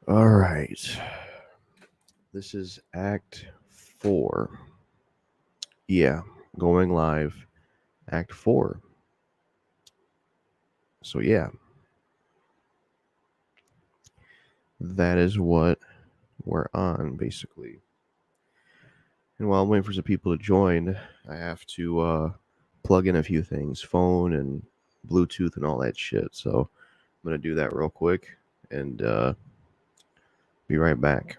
All right. This is Act 4. Yeah, going live. Act 4. So, yeah, that is what we're on, basically. And while I'm waiting for some people to join, I have to plug in a few things, phone and Bluetooth and all that shit. So, I'm going to do that real quick and be right back.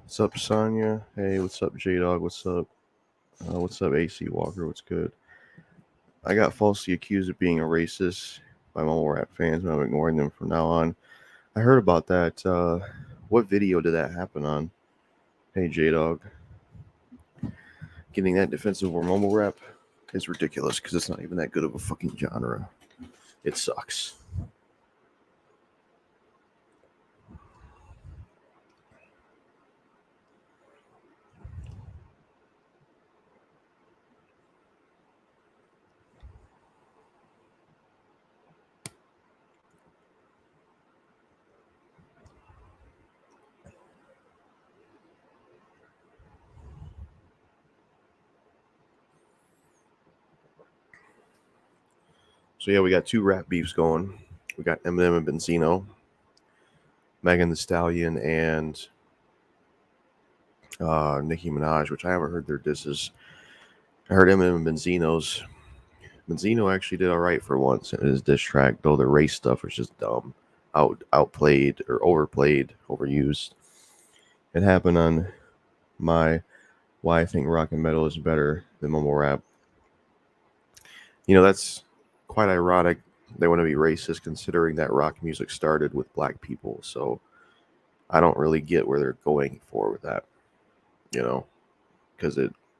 What's up, Sonya? Hey, what's up, J Dog? What's up, AC Walker? What's good? I got falsely accused of being a racist by mumble rap fans, but I'm ignoring them from now on. I heard about that. What video did that happen on? Hey, J Dog. Getting that defensive over mumble rap is ridiculous because it's not even that good of a fucking genre. It sucks. So yeah, we got two rap beefs going. We got Eminem and Benzino, Megan Thee Stallion, and Nicki Minaj, which I haven't heard their disses. I heard Eminem and Benzino's. Benzino actually did all right for once in his diss track, though the race stuff was just dumb, outplayed or overplayed, overused. It happened on my why I think rock and metal is better than mumble rap. You know, that's quite ironic. They want to be racist considering that rock music started with black people. So I don't really get where they're going for with that, you know, because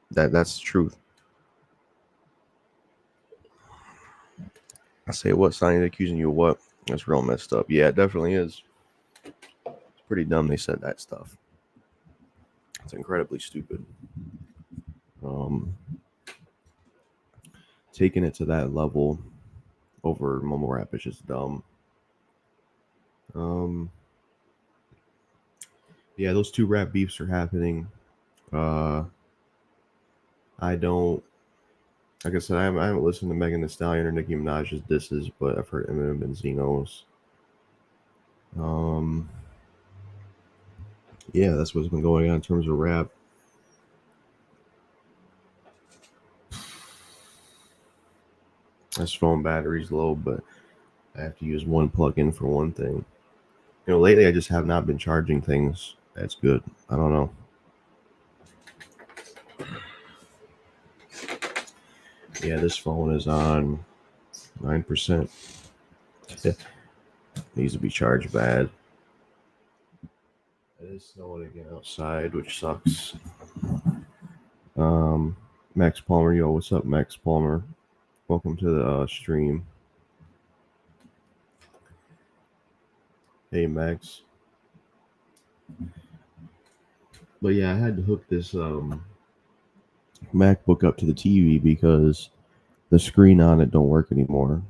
that's the truth. I say what, Sonny, accusing you of what? That's real messed up. Yeah, it definitely is. It's pretty dumb they said that stuff. It's incredibly stupid. Um, Taking it to that level over mumble rap is just dumb. Um, yeah, those two rap beefs are happening. Uh, I don't, like I said, I haven't listened to Megan Thee Stallion or Nicki Minaj's disses, but I've heard Eminem and Zeno's. Um, yeah, that's what's been going on in terms of rap. This phone battery's low, but I have to use one plug-in for one thing. You know, lately I just have not been charging things. That's good. I don't know. Yeah, this phone is on 9%. Needs to be charged bad. It is snowing again outside, which sucks. Um, Max Palmer, yo, what's up, Max Palmer? Welcome to the stream. Hey, Max. But yeah, I had to hook this MacBook up to the TV because the screen on it don't work anymore.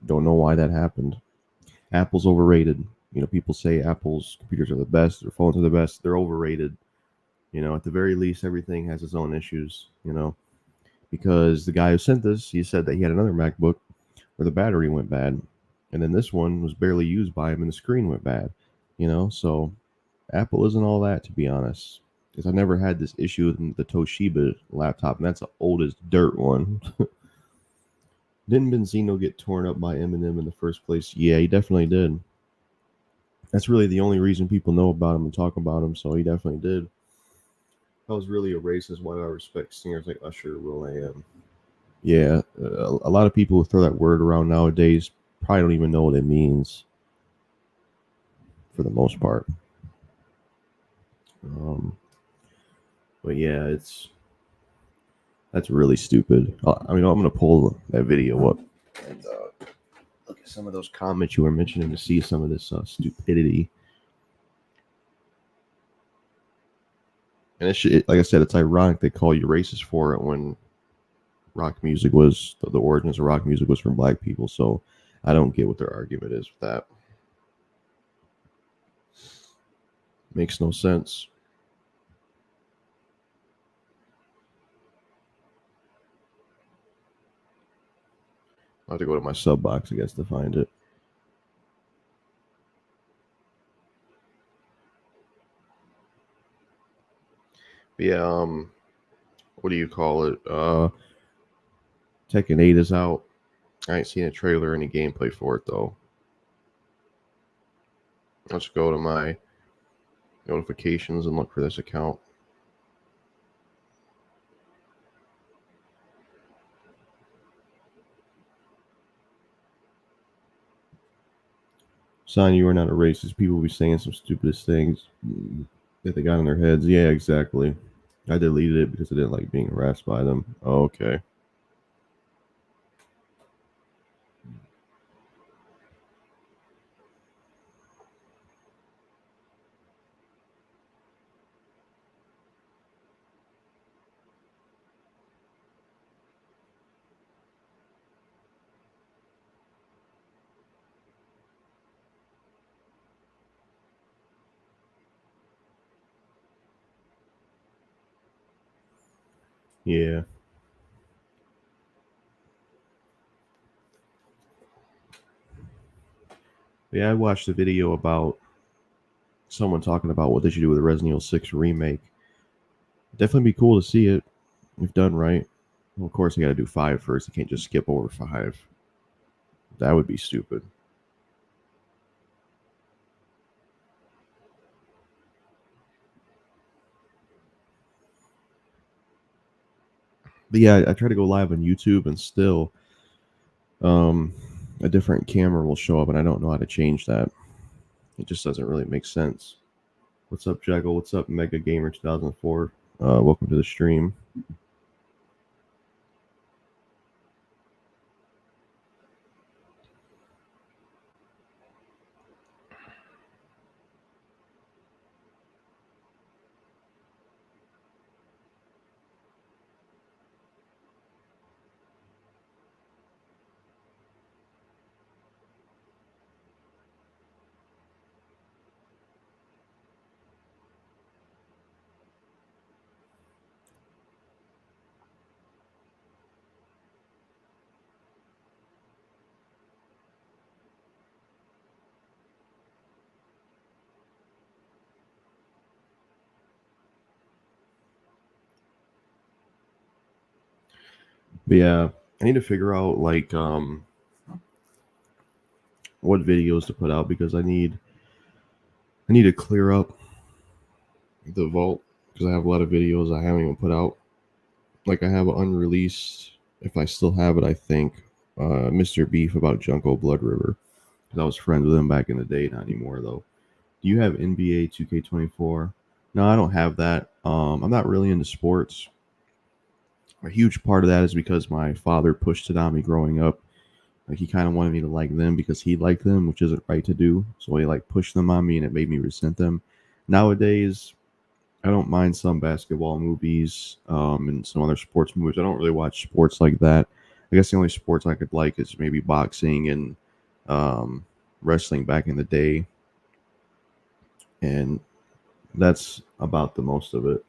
Don't know why that happened. Apple's overrated. You know, people say Apple's computers are the best, their phones are the best. They're overrated. You know, at the very least, everything has its own issues. You know, because the guy who sent this, he said that he had another MacBook where the battery went bad, and then this one was barely used by him, and the screen went bad. You know, so Apple isn't all that, to be honest. Because I never had this issue with the Toshiba laptop, and that's the oldest dirt one. Didn't Benzino get torn up by Eminem in the first place? Yeah, he definitely did. That's really the only reason people know about him and talk about him, so he definitely did. If I was really a racist, why do I respect singers like Usher, Will.i.am? Yeah, a lot of people who throw that word around nowadays probably don't even know what it means for the most part. Um, but yeah, that's really stupid. I mean, I'm gonna pull that video up and look at some of those comments you were mentioning to see some of this stupidity. And like I said, it's ironic they call you racist for it when rock music was the origins of rock music was from black people. So I don't get what their argument is with that. Makes no sense. I have to go to my sub box, I guess, to find it. But yeah, what do you call it? Tekken 8 is out. I ain't seen a trailer or any gameplay for it though. Let's go to my notifications and look for this account. Son, you are not a racist. People be saying some stupidest things that they got in their heads. Yeah, exactly. I deleted it because I didn't like being harassed by them. Oh, okay. Yeah. Yeah, I watched a video about someone talking about what they should do with the Resident Evil 6 remake. Definitely be cool to see it if done right. Well, of course, I got to do 5 first. I can't just skip over 5. That would be stupid. But yeah, I try to go live on YouTube and still a different camera will show up, and I don't know how to change that. It just doesn't really make sense. What's up, Jackal? What's up, Mega Gamer 2004? Welcome to the stream. But yeah, I need to figure out like what videos to put out because I need to clear up the vault because I have a lot of videos I haven't even put out. Like I have an unreleased if I still have it, I think Mr. Beef about Junko Blood River. Because I was friends with him back in the day, not anymore though. Do you have NBA 2K24? No, I don't have that. I'm not really into sports. A huge part of that is because my father pushed it on me growing up. Like he kind of wanted me to like them because he liked them, which isn't right to do. So he like pushed them on me, and it made me resent them. Nowadays, I don't mind some basketball movies and some other sports movies. I don't really watch sports like that. I guess the only sports I could like is maybe boxing and um, wrestling back in the day, and that's about the most of it.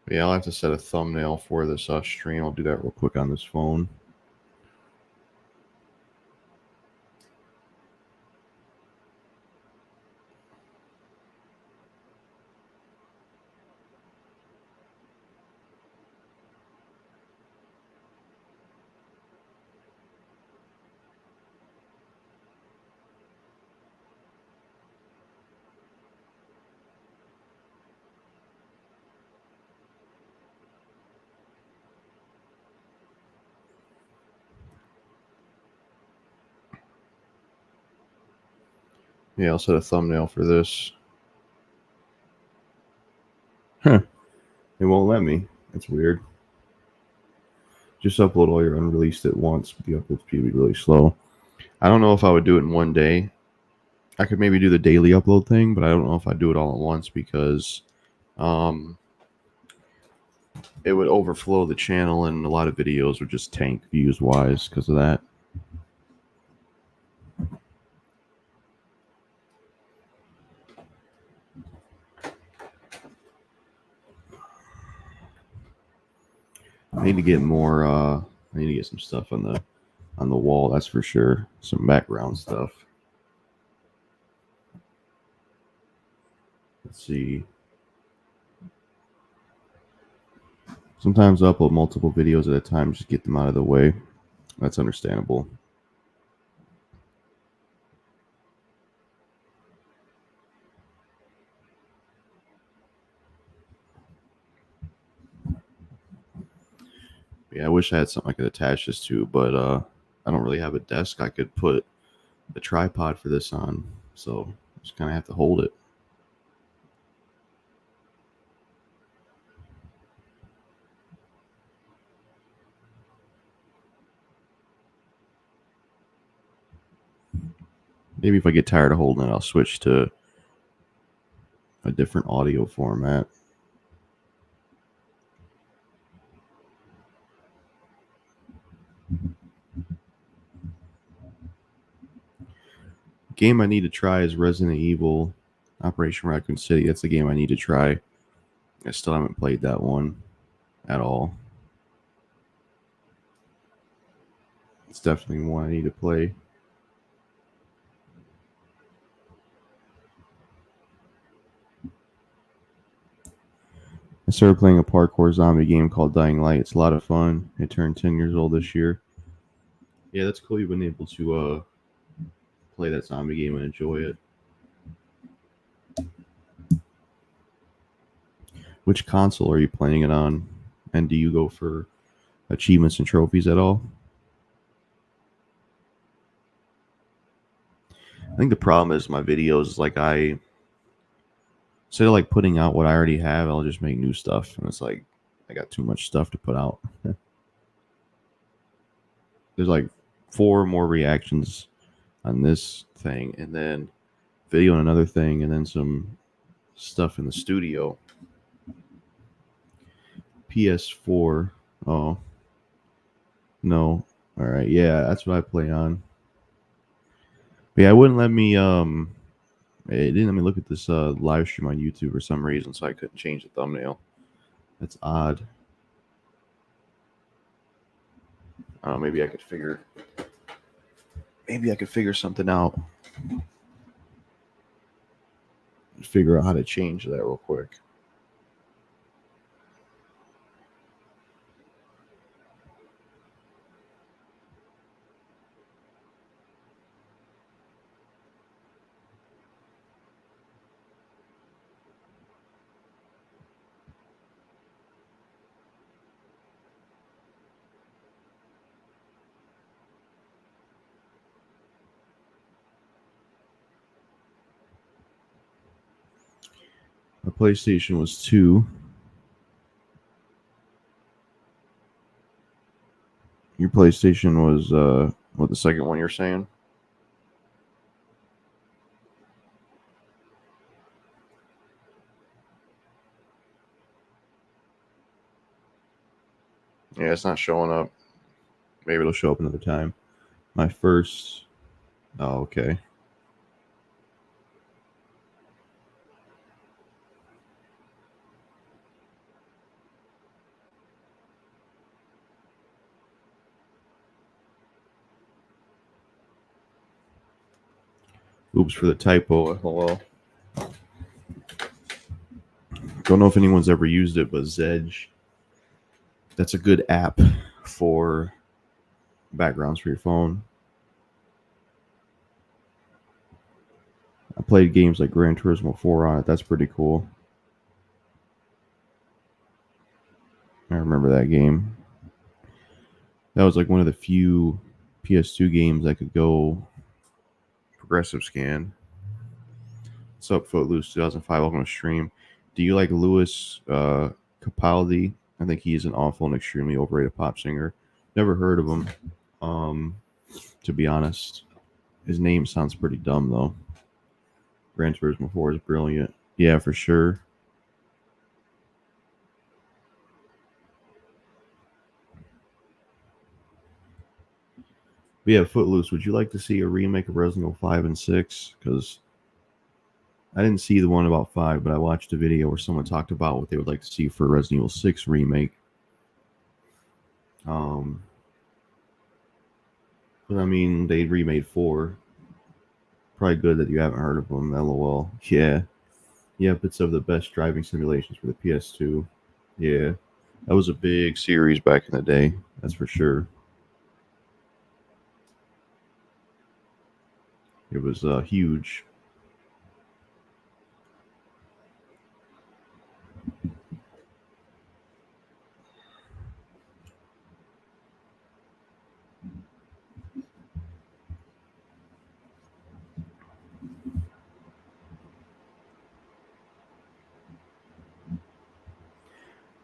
But yeah, I'll have to set a thumbnail for this stream. I'll do that real quick on this phone. Yeah, I'll set a thumbnail for this. Huh. It won't let me. That's weird. Just upload all your unreleased at once, but the upload speed will be really slow. I don't know if I would do it in one day. I could maybe do the daily upload thing, but I don't know if I'd do it all at once because um, it would overflow the channel and a lot of videos would just tank views wise because of that. I need to get more. I need to get some stuff on the wall. That's for sure. Some background stuff. Let's see. Sometimes I upload multiple videos at a time just to get them out of the way. That's understandable. Yeah, I wish I had something I could attach this to, but I don't really have a desk I could put a tripod for this on, so just kind of have to hold it. Maybe if I get tired of holding it, I'll switch to a different audio format. Game I need to try is Resident Evil Operation Raccoon City. That's the game I need to try. I still haven't played that one at all. It's definitely one I need to play. I started playing a parkour zombie game called Dying Light. It's a lot of fun. It turned 10 years old this year. Yeah, that's cool. You've been able to play that zombie game and enjoy it. Which console are you playing it on? And do you go for achievements and trophies at all? I think the problem is my videos, like instead of like putting out what I already have, I'll just make new stuff. And it's like I got too much stuff to put out. There's like 4 more reactions on this thing, and then video on another thing, and then some stuff in the studio. PS4. Oh, no. All right. Yeah, that's what I play on. But yeah, it wouldn't let me it didn't let me look at this live stream on YouTube for some reason, so I couldn't change the thumbnail. That's odd. I don't know, maybe I could figure something out. Figure out how to change that real quick. My PlayStation was 2. Your PlayStation was what, the second one you're saying? Yeah, it's not showing up. Maybe it'll show up another time. My first. Oh, okay. Oops for the typo. Hello. Don't know if anyone's ever used it, but Zedge. That's a good app for backgrounds for your phone. I played games like Gran Turismo 4 on it. That's pretty cool. I remember that game. That was like one of the few PS2 games I could go progressive scan. What's up, Footloose 2005? Welcome to stream. Do you like Louis Capaldi? I think he's an awful and extremely overrated pop singer. Never heard of him. To be honest, his name sounds pretty dumb though. Gran Turismo 4 is brilliant. Yeah, for sure. But yeah, Footloose, would you like to see a remake of Resident Evil 5 and 6? Because I didn't see the one about 5, but I watched a video where someone talked about what they would like to see for Resident Evil 6 remake. But I mean, they remade 4. Probably good that you haven't heard of them, lol. Yeah. Yep, it's of the best driving simulations for the PS2. Yeah. That was a big series back in the day, that's for sure. It was huge.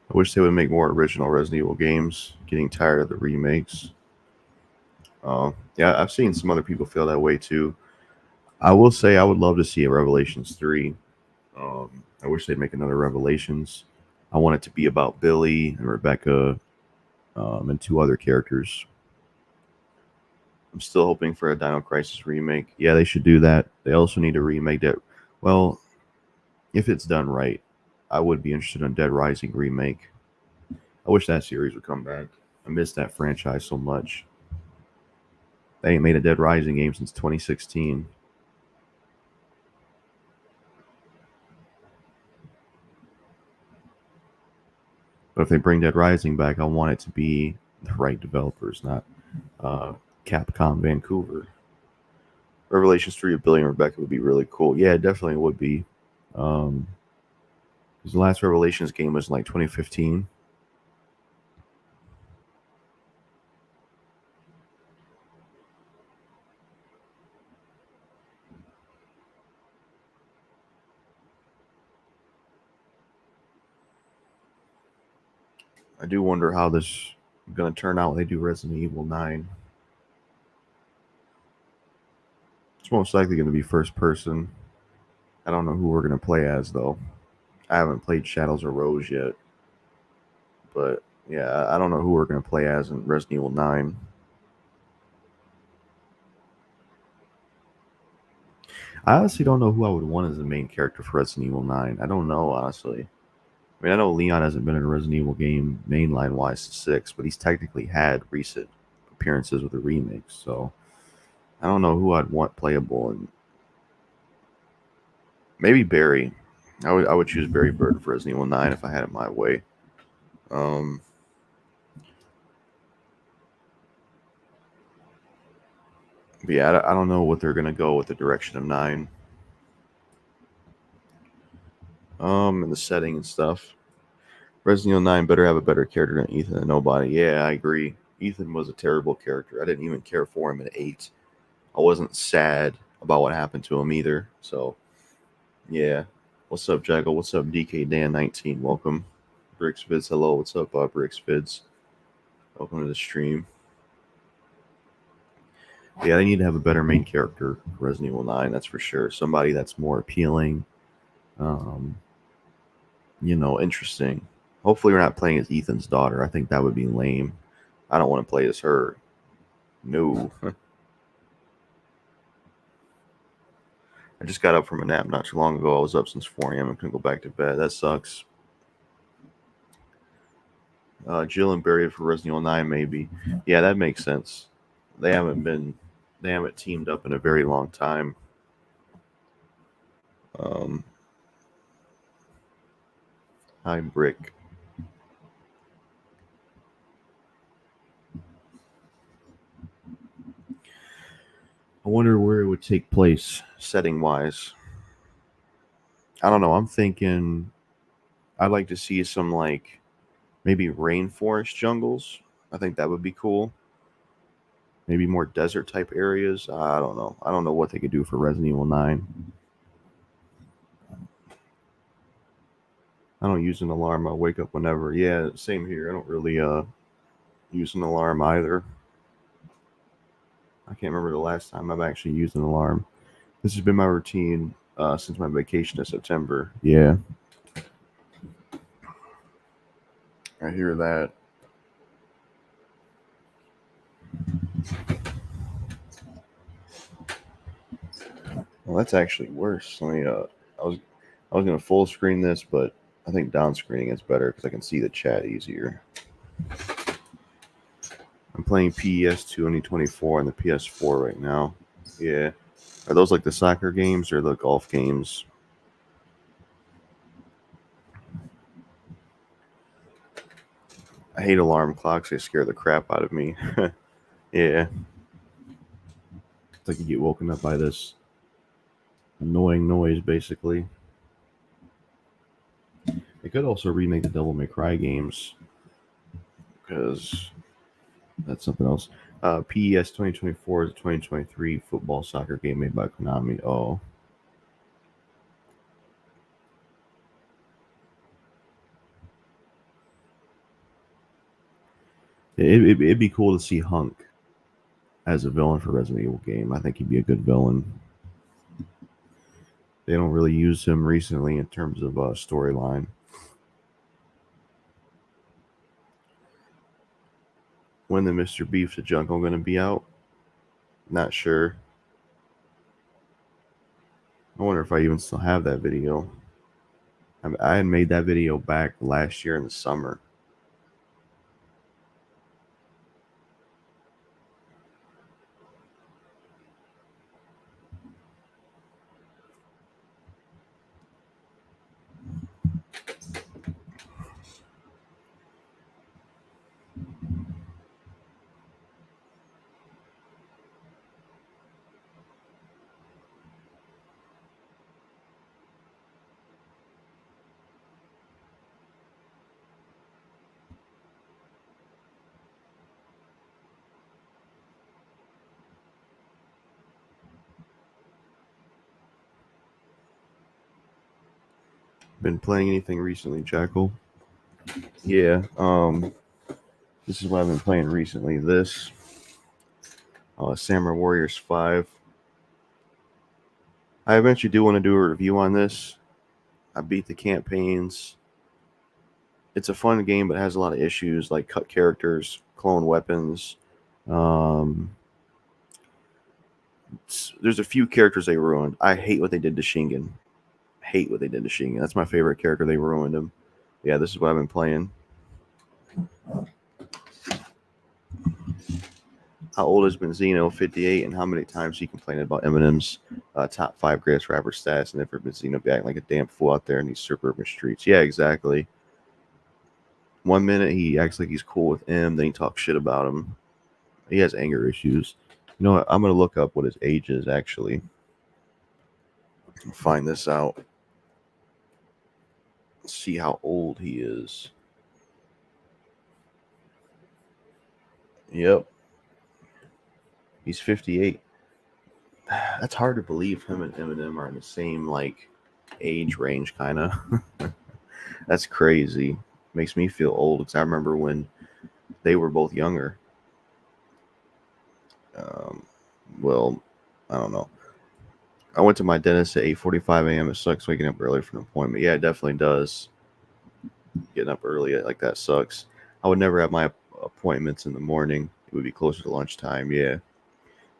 I wish they would make more original Resident Evil games. Getting tired of the remakes. Yeah, I've seen some other people feel that way too. I will say I would love to see a Revelations 3. I wish they'd make another Revelations. I want it to be about Billy and Rebecca, and 2 other characters. I'm still hoping for a Dino Crisis remake. Yeah, they should do that. They also need to remake that. Well, if it's done right, I would be interested in Dead Rising remake. I wish that series would come back. I miss that franchise so much. They ain't made a Dead Rising game since 2016. But if they bring Dead Rising back, I want it to be the right developers, not uh, Capcom Vancouver. Revelations 3 of Billy and Rebecca would be really cool. Yeah, it definitely would be. Um, because the last Revelations game was in like 2015. I do wonder how this is going to turn out when they do Resident Evil 9. It's most likely going to be first person. I don't know who we're going to play as, though. I haven't played Shadows of Rose yet. But yeah, I don't know who we're going to play as in Resident Evil 9. I honestly don't know who I would want as the main character for Resident Evil 9. I don't know, honestly. I mean, I know Leon hasn't been in a Resident Evil game mainline wise since 6, but he's technically had recent appearances with the remakes, so I don't know who I'd want playable. And maybe Barry. I would choose Barry Burton for Resident Evil 9 if I had it my way. Um, but yeah, I don't know what they're gonna go with the direction of 9. And the setting and stuff. Resident Evil 9 better have a better character than Ethan and nobody. Yeah, I agree. Ethan was a terrible character. I didn't even care for him in 8. I wasn't sad about what happened to him either. So, yeah. What's up, Jackal? What's up, DK Dan 19? Welcome. Bricks Vids, hello. What's up, Bricks Vids? Welcome to the stream. Yeah, they need to have a better main character for Resident Evil 9, that's for sure. Somebody that's more appealing, interesting. Hopefully, we're not playing as Ethan's daughter. I think that would be lame. I don't want to play as her. No. I just got up from a nap not too long ago. I was up since 4 a.m. and couldn't go back to bed. That sucks. Jill and Barry for Resident Evil 9, maybe. Yeah, that makes sense. They haven't teamed up in a very long time. Hi, Brick. I wonder where it would take place setting wise. I don't know. I'm thinking I'd like to see some like maybe rainforest jungles. I think that would be cool. Maybe more desert type areas. I don't know. I don't know what they could do for Resident Evil 9. I don't use an alarm. I wake up whenever. Yeah, same here. I don't really use an alarm either. I can't remember the last time I've actually used an alarm. This has been my routine since my vacation in September. Yeah. I hear that. Well, that's actually worse. Let me. I was gonna full screen this, but I think down screening is better because I can see the chat easier. I'm playing PES 2024 on the PS4 right now. Yeah. Are those like the soccer games or the golf games? I hate alarm clocks. They scare the crap out of me. Yeah. It's like you get woken up by this annoying noise, basically. They could also remake the Devil May Cry games because that's something else. PES 2024 is a 2023 football soccer game made by Konami. Oh. It'd be cool to see Hunk as a villain for Resident Evil game. I think he'd be a good villain. They don't really use him recently in terms of storyline. When the Mr. Beef the Jungle going to be out? Not sure. I wonder if I even still have that video. I had made that video back last year in the summer. Been playing anything recently, Jackal? Yeah. This is what I've been playing recently. This Samurai Warriors 5. I eventually do want to do a review on this. I beat the campaigns. It's a fun game, but it has a lot of issues like cut characters, clone weapons. There's a few characters they ruined. I hate what they did to Shingen. Hate what they did to Shingen. That's my favorite character. They ruined him. Yeah, this is what I've been playing. How old has Benzino? 58. And how many times he complained about Eminem's top 5 greatest rapper stats, and for Benzino be acting like a damn fool out there in these suburban streets. Yeah, exactly. 1 minute he acts like he's cool with M, then he talks shit about him. He has anger issues. You know what? I'm gonna look up what his age is actually. Find this out. See how old he is. Yep. He's 58. That's hard to believe him and Eminem are in the same like age range, kind of. That's crazy. Makes me feel old because I remember when they were both younger. Um, well, I don't know. I went to my dentist at 8:45 a.m. It sucks waking up early for an appointment. Yeah, it definitely does. Getting up early like that sucks. I would never have my appointments in the morning. It would be closer to lunchtime. Yeah.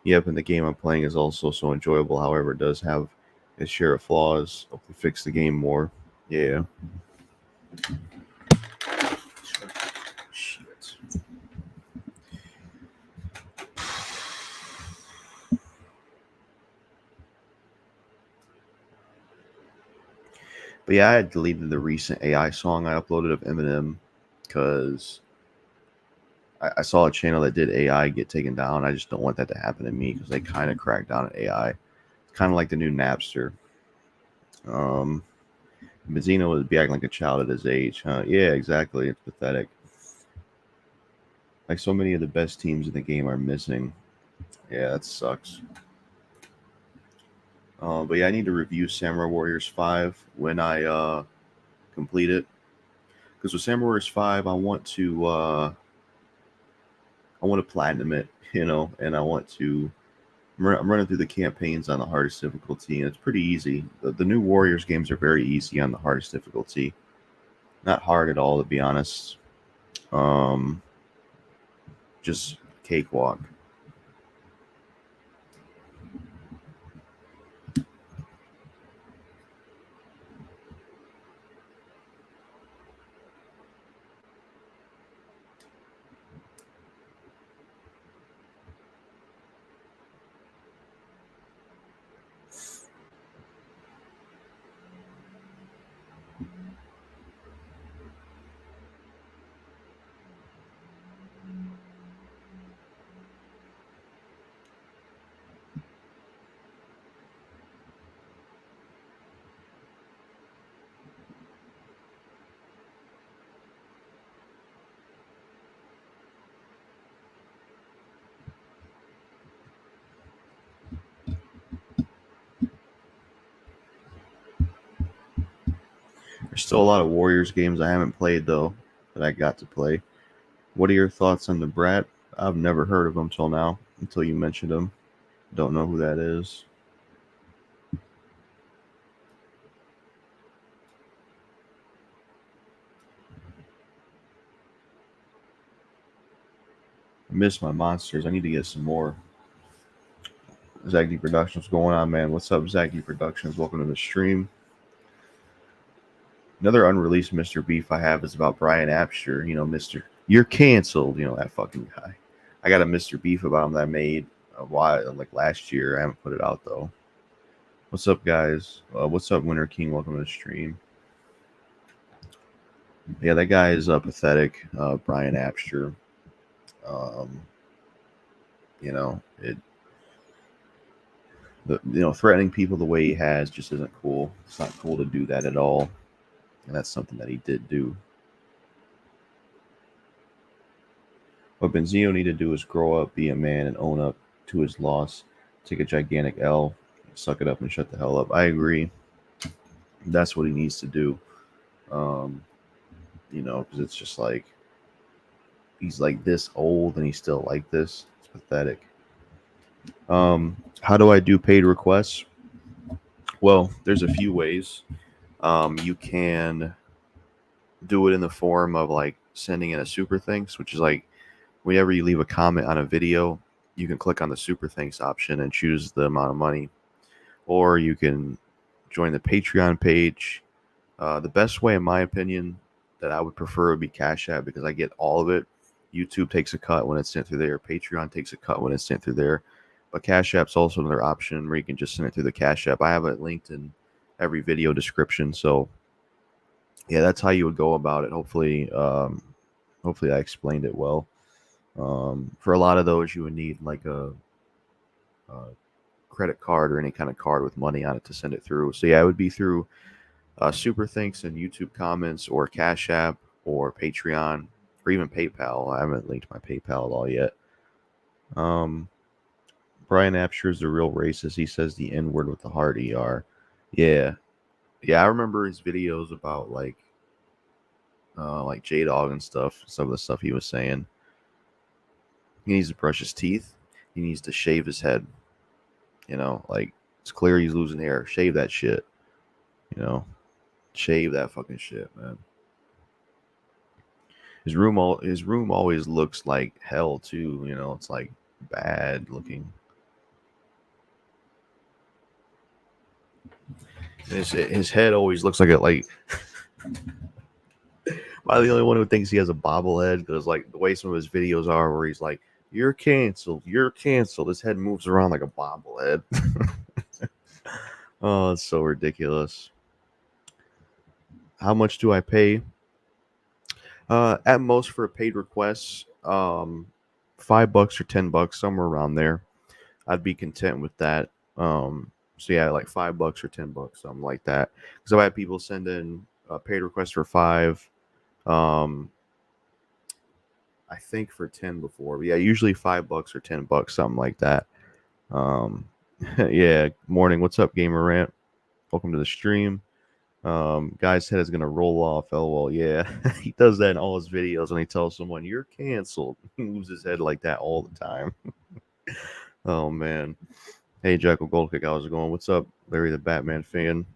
Yep, and the game I'm playing is also so enjoyable. However, it does have its share of flaws. Hopefully, fix the game more. Yeah. Shit. But yeah, I had deleted the recent AI song I uploaded of Eminem because I saw a channel that did AI get taken down. I just don't want that to happen to me because they kind of cracked down on AI. It's kind of like the new Napster. Um, Mazzino would be acting like a child at his age, huh? Yeah, exactly. It's pathetic. Like so many of the best teams in the game are missing. Yeah, that sucks. But yeah, I need to review Samurai Warriors 5 when I complete it. Because with Samurai Warriors 5, I want to platinum it, and I want to. I'm running through the campaigns on the hardest difficulty, and it's pretty easy. The new Warriors games are very easy on the hardest difficulty. Not hard at all, to be honest. Um, just cakewalk. There's still a lot of Warriors games I haven't played though that I got to play. What are your thoughts on the Brat? I've never heard of him till now, until you mentioned him. Don't know who that is. I miss my monsters. I need to get some more. Zaggy Productions going on, man. What's up, Zaggy Productions? Welcome to the stream. Another unreleased Mr. Beef I have is about Brian Apster. Mr. You're canceled. That fucking guy. I got a Mr. Beef about him that I made a while, like last year. I haven't put it out though. What's up, guys? What's up, Winter King? Welcome to the stream. Yeah, that guy is pathetic. Brian Apster. Um, it. Threatening people the way he has just isn't cool. It's not cool to do that at all, and that's something that he did do. What Benzino need to do is grow up, be a man, and own up to his loss. Take a gigantic L, suck it up, and shut the hell up. I agree. That's what he needs to do. Um, because it's just like he's like this old and he's still like this. It's pathetic. How do I do paid requests? Well, there's a few ways. You can do it in the form of like sending in a super thanks, which is like whenever you leave a comment on a video, you can click on the super thanks option and choose the amount of money. Or you can join the Patreon page. The best way, in my opinion, that I would prefer would be Cash App because I get all of it. YouTube takes a cut when it's sent through there. Patreon takes a cut when it's sent through there. But Cash App's also another option where you can just send it through the Cash App. I have it linked in every video description. So yeah, that's how you would go about it. Hopefully I explained it well. For a lot of those, you would need like a credit card or any kind of card with money on it to send it through. So yeah, it would be through Super Thanks and YouTube comments or Cash App or Patreon or even PayPal. I haven't linked my PayPal at all yet. Brian Apsher is the real racist. He says the N word with the hard ER. Yeah, Yeah, I remember his videos about like J Dog and stuff. Some of the stuff he was saying. He needs to brush his teeth. He needs to shave his head. Like it's clear he's losing hair. Shave that shit. You know, shave that fucking shit, man. His room always looks like hell too. It's like bad looking. His head always looks like it. Like, am I the only one who thinks he has a bobblehead? Because like the way some of his videos are, where he's like, "You're canceled. You're canceled." His head moves around like a bobblehead. Oh, it's so ridiculous. How much do I pay? At most for a paid request, $5 or $10, somewhere around there. I'd be content with that. So yeah, like $5 or $10, something like that. Because I've had people send in a paid request for five. Um, I think for 10 before. But yeah, usually $5 or $10, something like that. Um, yeah. Morning. What's up, Gamer Rant? Welcome to the stream. Guy's head is gonna roll off. LOL. Yeah, he does that in all his videos when he tells someone you're canceled. He moves his head like that all the time. Oh man. Hey, JackalGoldKick, how's it going? What's up, Larry the Batman fan?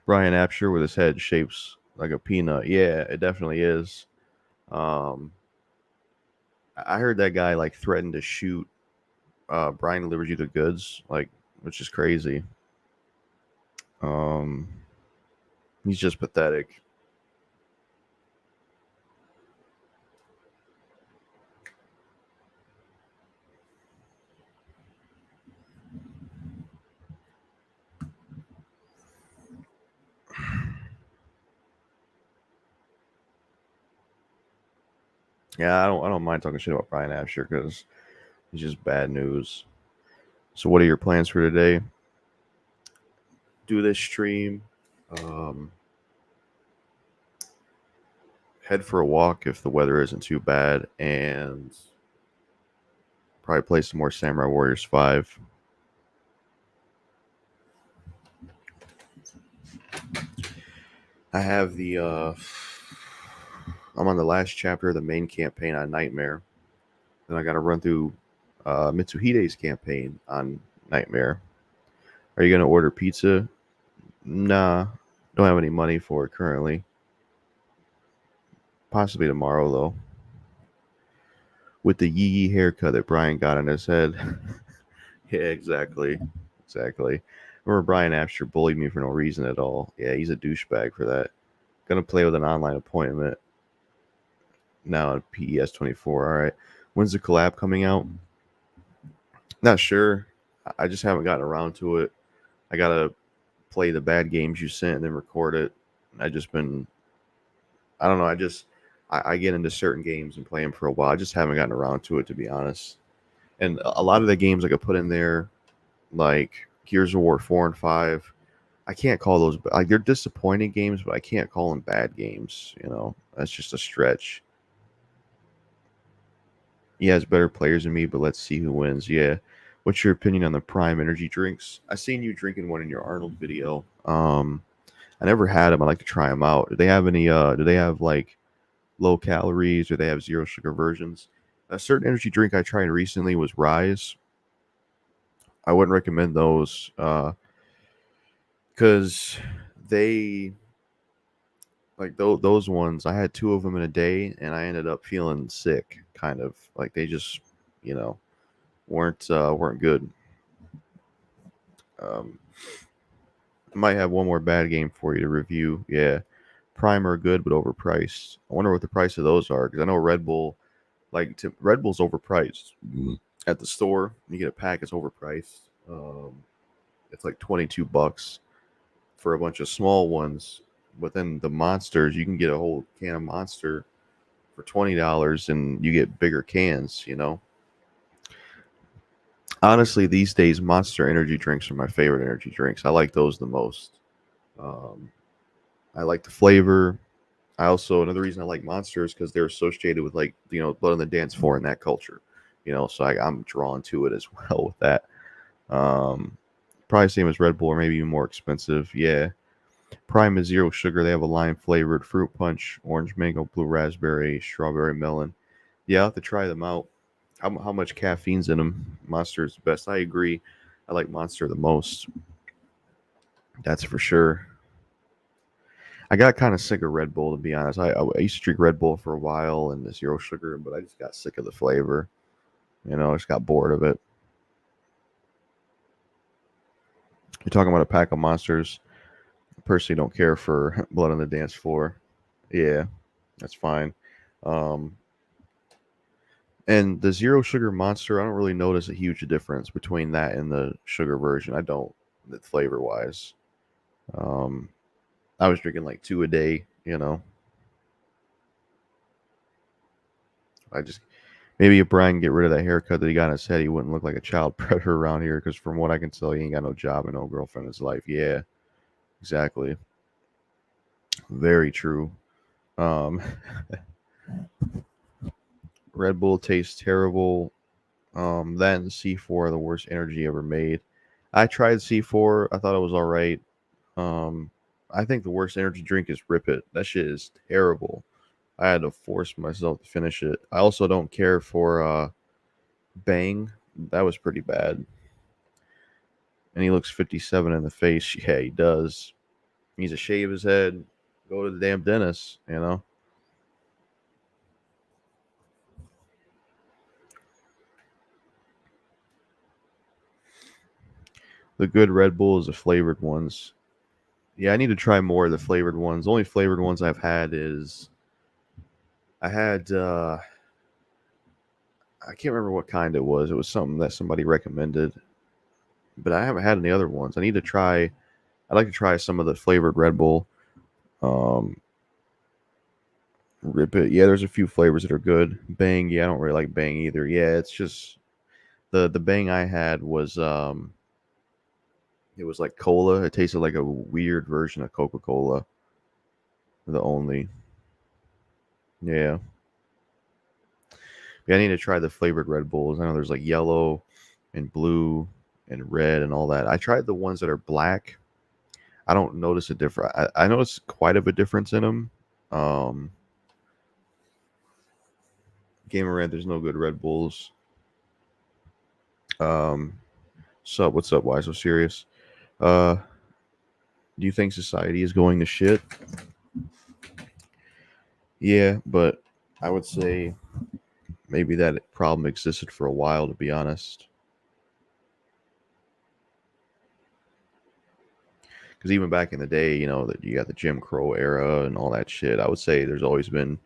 Brian Apsher with his head shapes like a peanut. Yeah, it definitely is. Um, I heard that guy like threatened to shoot Brian delivers you the goods, like, which is crazy. Um, he's just pathetic. Yeah, I don't mind talking shit about Brian Apsher because he's just bad news. So, what are your plans for today? Do this stream. Um, Head for a walk if the weather isn't too bad, and probably play some more Samurai Warriors 5. I have I'm on the last chapter of the main campaign on Nightmare. Then I got to run through Mitsuhide's campaign on Nightmare. Are you going to order pizza? Nah, don't have any money for it currently. Possibly tomorrow, though. With the yee haircut that Brian got on his head. Yeah, exactly. Exactly. I remember Brian Apsher bullied me for no reason at all. Yeah, he's a douchebag for that. Gonna play with an online appointment now at PES 24. All right. When's the collab coming out? Not sure. I just haven't gotten around to it. I gotta play the bad games you sent and then record it. I just been, I don't know. I get into certain games and play them for a while. I just haven't gotten around to it, to be honest. And a lot of the games I could put in there, like Gears of War 4 and 5, I can't call those, like, they're disappointing games, but I can't call them bad games. That's just a stretch. He has better players than me, but let's see who wins. Yeah. What's your opinion on the Prime energy drinks? I seen you drinking one in your Arnold video. I never had them. I like to try them out. Do they have any? Do they have like low calories? Or they have zero sugar versions? A certain energy drink I tried recently was Rise. I wouldn't recommend those because they like those ones. I had two of them in a day, and I ended up feeling sick. Kind of like they just, you know, weren't good. Um, I might have one more bad game for you to review. Yeah, Prime are good but overpriced. I wonder what the price of those are because I know Red Bull, Red Bull's overpriced at the store. You get a pack, it's overpriced. It's like $22 for a bunch of small ones. But then the monsters, you can get a whole can of Monster for $20, and you get bigger cans. Honestly, these days, Monster energy drinks are my favorite energy drinks. I like those the most. Um, I like the flavor. I also, another reason I like Monsters because they're associated with, like, Blood on the Dance Floor and that culture. So I'm drawn to it as well with that. Um, Probably same as Red Bull, or maybe even more expensive. Yeah. Prime is zero sugar. They have a lime flavored fruit punch, orange mango, blue raspberry, strawberry melon. Yeah, I'll have to try them out. How much caffeine's in them? Monster is the best. I agree. I like Monster the most. That's for sure. I got kind of sick of Red Bull, to be honest. I used to drink Red Bull for a while and the zero sugar, but I just got sick of the flavor. I just got bored of it. You're talking about a pack of Monsters. I personally don't care for Blood on the Dance Floor. Yeah, that's fine. Um, and the zero sugar Monster, I don't really notice a huge difference between that and the sugar version. I don't, flavor wise. Um, I was drinking like two a day. I just maybe if Brian can get rid of that haircut that he got in his head, he wouldn't look like a child predator around here. Because from what I can tell, he ain't got no job and no girlfriend in his life. Yeah, exactly. Very true. Um, Red Bull tastes terrible. That and C4 are the worst energy ever made. I tried C4. I thought it was all right. I think the worst energy drink is Rip It. That shit is terrible. I had to force myself to finish it. I also don't care for Bang. That was pretty bad. And he looks 57 in the face. Yeah, he does. He needs to shave his head, go to the damn dentist. The good Red Bull is the flavored ones. Yeah, I need to try more of the flavored ones. The only flavored ones I've had is I had I can't remember what kind it was. It was something that somebody recommended, but I haven't had any other ones. I need to try. I'd like to try some of the flavored Red Bull. Um, Rip It. Yeah, there's a few flavors that are good. Bang. Yeah, I don't really like Bang either. Yeah, it's just the Bang I had was it was like cola. It tasted like a weird version of Coca Cola. The only. Yeah. Yeah, I need to try the flavored Red Bulls. I know there's like yellow and blue and red and all that. I tried the ones that are black. I don't notice a difference. I notice quite of a difference in them. Um, Gamer Red, there's no good Red Bulls. Um, what's up? Why so serious? Uh, do you think society is going to shit? Yeah, but I would say maybe that problem existed for a while, to be honest. Because even back in the day, that you got the Jim Crow era and all that shit. I would say there's always been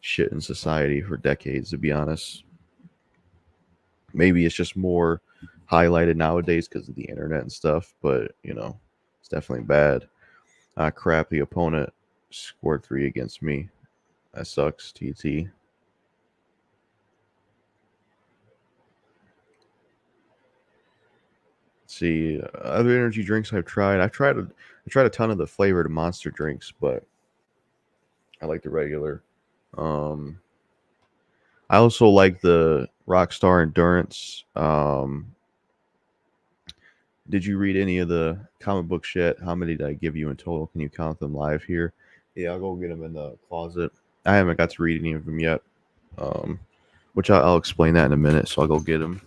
shit in society for decades, to be honest. Maybe it's just more highlighted nowadays because of the internet and stuff, but it's definitely bad. Crap, the opponent scored three against me. That sucks, TT. See, other energy drinks I've tried. I tried a ton of the flavored monster drinks, but I like the regular. Um, I also like the Rockstar Endurance. Did you read any of the comic books yet? How many did I give you in total? Can you count them live here? Yeah, I'll go get them in the closet. I haven't got to read any of them yet, um, which I'll explain that in a minute. So I'll go get them.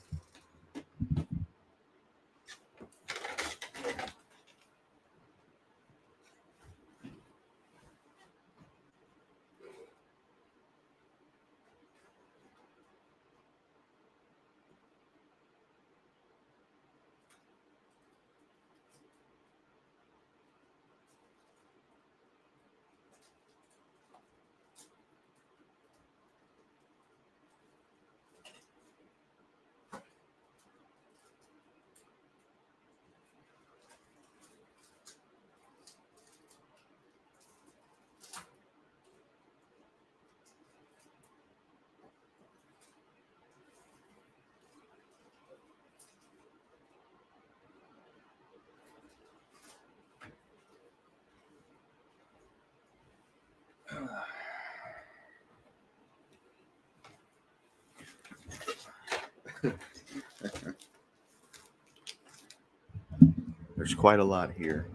There's quite a lot here.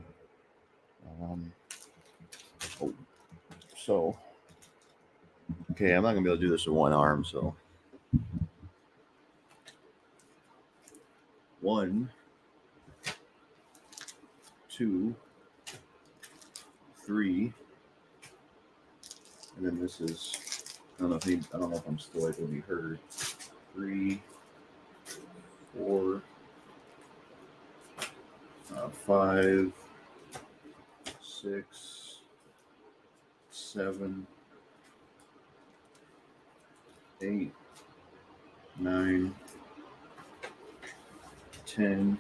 So, okay, I'm not gonna be able to do this with one arm. So, 1, 2, 3, and then this is. I don't know if I'm still able to be heard. 3, 4, 5, 6, 7, 8, 9, 10.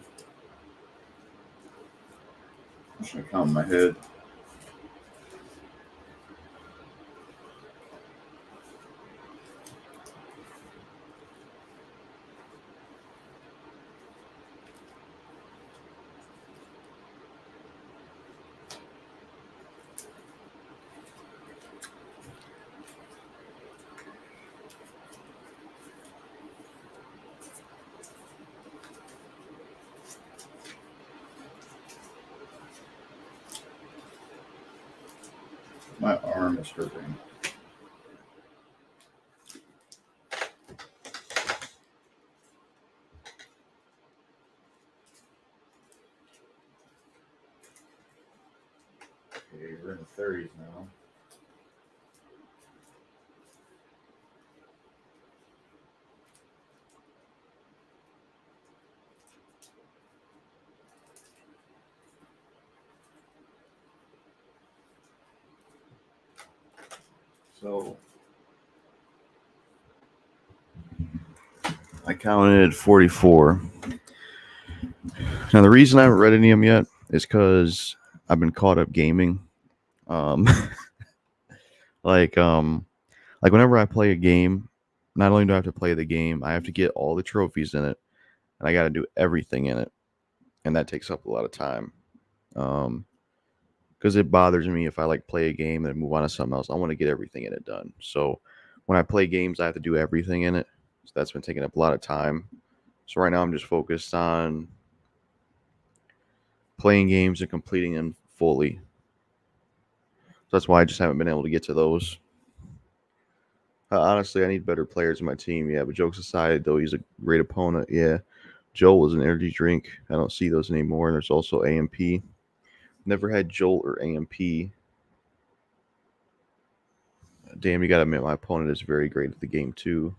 I'm just gonna count in my head. My arm is hurting. Okay, we're in the 30s now. So I counted 44. Now the reason I haven't read any of them yet is because I've been caught up gaming. Um, like whenever I play a game, not only do I have to play the game, I have to get all the trophies in it, and I got to do everything in it, and that takes up a lot of time. Because it bothers me if I like play a game and move on to something else. I want to get everything in it done. So when I play games, I have to do everything in it. So that's been taking up a lot of time. So right now I'm just focused on playing games and completing them fully. So that's why I just haven't been able to get to those. Honestly, I need better players in my team. Yeah, but jokes aside, though, he's a great opponent. Yeah, Joel was an energy drink. I don't see those anymore. And there's also AMP. Never had Joel or AMP. Damn, you gotta admit, my opponent is very great at the game too.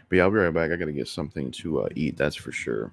But yeah, I'll be right back. I gotta get something to eat. That's for sure.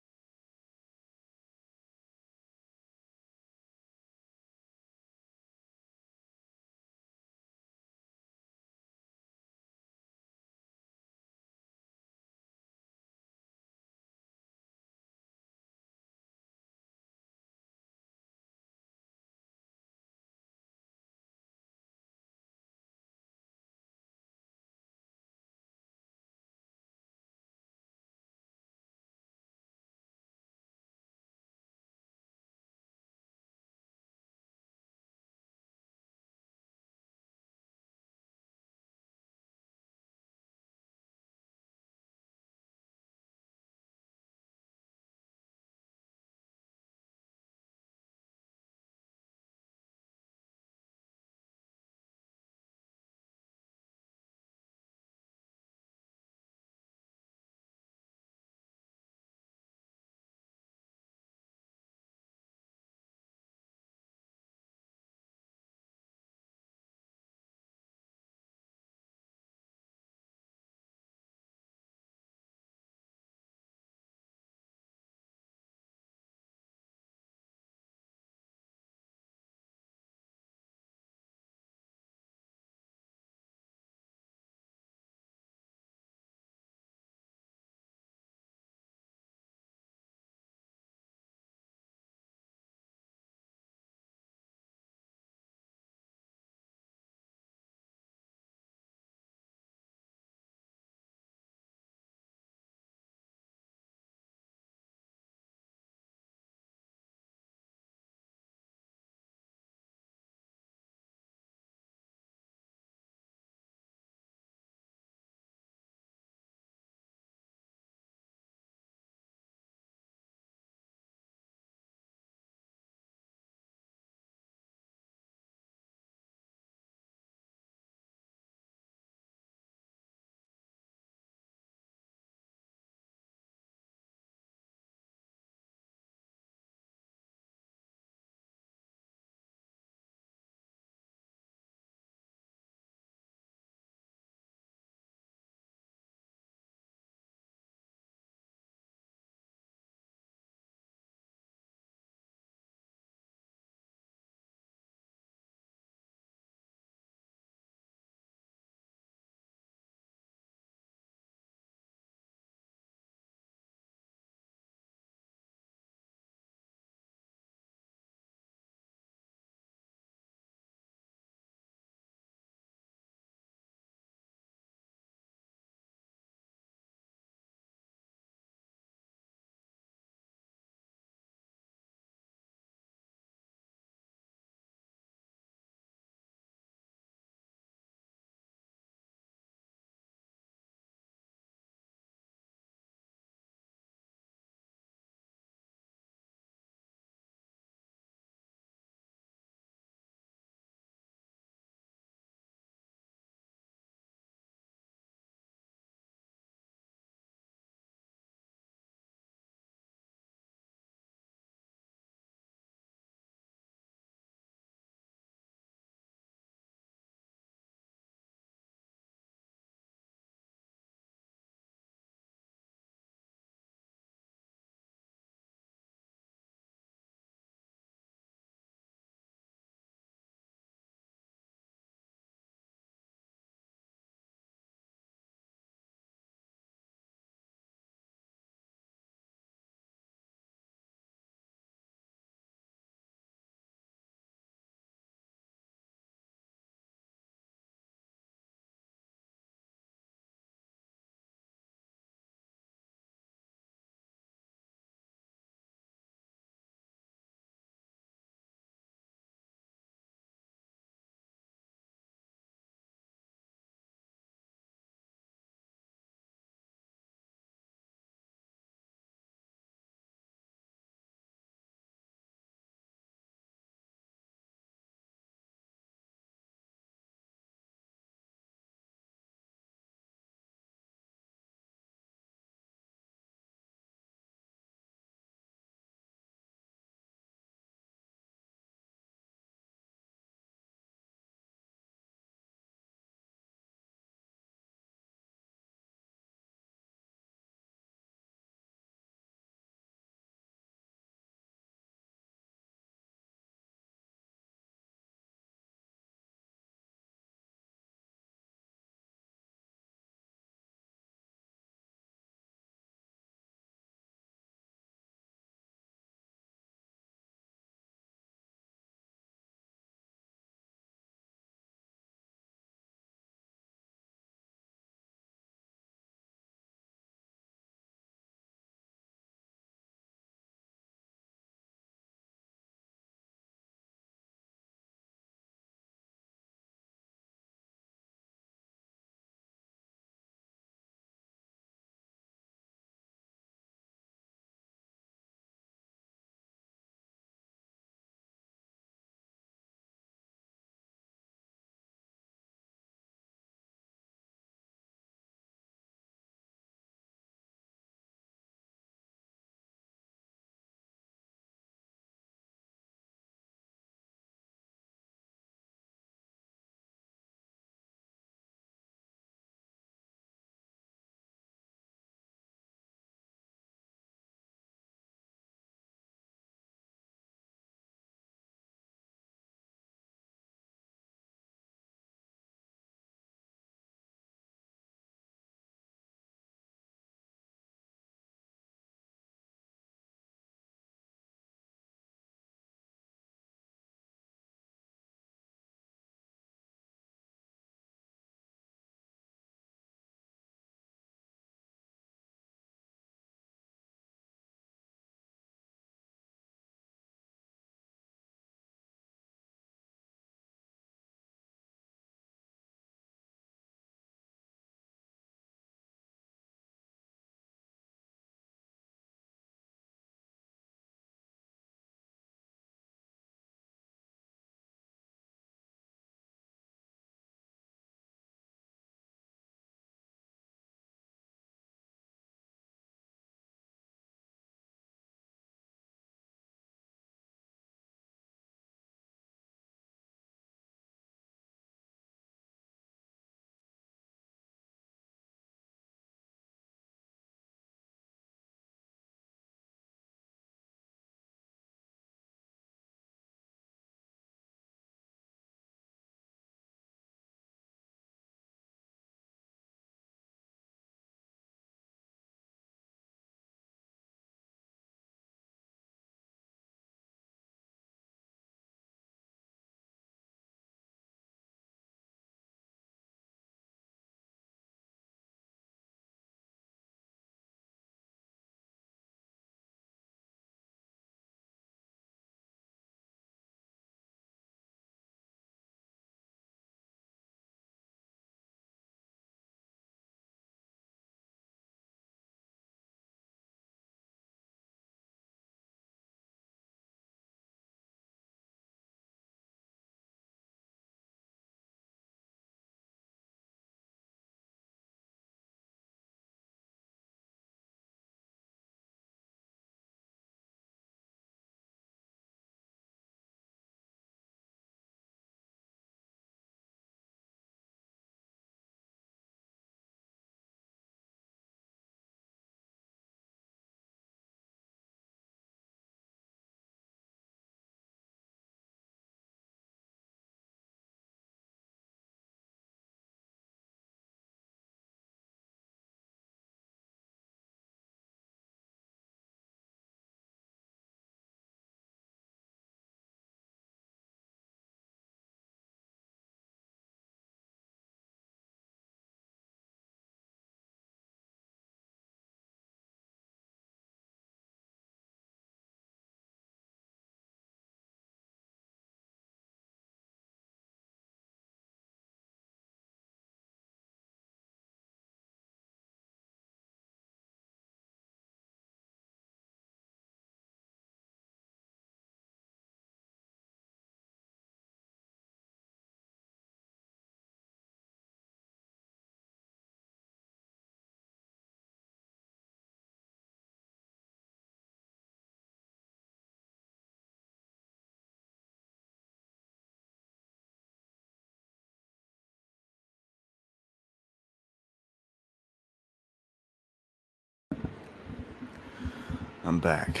I'm back.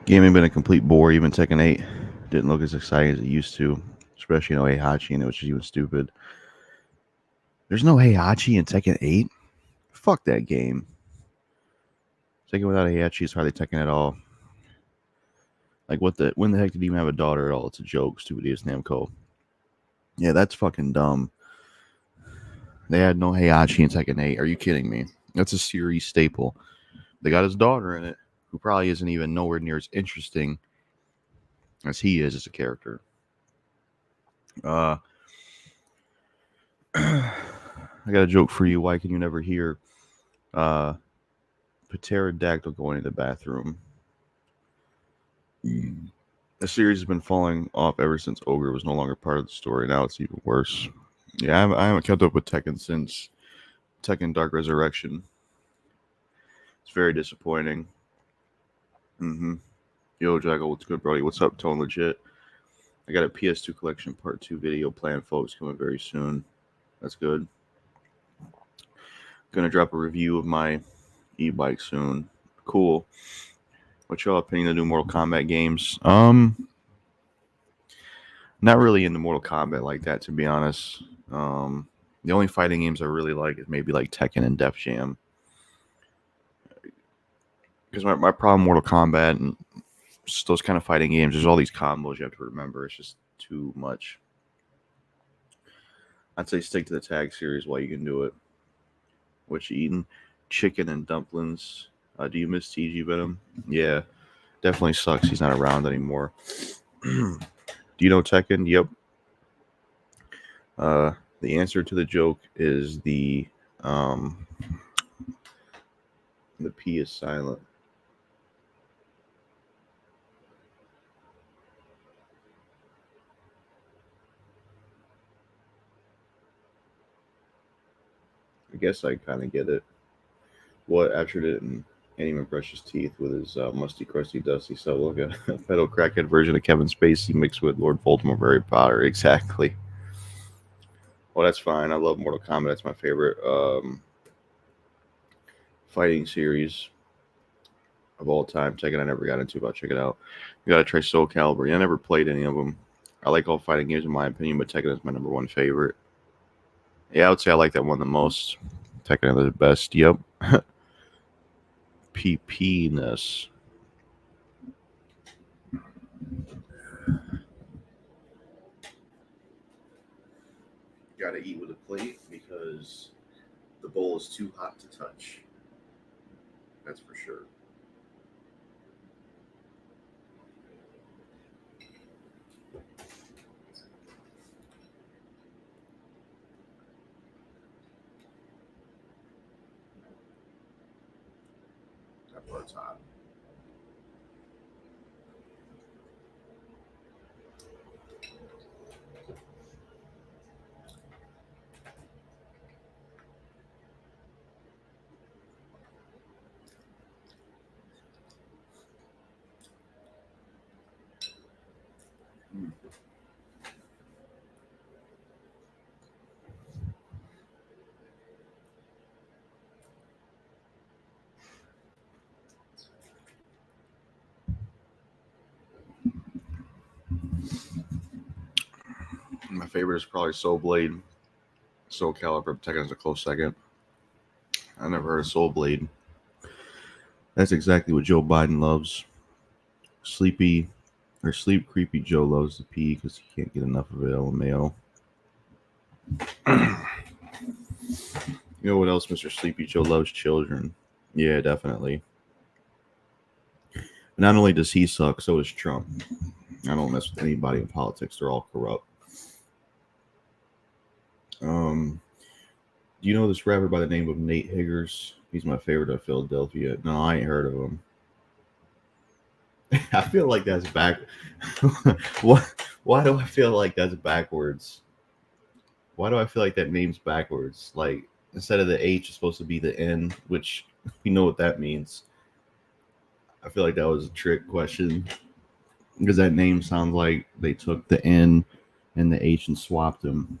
Gaming been a complete bore. Even Tekken 8 didn't look as exciting as it used to, especially Heihachi, and it was just even stupid. There's no Heihachi in Tekken 8. Fuck that game. Tekken without Heihachi is hardly Tekken at all. Like when the heck did he even have a daughter at all? It's a joke. Stupid is Namco. Yeah, that's fucking dumb. They had no Heihachi in Tekken 8. Are you kidding me? That's a series staple. They got his daughter in it, who probably isn't even nowhere near as interesting as he is as a character. I got a joke for you. Why can you never hear pterodactyl going to the bathroom? The series has been falling off ever since Ogre was no longer part of the story. Now it's even worse. Yeah, I haven't kept up with Tekken since Tekken Dark Resurrection. It's very disappointing. Yo, Jackal, what's good, Brody? What's up, Tone Legit? I got a PS2 Collection Part 2 video planned, folks, coming very soon. That's good. Gonna drop a review of my e-bike soon. Cool. What's your opinion of the new Mortal Kombat games? Not really into Mortal Kombat like that, to be honest. The only fighting games I really like is maybe like Tekken and Def Jam. Because my problem with Mortal Kombat and just those kind of fighting games, there's all these combos you have to remember. It's just too much. I'd say stick to the tag series while you can do it. What you eating? Chicken and dumplings. Do you miss TG Venom? Yeah, definitely sucks. He's not around anymore. Do you know Tekken? Yep. The answer to the joke is the P is silent. I guess I kind of get it. What after didn't even brush his teeth with his musty, crusty, dusty stuff like a pedo crackhead version of Kevin Spacey mixed with Lord Voldemort, Harry Potter. Exactly. Well, that's fine. I love Mortal Kombat. That's my favorite fighting series of all time. Tekken I never got into, but I'll check it out. You gotta try Soul Calibur. I never played any of them. I like all fighting games in my opinion, but Tekken is my number one favorite. Yeah, I would say I like that one the most. Tekken is the best. Yep. PP-ness. Gotta eat with a plate because the bowl is too hot to touch. That's for sure. That part's hot. My favorite is probably Soul Blade. Soul Calibur. Tekken is a close second. I never heard of Soul Blade. That's exactly what Joe Biden loves. Sleep creepy Joe loves to pee because he can't get enough of it. LMAO. You know what else, Mr. Sleepy Joe loves? Children. Yeah, definitely. Not only does he suck, so does Trump. I don't mess with anybody in politics. They're all corrupt. Do you know this rapper by the name of Nate Higgers? He's my favorite of Philadelphia. No, I ain't heard of him. I feel like that's back. Why do I feel like that's backwards? Why do I feel like that name's backwards? Like instead of the H, it's supposed to be the N, which we know what that means. I feel like that was a trick question because that name sounds like they took the N and the H and swapped them.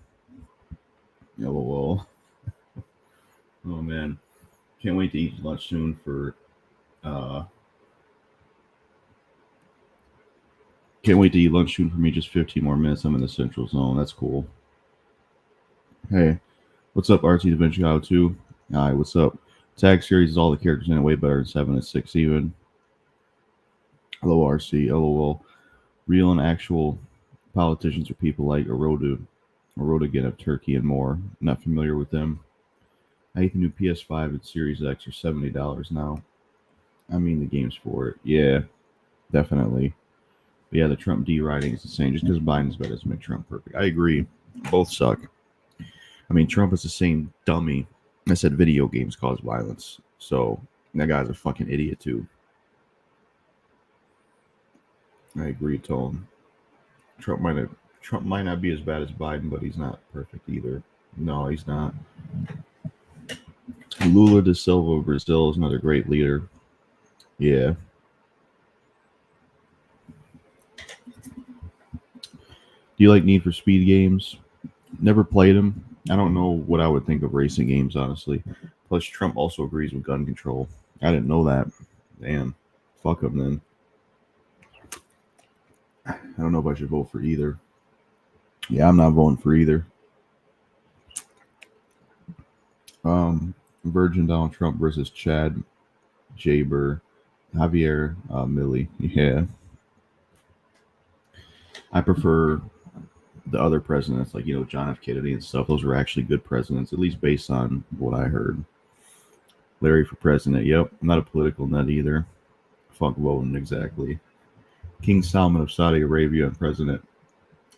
LOL. Oh man, can't wait to eat lunch soon. Uh, can't wait to eat lunch soon for me. Just 15 more minutes. I'm in the central zone. That's cool. Hey, what's up, RT Adventure Chicago 2? Hi, what's up? Tag series is all the characters in it way better than 7 and 6 even. Hello, RC. LOL. Real and actual politicians are people like Erdogan of Turkey and more. Not familiar with them. I hate the new PS5 and Series X are $70 now. I mean, the game's for it. Yeah, definitely. But yeah, the Trump D writing is insane. Just because Biden's better doesn't make Trump perfect. I agree. Both suck. I mean, Trump is the same dummy that said video games cause violence. So that guy's a fucking idiot too. I agree, Tone. Trump might have, Trump might not be as bad as Biden, but he's not perfect either. No, he's not. Lula da Silva of Brazil is another great leader. Yeah. Do you like Need for Speed games? Never played them. I don't know what I would think of racing games, honestly. Plus, Trump also agrees with gun control. I didn't know that. Damn. Fuck him then. I don't know if I should vote for either. Yeah, I'm not voting for either. Virgin Donald Trump versus Chad Jaber, Javier Millie. Yeah, I prefer the other presidents, like John F. Kennedy and stuff. Those were actually good presidents, at least based on what I heard. Larry for president. Yep, I'm not a political nut either. Fuck voting exactly. King Salman of Saudi Arabia and President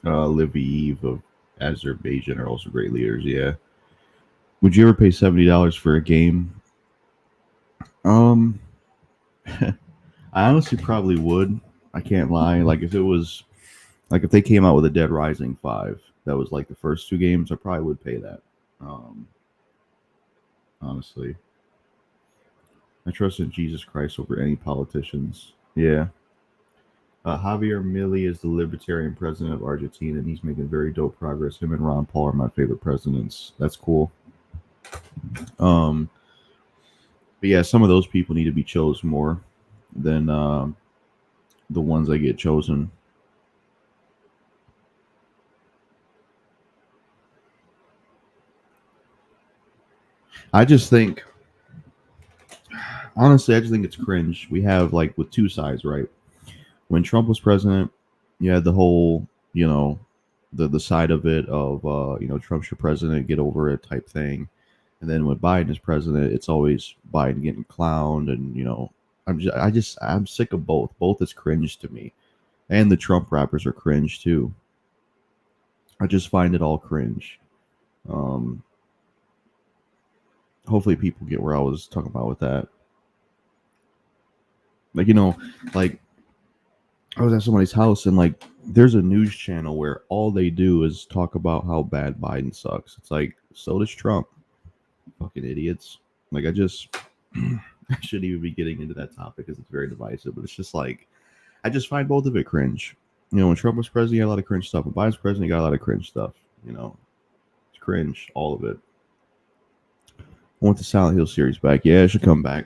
Liviev of Azerbaijan are also great leaders. Yeah. Would you ever pay $70 for a game? Um, I honestly probably would. I can't lie. Like if they came out with a Dead Rising 5, that was like the first two games, I probably would pay that. Um, honestly, I trust in Jesus Christ over any politicians. Yeah. Javier Milei is the libertarian president of Argentina, and he's making very dope progress. Him and Ron Paul are my favorite presidents. That's cool. Um, but yeah, some of those people need to be chosen more than the ones that get chosen. I just think, honestly, I just think it's cringe. We have like with two sides, right? When Trump was president, you had the whole, the side of it of Trump's your president, get over it type thing. And then when Biden is president, it's always Biden getting clowned, and I'm sick of both. Both is cringe to me, and the Trump rappers are cringe too. I just find it all cringe. Um, hopefully, people get where I was talking about with that. Like like I was at somebody's house and like there's a news channel where all they do is talk about how bad Biden sucks. It's like so does Trump. Fucking idiots. Like I shouldn't even be getting into that topic because it's very divisive, but it's just like I just find both of it cringe. When Trump was president, he had a lot of cringe stuff. When Biden's president, he got a lot of cringe stuff. It's cringe, all of it. I want the Silent Hill series back. Yeah, it should come back.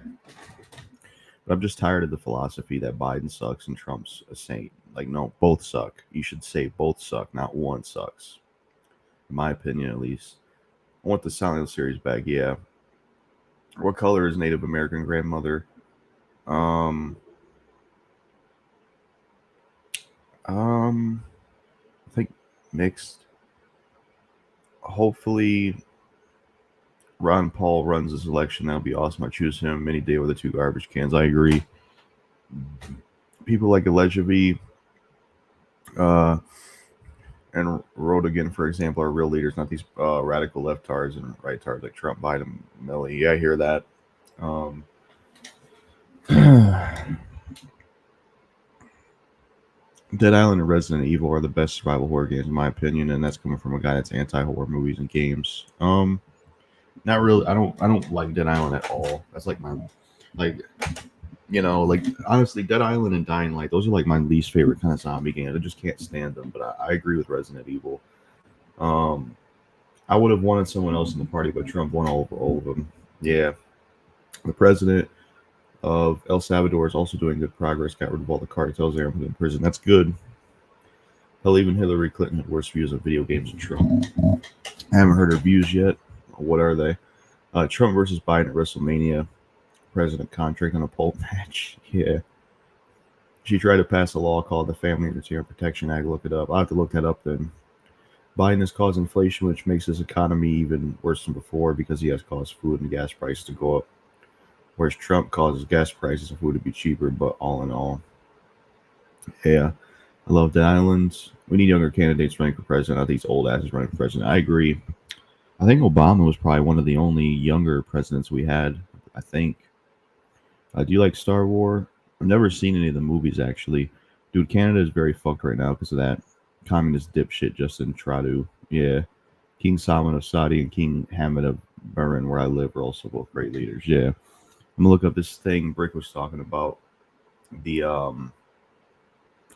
But I'm just tired of the philosophy that Biden sucks and Trump's a saint. Like, no, both suck. You should say both suck, not one sucks. In my opinion, at least. I want the Silent Hill series back. Yeah. What color is Native American grandmother? Um, I think mixed. Hopefully, Ron Paul runs this election. That would be awesome. I choose him any day with the two garbage cans. I agree. People like Allegedly, and Rodigan, for example, are real leaders, not these radical leftards and rightards like Trump, Biden, Millie. Yeah, I hear that. Um, Dead Island and Resident Evil are the best survival horror games, in my opinion, and that's coming from a guy that's anti-horror movies and games. Not really. I don't like Dead Island at all. That's like my, like, like honestly, Dead Island and Dying Light, those are like my least favorite kind of zombie games. I just can't stand them. But I agree with Resident Evil. Um, I would have wanted someone else in the party, but Trump won over all of them. Yeah, the president of El Salvador is also doing good progress. Got rid of all the cartels there and put them in prison. That's good. Hell, even Hillary Clinton had worse views of video games than Trump. I haven't heard her views yet. What are they? Trump versus Biden at WrestleMania. President contract on a pole match. Yeah. She tried to pass a law called the Family Entertainment Protection Act. Look it up. I'll have to look that up then. Biden has caused inflation, which makes his economy even worse than before because he has caused food and gas prices to go up. Whereas Trump causes gas prices and food to be cheaper, but all in all, yeah. I love the islands. We need younger candidates running for president. I think these old asses running for president. I agree. I think Obama was probably one of the only younger presidents we had. I think. Do you like Star Wars? I've never seen any of the movies actually. Dude, Canada is very fucked right now because of that communist dipshit Justin Trudeau. Yeah. King Salman of Saudi and King Hamad of Bahrain, where I live, are also both great leaders. Yeah. I'm gonna look up this thing Brick was talking about.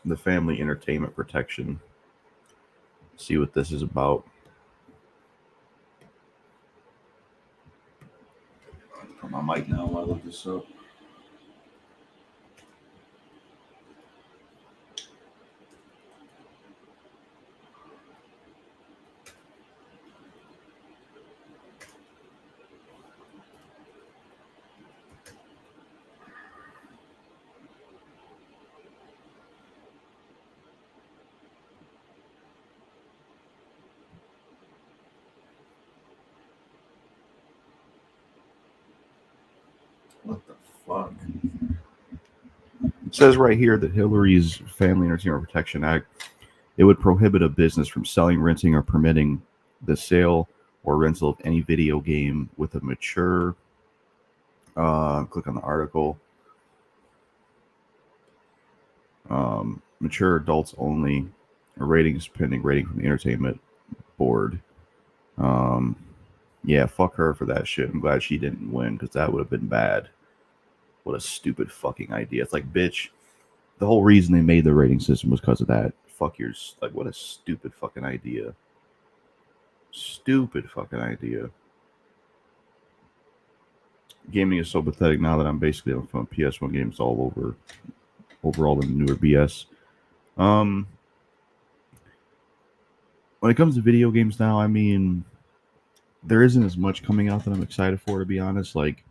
The family entertainment protection. See what this is about. Put my mic down while I look this up. What the fuck? It says right here that Hillary's Family Entertainment Protection Act, it would prohibit a business from selling, renting, or permitting the sale or rental of any video game with a mature. Click on the article. Mature adults only. A ratings pending rating from the Entertainment Board. Yeah, fuck her for that shit. I'm glad she didn't win because that would have been bad. What a stupid fucking idea. It's like, bitch, the whole reason they made the rating system was because of that. Fuck yours. Like, what a stupid fucking idea. Stupid fucking idea. Gaming is so pathetic now that I'm basically on PS1 games all over all the newer BS. When it comes to video games now, I mean, there isn't as much coming out that I'm excited for, to be honest. Like,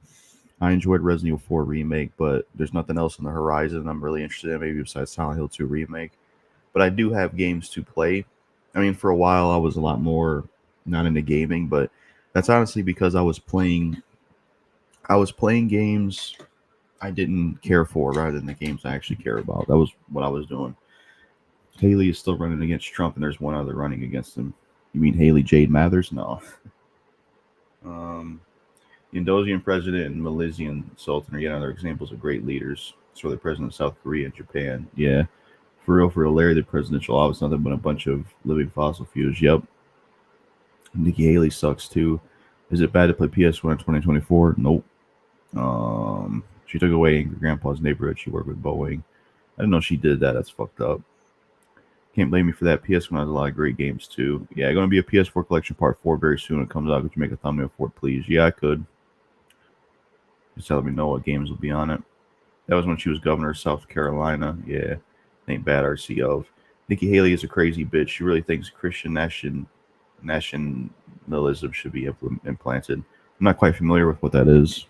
I enjoyed Resident Evil 4 Remake, but there's nothing else on the horizon I'm really interested in, maybe besides Silent Hill 2 Remake. But I do have games to play. I mean, for a while, I was a lot more not into gaming, but that's honestly because I was playing games I didn't care for rather than the games I actually care about. That was what I was doing. Haley is still running against Trump, and there's one other running against him. You mean Haley Jade Mathers? No. The Indonesian president and Malaysian sultan are yet another examples of great leaders. So the president of South Korea and Japan. Yeah. For real, Larry, the presidential office, nothing but a bunch of living fossil fuels. Yep. Nikki Haley sucks too. Is it bad to play PS1 in 2024? Nope. She took away Angry Grandpa's neighborhood. She worked with Boeing. I didn't know she did that. That's fucked up. Can't blame me for that. PS1 has a lot of great games too. Yeah, going to be a PS4 collection part 4 very soon. It comes out. Could you make a thumbnail for it, please? Yeah, I could. Just let me know what games will be on it. That was when she was governor of South Carolina. Yeah, ain't bad RC of. Nikki Haley is a crazy bitch. She really thinks Christian nationalism should be implanted. I'm not quite familiar with what that is.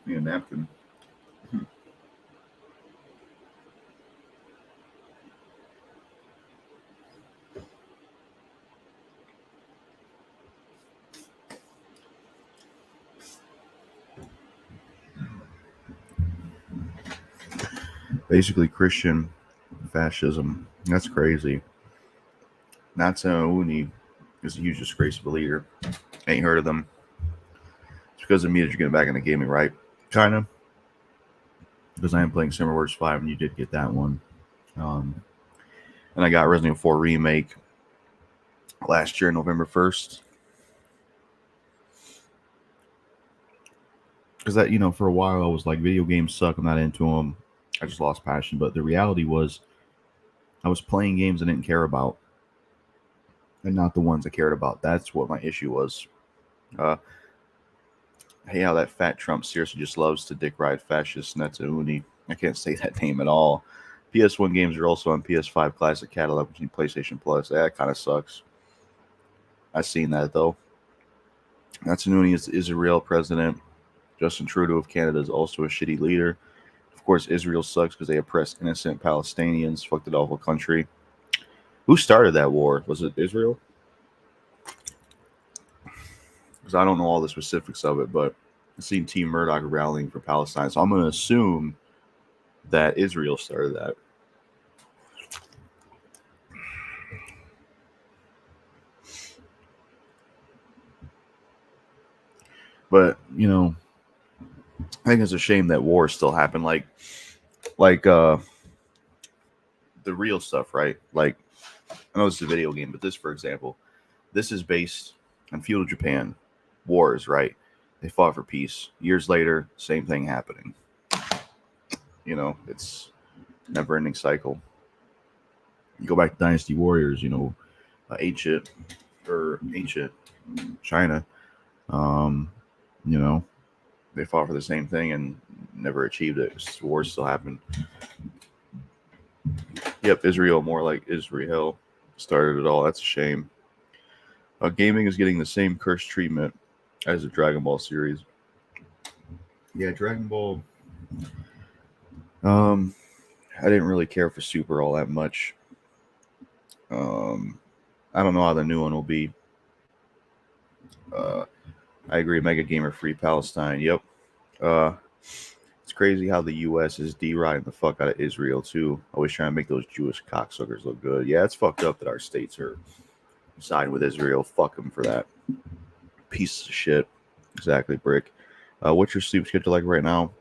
Need a napkin. Basically, Christian fascism. That's crazy. Uni is a huge disgrace of a leader. Ain't heard of them. It's because of me that you're getting back into gaming, right? Kind of. Because I am playing Simmerworks 5, and you did get that one. And I got Resident Evil 4 Remake last year, November 1st. Because that, for a while I was like, video games suck. I'm not into them. I just lost passion. But the reality was, I was playing games I didn't care about, and not the ones I cared about. That's what my issue was. Hey, how that fat Trump seriously just loves to dick ride fascist Uni. I can't say that name at all. PS1 games are also on PS5 Classic Catalog, which is PlayStation Plus. That kind of sucks. I've seen that though. Uni is Israel president. Justin Trudeau of Canada is also a shitty leader. Of course, Israel sucks because they oppress innocent Palestinians. Fucked it awful country. Who started that war? Was it Israel? Because I don't know all the specifics of it, but I've seen Team Murdoch rallying for Palestine, so I'm going to assume that Israel started that. But, I think it's a shame that wars still happen. Like the real stuff, right? Like, I know this is a video game, but this, for example, this is based on feudal Japan. Wars, right? They fought for peace. Years later, same thing happening. It's never-ending cycle. You go back to Dynasty Warriors, ancient China. They fought for the same thing and never achieved it. Wars still happen. Yep, Israel, more like Israel, started it all. That's a shame. Gaming is getting the same cursed treatment as the Dragon Ball series. Yeah, Dragon Ball. I didn't really care for Super all that much. I don't know how the new one will be. I agree. Mega Gamer Free Palestine. Yep. It's crazy how the U.S. is deriding the fuck out of Israel too. Always trying to make those Jewish cocksuckers look good. Yeah, it's fucked up that our states are siding with Israel. Fuck them for that. Piece of shit. Exactly, Brick. What's your sleep schedule like right now?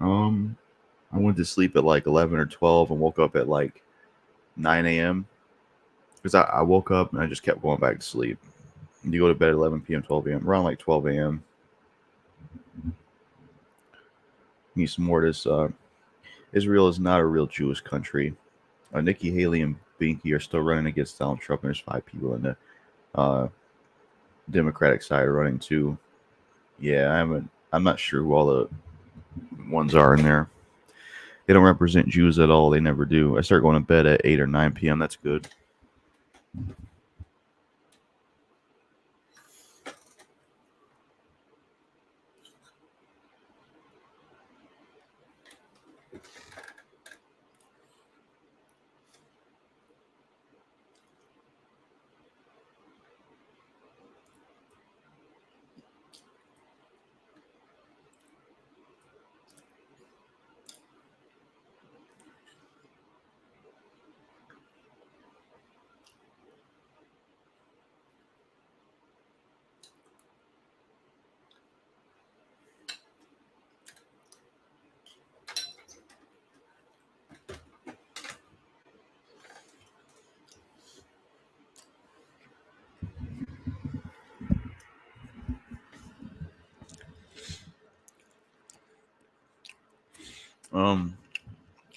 I went to sleep at like 11 or 12 and woke up at like 9 a.m. Because I woke up and I just kept going back to sleep. And you go to bed at 11 p.m., 12 a.m., around like 12 a.m. Need some more of this. Israel is not a real Jewish country. Nikki Haley and Binky are still running against Donald Trump, and there's 5 people in the Democratic side running too. Yeah, I'm not sure who all the ones are in there. They don't represent Jews at all. They never do. I start going to bed at 8 or 9 p.m. That's good.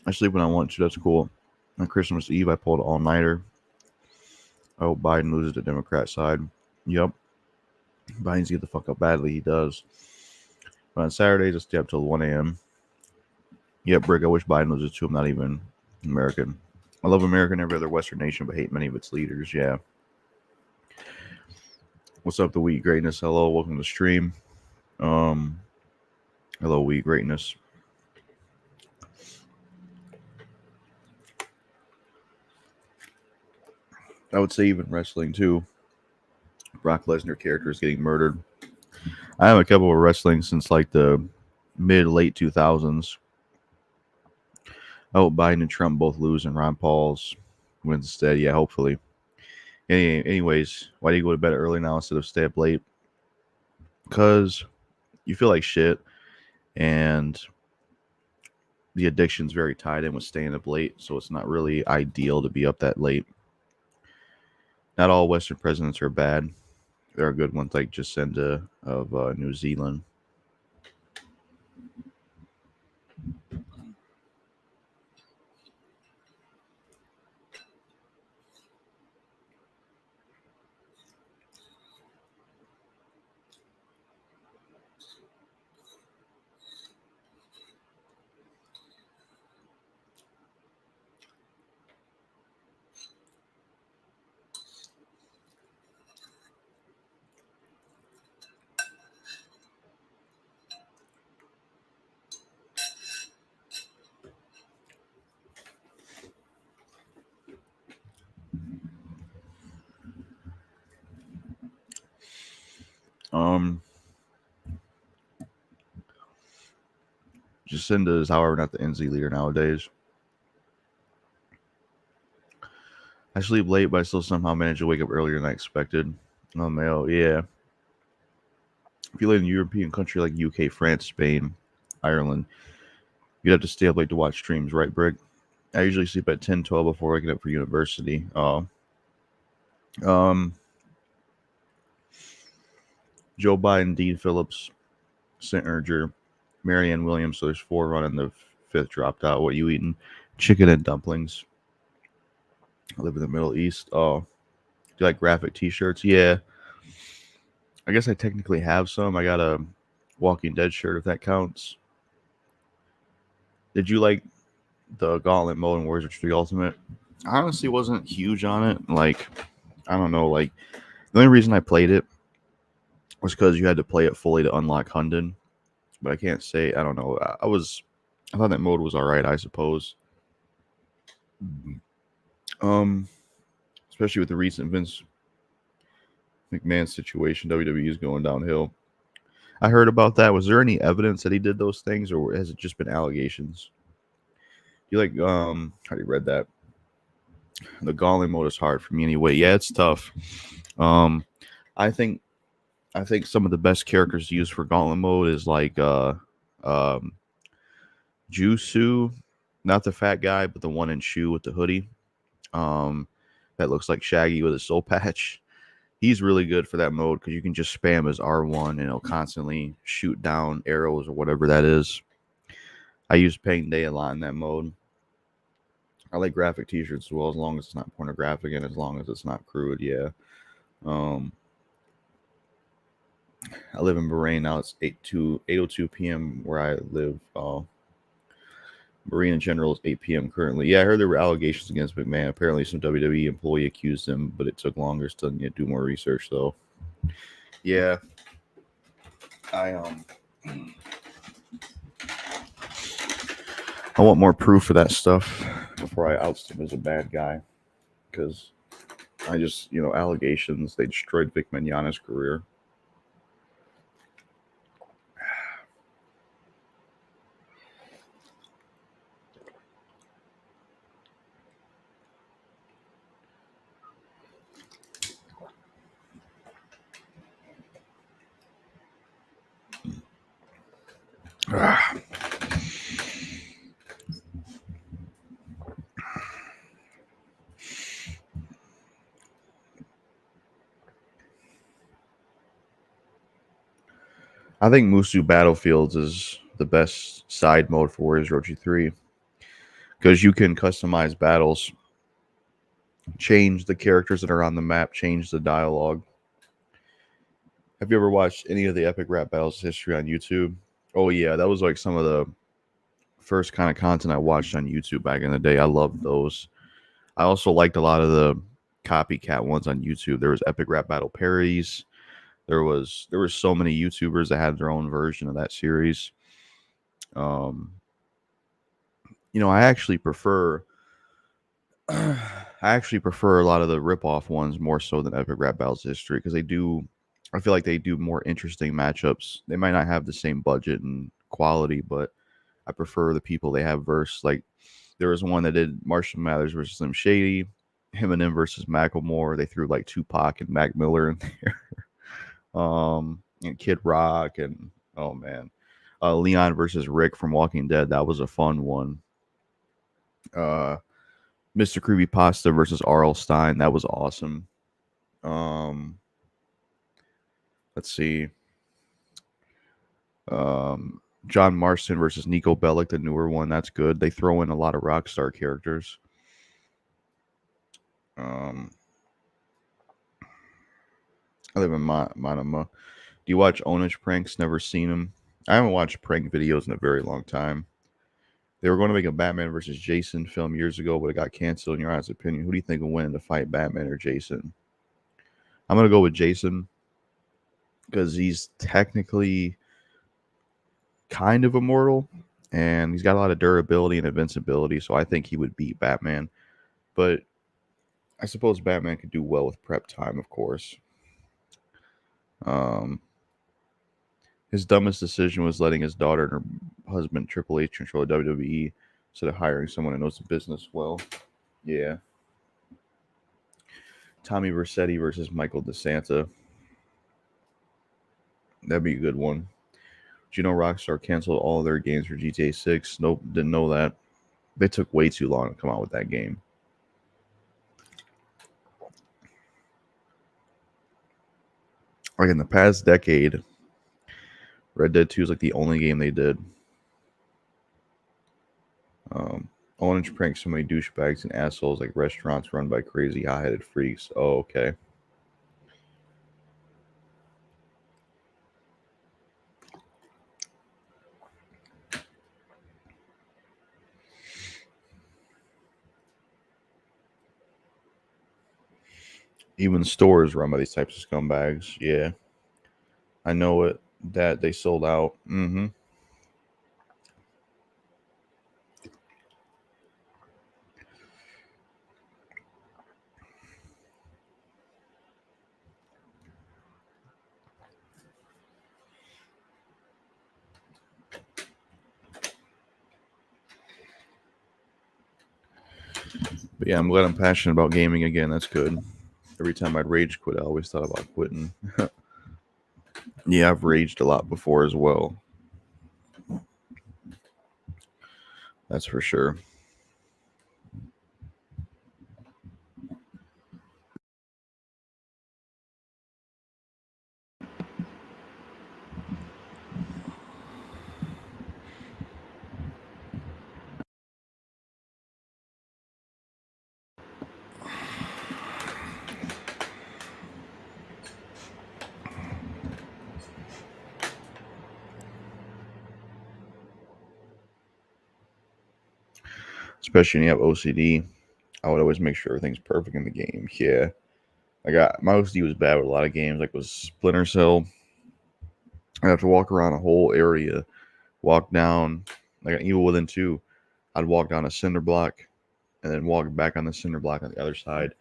I sleep when I want to. That's cool. On Christmas Eve, I pulled an all-nighter. I hope Biden loses the Democrat side. Yep. Biden's get the fuck up badly. He does. But on Saturdays, I stay up till 1 a.m. Yep, Brick, I wish Biden loses too. I'm not even American. I love America and every other Western nation, but hate many of its leaders. Yeah. What's up, the Wheat Greatness? Hello, welcome to the stream. Hello, Wheat Greatness. I would say even wrestling too. Brock Lesnar character is getting murdered. I have a couple of wrestling since like the mid-late 2000s. Oh, Biden and Trump both lose and Ron Paul's wins instead. Yeah, hopefully. Anyways, why do you go to bed early now instead of stay up late? Because you feel like shit, and the addiction's very tied in with staying up late, so it's not really ideal to be up that late. Not all Western presidents are bad. There are good ones like Jacinda of New Zealand. Um, Jacinda is, however, not the NZ leader nowadays. I sleep late, but I still somehow manage to wake up earlier than I expected. Oh, male, yeah. If you live in a European country like UK, France, Spain, Ireland, you'd have to stay up late to watch streams, right, Brick? I usually sleep at 10, 12 before waking up for university. Um, Joe Biden, Dean Phillips, St. Erger, Marianne Williams. So there's 4 running. The 5th dropped out. What you eating? Chicken and dumplings. I live in the Middle East. Oh, do you like graphic T-shirts? Yeah. I guess I technically have some. I got a Walking Dead shirt, if that counts. Did you like the Gauntlet mode in Warriors 3 Ultimate? I honestly wasn't huge on it. Like, I don't know. Like, the only reason I played it was because you had to play it fully to unlock Hunden. But I can't say, I don't know. I thought that mode was all right, I suppose. Especially with the recent Vince McMahon situation, WWE is going downhill. I heard about that. Was there any evidence that he did those things, or has it just been allegations? You like, how do you read that? The Gauntlet mode is hard for me anyway. Yeah, it's tough. Um, I think some of the best characters to use for Gauntlet mode is like Jusu, not the fat guy, but the one in shoe with the hoodie. That looks like Shaggy with a soul patch. He's really good for that mode because you can just spam his R1 and it'll constantly shoot down arrows or whatever that is. I use Pain Day a lot in that mode. I like graphic t-shirts as well, as long as it's not pornographic and as long as it's not crude, yeah. I live in Bahrain now. It's 8:02 p.m. where I live. Bahrain in general is 8 p.m. currently. Yeah, I heard there were allegations against McMahon. Apparently, some WWE employee accused him, but it took longer. Still need to do more research, though. Yeah, I want more proof of that stuff before I oust him as a bad guy, because I just, allegations. They destroyed Vic Mignogna's career. I think Musu Battlefields is the best side mode for Warriors Rochi 3 because you can customize battles, change the characters that are on the map, change the dialogue. Have you ever watched any of the Epic Rap Battles history on YouTube? Oh, yeah, that was like some of the first kind of content I watched on YouTube back in the day. I loved those. I also liked a lot of the copycat ones on YouTube. There was Epic Rap Battle parodies. There were so many YouTubers that had their own version of that series. I actually prefer a lot of the rip-off ones more so than Epic Rap Battles history because I feel like they do more interesting matchups. They might not have the same budget and quality, but I prefer the people they have verse. Like There was one that did Marshall Mathers versus Slim Shady, Eminem versus Macklemore. They threw like Tupac and Mac Miller in there. And Kid Rock and oh man, Leon versus Rick from Walking Dead. That was a fun one. Uh, Mr. Creepypasta versus R.L. Stein. That was awesome. Um, let's see. John Marston versus Nico Bellic, the newer one. That's good. They throw in a lot of Rockstar characters. I live in Manama. Do you watch Onage pranks? Never seen them. I haven't watched prank videos in a very long time. They were going to make a Batman versus Jason film years ago, but it got canceled. In your honest opinion, who do you think will win to fight Batman or Jason? I'm going to go with Jason because he's technically kind of immortal and he's got a lot of durability and invincibility. So I think he would beat Batman. But I suppose Batman could do well with prep time, of course. His dumbest decision was letting his daughter and her husband Triple H control the WWE instead of hiring someone that knows the business well. Yeah. Tommy Vercetti versus Michael DeSanta. That'd be a good one. Do you know Rockstar canceled all of their games for GTA 6? Nope, didn't know that. They took way too long to come out with that game. Like in the past decade, Red Dead 2 is like the only game they did. Orange pranks so many douchebags and assholes like restaurants run by crazy hot-headed freaks. Oh, okay. Even stores run by these types of scumbags. Yeah. I know it. That they sold out. Mm-hmm. But yeah, I'm glad I'm passionate about gaming again. That's good. Every time I'd rage quit, I always thought about quitting. Yeah, I've raged a lot before as well. That's for sure. Especially when you have OCD. I would always make sure everything's perfect in the game. Yeah. My OCD was bad with a lot of games, like with Splinter Cell. I have to walk around a whole area, walk down, like Evil Within 2. I'd walk down a cinder block and then walk back on the cinder block on the other side.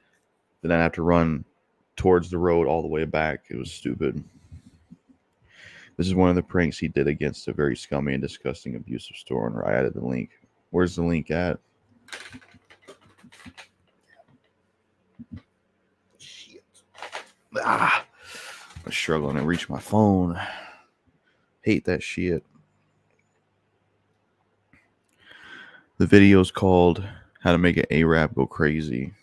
Then I'd have to run towards the road all the way back. It was stupid. This is one of the pranks he did against a very scummy and disgusting abusive store owner. I added the link. Where's the link at? Shit. I'm struggling to reach my phone. Hate that shit. The video's called How to Make an Arab Go Crazy.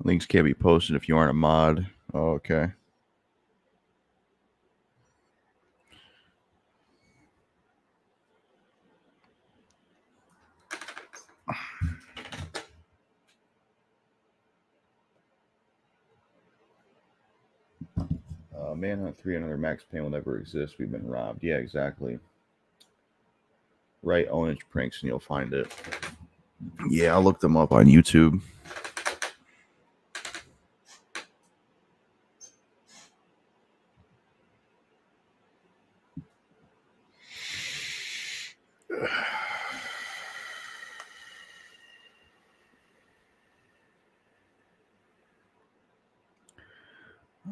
Links can't be posted if you aren't a mod. Oh, okay. Manhunt 3, another Max Payne will never exist. We've been robbed. Yeah, exactly. Right, Ownage Pranks, and you'll find it. Yeah, I'll look them up on YouTube.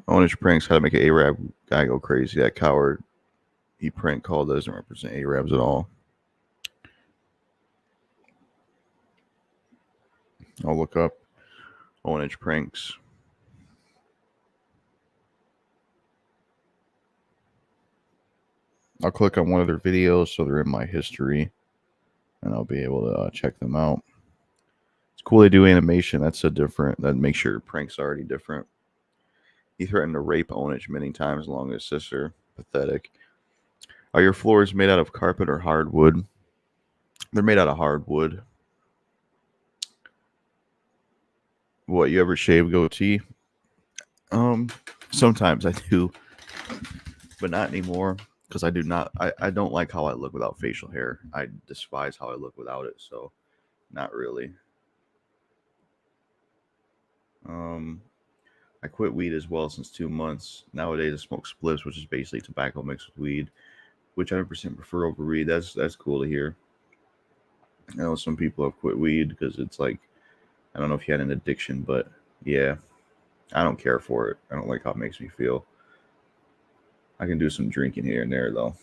Ownage pranks how to make an Arab guy go crazy. That coward he prank called doesn't represent Arabs at all. I'll look up Ownage pranks. I'll click on one of their videos so they're in my history, and I'll be able to check them out. It's cool they do animation. That's a different. That makes your pranks already different. He threatened to rape Ownage many times along with his sister. Pathetic. Are your floors made out of carpet or hardwood? They're made out of hardwood. What, you ever shave goatee? Sometimes I do, but not anymore because I do not. I don't like how I look without facial hair. I despise how I look without it. So, not really. I quit weed as well since 2 months. Nowadays, I smoke spliffs, which is basically tobacco mixed with weed, which I 100% prefer over weed. That's cool to hear. I know some people have quit weed because it's like, I don't know if you had an addiction, but yeah, I don't care for it. I don't like how it makes me feel. I can do some drinking here and there though.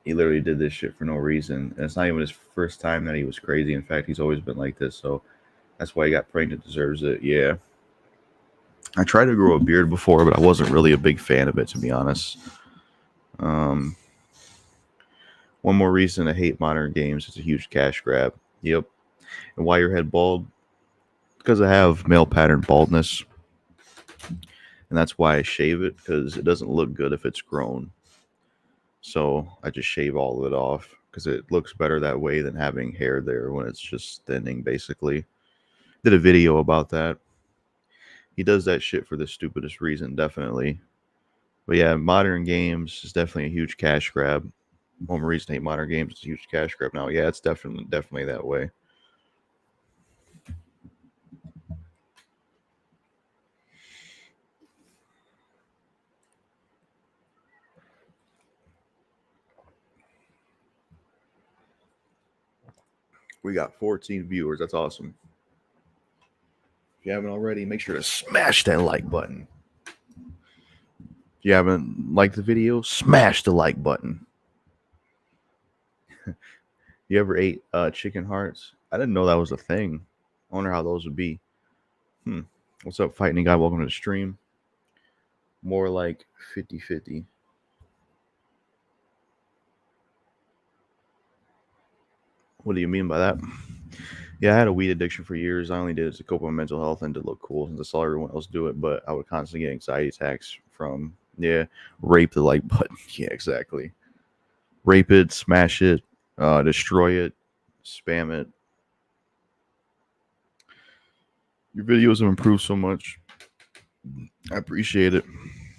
He literally did this shit for no reason. And it's not even his first time that he was crazy. In fact, he's always been like this. So that's why he got pranked and deserves it. Yeah. I tried to grow a beard before, but I wasn't really a big fan of it, to be honest. One more reason to hate modern games. It's a huge cash grab. Yep. And why your head bald? Because I have male pattern baldness. And that's why I shave it, because it doesn't look good if it's grown. So I just shave all of it off because it looks better that way than having hair there when it's just thinning, basically. Did a video about that. He does that shit for the stupidest reason, definitely. But yeah, modern games is definitely a huge cash grab. One more reason to hate modern games is a huge cash grab now. Yeah, it's definitely that way. We got 14 viewers. That's awesome. If you haven't already, make sure to smash that like button. If you haven't liked the video, smash the like button. You ever ate chicken hearts? I didn't know that was a thing. I wonder how those would be. What's up, fighting guy? Welcome to the stream. More like 50-50. What do you mean by that? Yeah, I had a weed addiction for years. I only did it to cope with mental health and to look cool since I saw everyone else do it, but I would constantly get anxiety attacks from, rape the like button. Yeah, exactly. Rape it, smash it, destroy it, spam it. Your videos have improved so much. I appreciate it.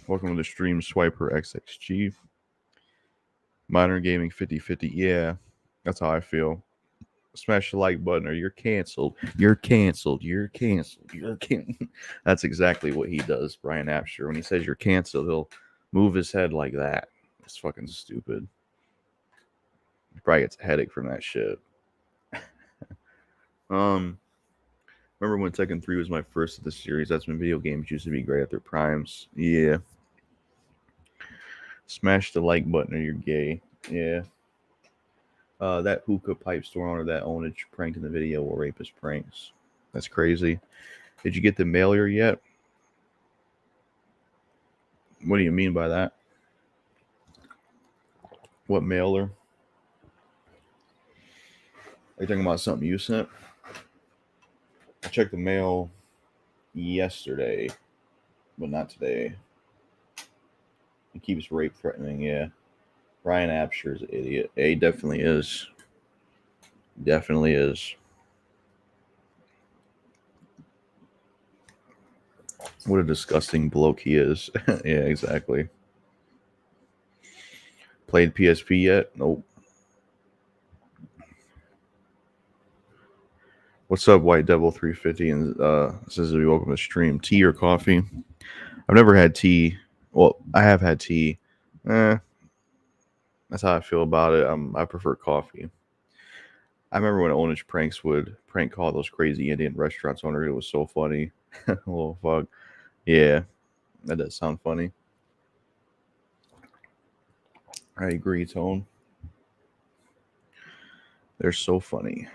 Welcome to the stream, Swiper XXG. Modern Gaming 50-50. Yeah, that's how I feel. Smash the like button or you're canceled. You're canceled. You're canceled. You're canceled. That's exactly what he does, Brian Apsher. When he says you're canceled, he'll move his head like that. It's fucking stupid. He probably gets a headache from that shit. Remember when Tekken 3 was my first of the series? That's when video games used to be great at their primes. Yeah. Smash the like button or you're gay. Yeah. That hookah pipe store owner that Ownage pranked in the video will rape his pranks. That's crazy. Did you get the mailer yet? What do you mean by that? What mailer? Are you talking about something you sent? I checked the mail yesterday, but not today. He keeps rape threatening, yeah. Ryan Apsher's an idiot. Yeah, he definitely is. Definitely is. What a disgusting bloke he is. Yeah, exactly. Played PSP yet? Nope. What's up, White Devil 350? And says we welcome to stream. Tea or coffee? I've never had tea. Well, I have had tea. That's how I feel about it. I prefer coffee. I remember when Ownage Pranks would prank call those crazy Indian restaurants owner. It was so funny. Oh, fuck. Yeah, that does sound funny. I agree, Tone. They're so funny.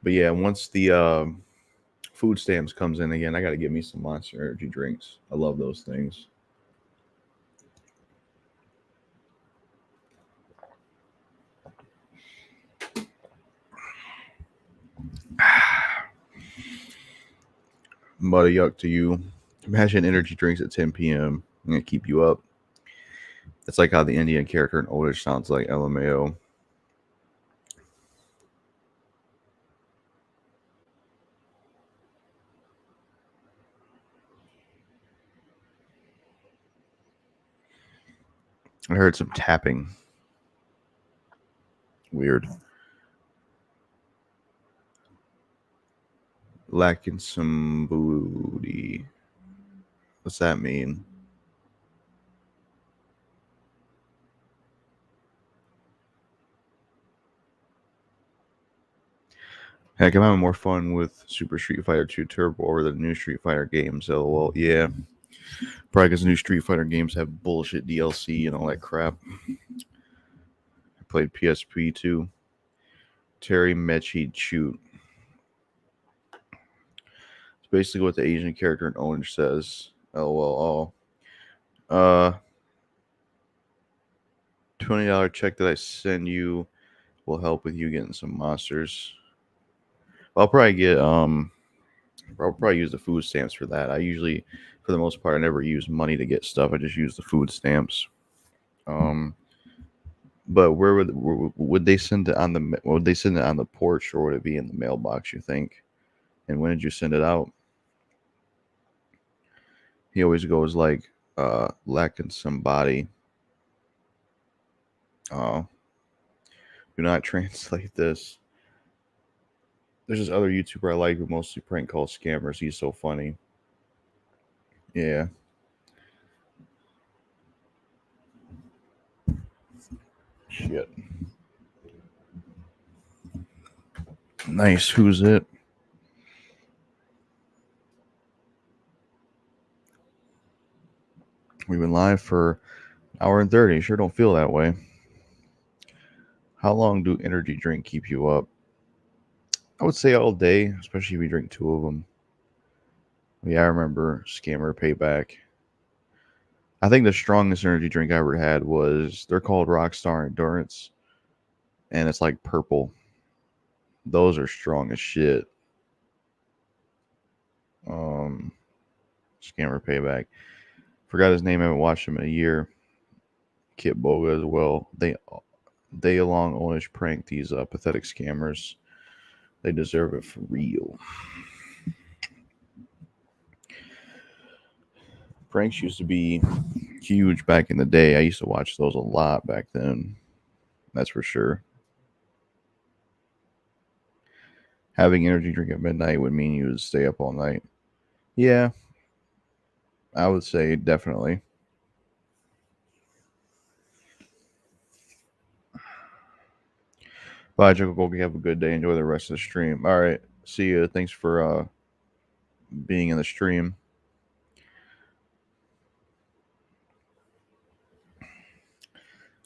But yeah, once the food stamps comes in again, I got to get me some Monster Energy drinks. I love those things. But a yuck to you. Imagine energy drinks at 10 p.m. and it keep you up. It's like how the Indian character in Oldish sounds like LMAO. I heard some tapping. Weird. Lacking some booty. What's that mean? Heck, I'm having more fun with Super Street Fighter 2 Turbo over the new Street Fighter games. LOL. Yeah. Probably because new Street Fighter games have bullshit DLC and all that crap. I played PSP too. Terry Mechi Shoot. It's basically what the Asian character in Orange says. LOL. $20 check that I send you will help with you getting some monsters. I'll probably get I'll probably use the food stamps for that. I usually, for the most part, I never use money to get stuff. I just use the food stamps. Um, but where would they send it on the would they send it on the porch or would it be in the mailbox? You think? And when did you send it out? He always goes like lacking somebody. Oh, do not translate this. There's this other YouTuber I like who mostly prank calls scammers. He's so funny. Yeah. Shit. Nice. Who's it? We've been live for an hour and 30. Sure don't feel that way. How long do energy drink keep you up? I would say all day, especially if you drink two of them. Yeah, I remember Scammer Payback. I think the strongest energy drink I ever had was they're called Rockstar Endurance, and it's like purple. Those are strong as shit. Um, Scammer Payback. Forgot his name. I haven't watched him in a year. Kit Boga as well. They along ownish prank these pathetic scammers. They deserve it for real. Pranks used to be huge back in the day. I used to watch those a lot back then. That's for sure. Having energy drink at midnight would mean you would stay up all night. Yeah, I would say definitely. Bye, Jackal. Have a good day. Enjoy the rest of the stream. All right. See you. Thanks for being in the stream.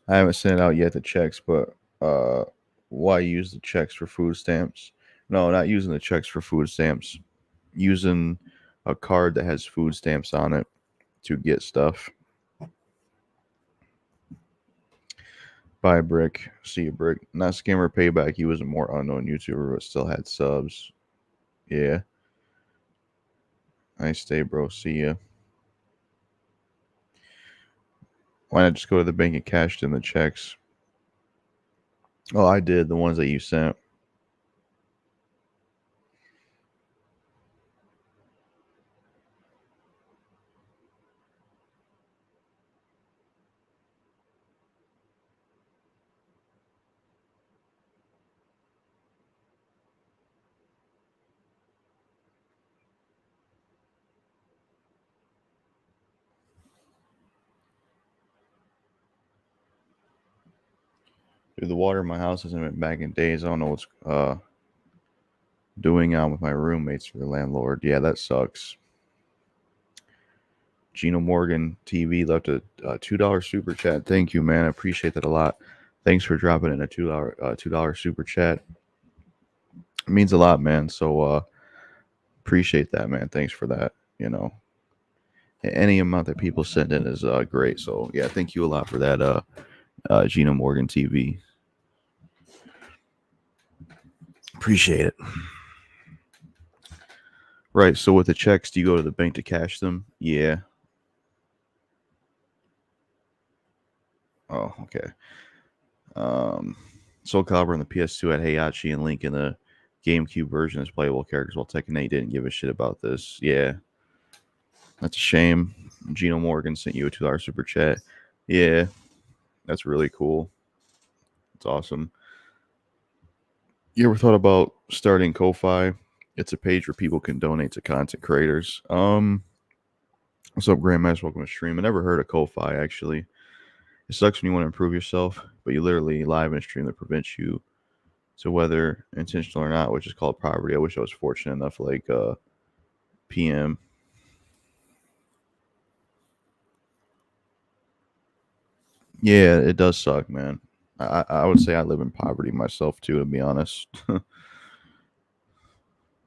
I haven't sent out yet the checks, but why use the checks for food stamps? No, not using the checks for food stamps. Using a card that has food stamps on it to get stuff. Bye, Brick. See you, Brick. Not Scammer Payback. He was a more unknown YouTuber, but still had subs. Yeah. Nice day, bro. See ya. Why not just go to the bank and cash in the checks? Oh, I did. The ones that you sent. Dude, the water in my house hasn't been back in days. I don't know what's doing on with my roommates for the landlord. Yeah, that sucks. Gino Morgan TV left a $2 super chat. Thank you, man. I appreciate that a lot. Thanks for dropping in a $2 super chat. It means a lot, man. So appreciate that, man. Thanks for that. You know, any amount that people send in is great. So yeah, thank you a lot for that, Gino Morgan TV. Appreciate it. Right. So with the checks, do you go to the bank to cash them? Yeah. Oh, okay. Soul Calibur on the PS2 had Heihachi and Link in the GameCube version as playable characters, while Tekken 8 didn't give a shit about this. Yeah. That's a shame. Gino Morgan sent you a $2 super chat. Yeah. That's really cool. It's awesome. You ever thought about starting Ko-Fi? It's a page where people can donate to content creators. What's up, Grandmaster? Welcome to stream. I never heard of Ko-Fi, actually. It sucks when you want to improve yourself, but you literally live in a stream that prevents you to, whether intentional or not, which is called poverty. I wish I was fortunate enough, like PM. Yeah, it does suck, man. I would say I live in poverty myself too, to be honest.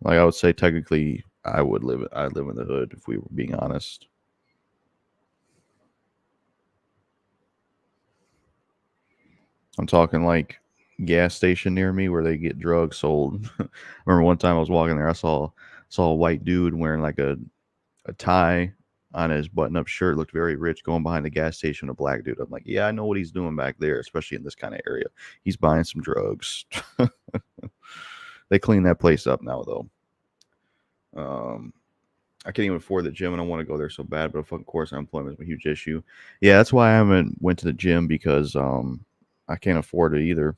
Like I would say, technically, I live in the hood if we were being honest. I'm talking like gas station near me where they get drugs sold. I remember one time I was walking there, I saw a white dude wearing like a tie on his button-up shirt, looked very rich, going behind the gas station. A black dude. I'm like, yeah, I know what he's doing back there, especially in this kind of area. He's buying some drugs. They clean that place up now, though. I can't even afford the gym, and I want to go there so bad. But of course, unemployment is a huge issue. Yeah, that's why I haven't went to the gym, because I can't afford it either.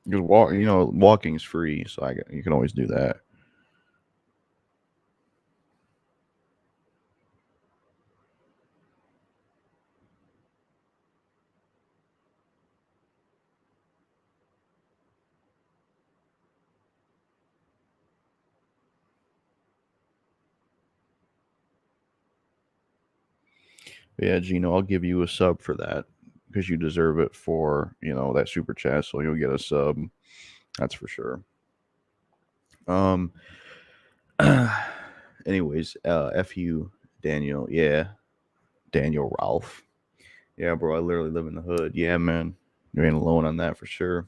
Because walking is free, so you can always do that. But yeah, Gino, I'll give you a sub for that because you deserve it for that super chat. So you'll get a sub. That's for sure. Anyways, F you, Daniel. Yeah, Daniel Ralph. Yeah, bro, I literally live in the hood. Yeah, man, you ain't alone on that for sure.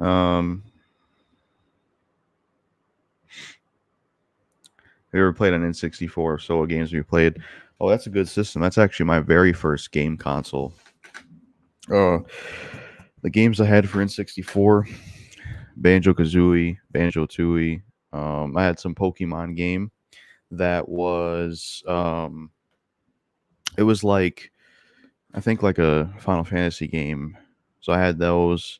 Have you ever played on N64? So what games have you played? Oh, that's a good system. That's actually my very first game console. The games I had for N64: Banjo-Kazooie, Banjo-Tooie. I had some Pokemon game that was it was like, I think, like a Final Fantasy game. So I had those.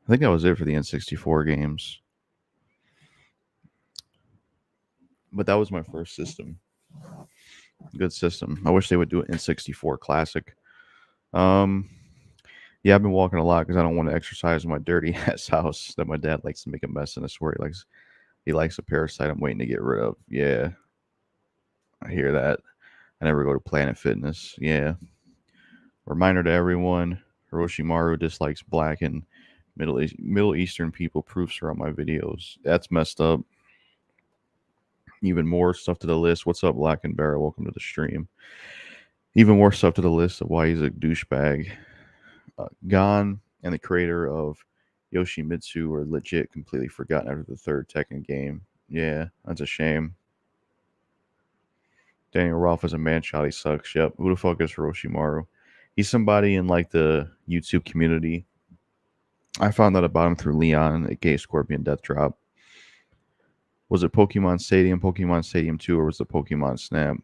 I think that was it for the N64 games. But that was my first system. Good system. I wish they would do it N64 Classic. Yeah, I've been walking a lot because I don't want to exercise in my dirty ass house that my dad likes to make a mess in. I swear he likes a parasite I'm waiting to get rid of. Yeah, I hear that. I never go to Planet Fitness. Yeah. Reminder to everyone: Orochimaru dislikes black and Middle Eastern people. Proofs are on my videos. That's messed up. Even more stuff to the list. What's up, Black and Barrel? Welcome to the stream. Even more stuff to the list of why he's a douchebag. Gon and the creator of Yoshimitsu were legit completely forgotten after the third Tekken game. Yeah, that's a shame. Daniel Rolfe is a man child. He sucks. Yep. Who the fuck is Orochimaru? He's somebody in like the YouTube community. I found out about him through Leon, aka Scorpion Death Drop. Was it Pokemon Stadium 2, or was it Pokemon Snap?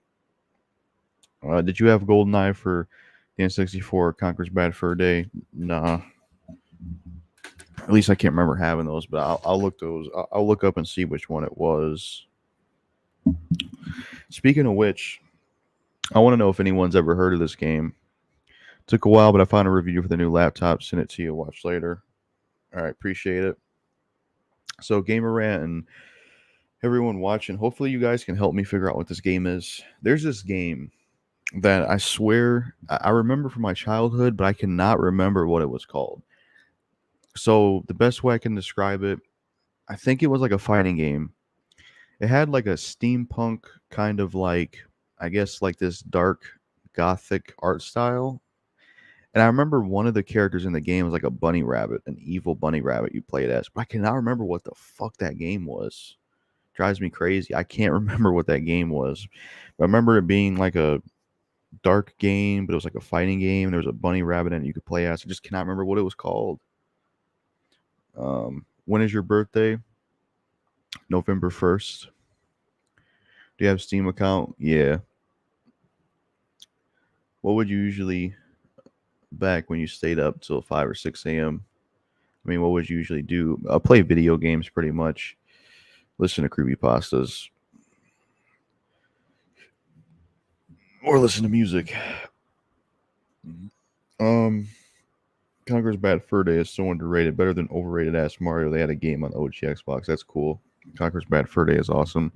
Did you have GoldenEye for the N64 Conker's Bad Fur Day? Nah. At least I can't remember having those, but I'll look those. I'll look up and see which one it was. Speaking of which, I want to know if anyone's ever heard of this game. Took a while, but I found a review for the new laptop. Send it to you. Watch later. All right, appreciate it. So, Gamer Rant and everyone watching, hopefully you guys can help me figure out what this game is. There's this game that I swear I remember from my childhood, but I cannot remember what it was called. So, the best way I can describe it, I think it was like a fighting game. It had like a steampunk kind of like, I guess, like this dark gothic art style. And I remember one of the characters in the game was like a bunny rabbit, an evil bunny rabbit you played as. But I cannot remember what the fuck that game was. Drives me crazy. I can't remember what that game was. But I remember it being like a dark game, but it was like a fighting game. There was a bunny rabbit in it you could play as. I just cannot remember what it was called. When is your birthday? November 1st. Do you have a Steam account? Yeah. What would you usually back when you stayed up till 5 or 6 a.m.? I mean, what would you usually do? I play video games pretty much. Listen to creepypastas. Or listen to music. Conker's Bad Fur Day is so underrated. Better than overrated ass Mario. They had a game on the OG Xbox. That's cool. Conker's Bad Fur Day is awesome.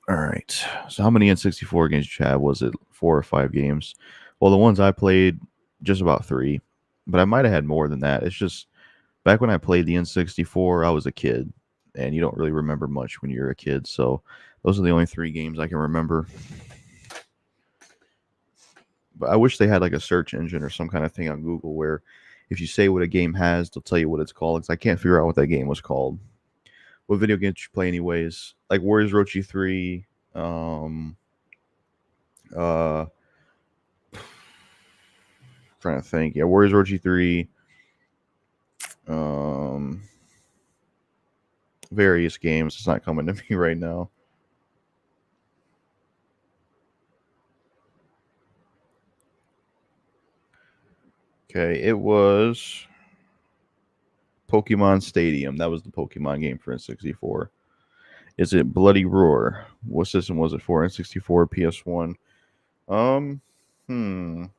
All right. So how many N64 games did you have? Was it 4 or 5 games? Well, the ones I played, just about 3. But I might have had more than that. It's just back when I played the N64, I was a kid. And you don't really remember much when you're a kid. So those are the only 3 games I can remember. But I wish they had like a search engine or some kind of thing on Google where if you say what a game has, they'll tell you what it's called. Because I can't figure out what that game was called. What video games did you play anyways? Like Warriors Rochi 3, trying to think. Yeah, Warriors Rochi 3, various games. It's not coming to me right now. Okay, it was Pokemon Stadium. That was the Pokemon game for N64. Is it Bloody Roar? What system was it for? N64, PS1.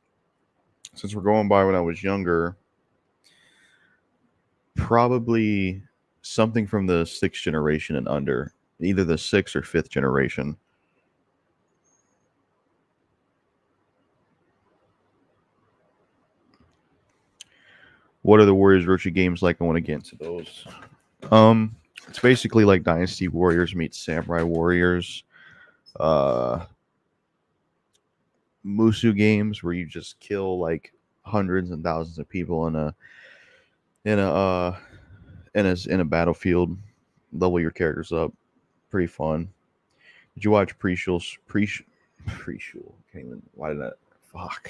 Since we're going by when I was younger, probably something from the 6th generation and under. Either the 6th or 5th generation. What are the Warriors Rochi games like? I want to get into those. It's basically like Dynasty Warriors meets Samurai Warriors. Musu games where you just kill like hundreds and thousands of people in a battlefield, level your characters up. Pretty fun. Did you watch preschool? Can't even. Why did that? Fuck.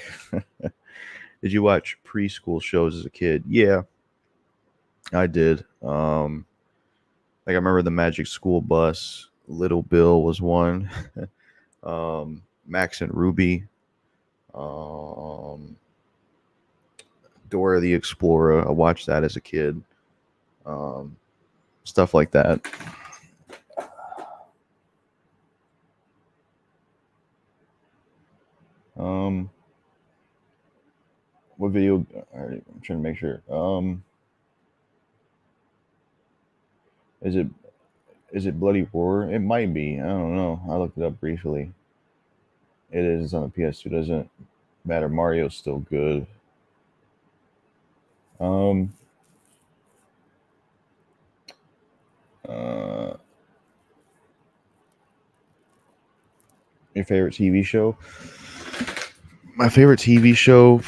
Did you watch preschool shows as a kid? Yeah, I did. Like I remember the Magic School Bus. Little Bill was one. Max and Ruby. Dora the Explorer. I watched that as a kid. Stuff like that. What video? I'm trying to make sure. Is it Bloody Roar? It might be. I don't know. I looked it up briefly. It is on the PS2. Doesn't matter. Mario's still good. Your favorite TV show? My favorite TV show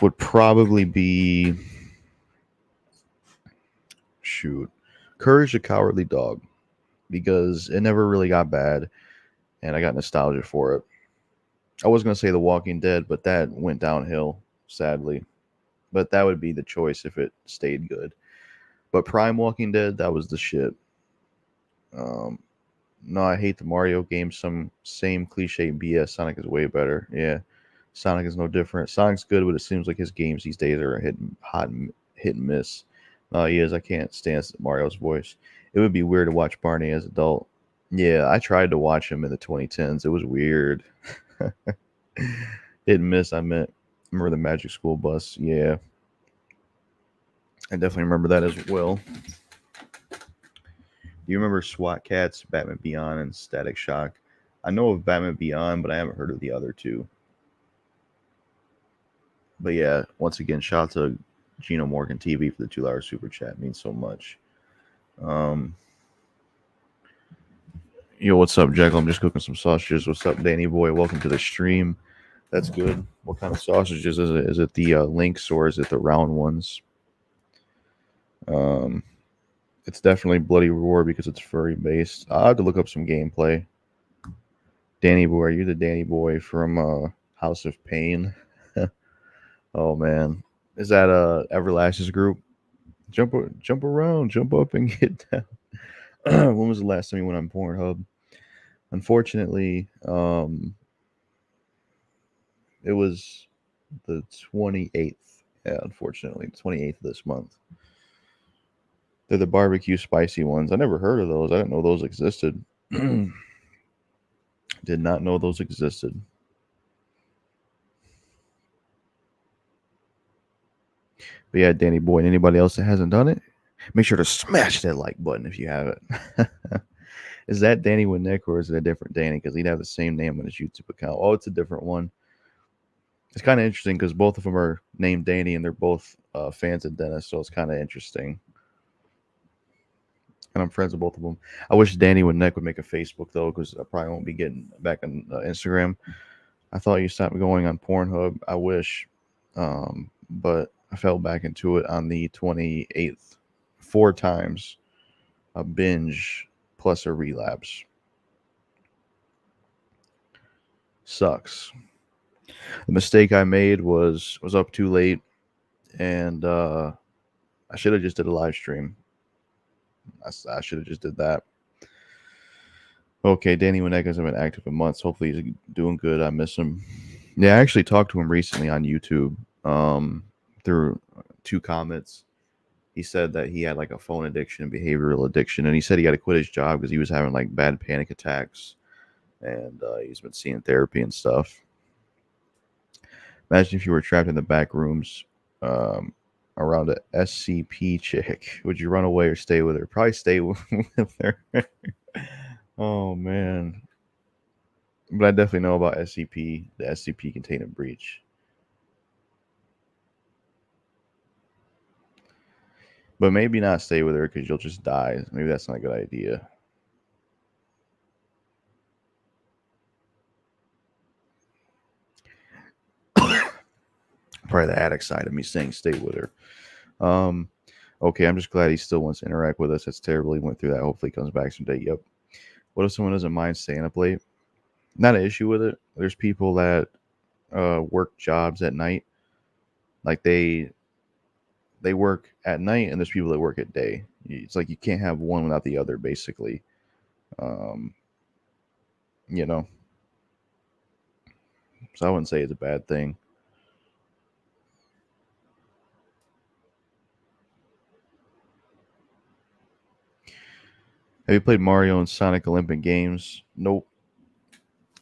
would probably be Courage the Cowardly Dog, because it never really got bad and I got nostalgia for it. I was going to say The Walking Dead, but that went downhill, sadly. But that would be the choice if it stayed good. But Prime Walking Dead, that was the shit. No, I hate the Mario games. Some same cliche BS. Sonic is way better. Yeah, Sonic is no different. Sonic's good, but it seems like his games these days are hit and miss. No, he is. I can't stand Mario's voice. It would be weird to watch Barney as an adult. Yeah, I tried to watch him in the 2010s. It was weird. Didn't miss. Remember the Magic School Bus? Yeah, I definitely remember that as well. Do you remember SWAT Cats, Batman Beyond, and Static Shock? I know of Batman Beyond, but I haven't heard of the other two. But yeah, once again, shout out to Gino Morgan TV for the $2 super chat. It means so much. Um, Yo, what's up, Jackal? I'm just cooking some sausages. What's up, Danny boy? Welcome to the stream. That's good. What kind of sausages is it? Is it the links or is it the round ones? It's definitely Bloody Roar because it's furry based. I'll have to look up some gameplay. Danny boy, are you the Danny boy from House of Pain? Oh man, is that Everlast's group? Jump around, jump up and get down. When was the last time you went on Pornhub? Unfortunately, it was the 28th. Yeah, unfortunately, 28th of this month. They're the barbecue spicy ones. I never heard of those. I didn't know those existed. Did not know those existed. But yeah, Danny boy, and anybody else that hasn't done it, make sure to smash that like button if you have it. Is that Danny with Nick or is it a different Danny? Because he'd have the same name on his YouTube account. Oh, it's a different one. It's kind of interesting because both of them are named Danny and they're both fans of Dennis, so it's kind of interesting. And I'm friends with both of them. I wish Danny with Nick would make a Facebook though, because I probably won't be getting back on Instagram. I thought you stopped going on Pornhub. I wish, but I fell back into it on the 28th, 4 times, a binge plus a relapse. Sucks. The mistake I made was up too late, and I should have just did a live stream. I should have just did that. Okay, Danny Winnegas has been active in months. Hopefully he's doing good. I miss him. Yeah, I actually talked to him recently on YouTube. Through 2 comments. He said that he had like a phone addiction, behavioral addiction, and he said he got to quit his job because he was having like bad panic attacks, and he's been seeing therapy and stuff. Imagine if you were trapped in the back rooms around a SCP chick. Would you run away or stay with her? Probably stay with her. Oh man. But I definitely know about SCP, the SCP containment breach. But maybe not stay with her because you'll just die. Maybe that's not a good idea. Probably the addict side of me saying stay with her. Okay, I'm just glad he still wants to interact with us. That's terrible. He went through that. Hopefully, he comes back someday. Yep. What if someone doesn't mind staying up late? Not an issue with it. There's people that work jobs at night, like they work at night, and there's people that work at day. It's like you can't have one without the other, basically. Um, you know, so I wouldn't say it's a bad thing. Have you played Mario and Sonic Olympic Games? Nope.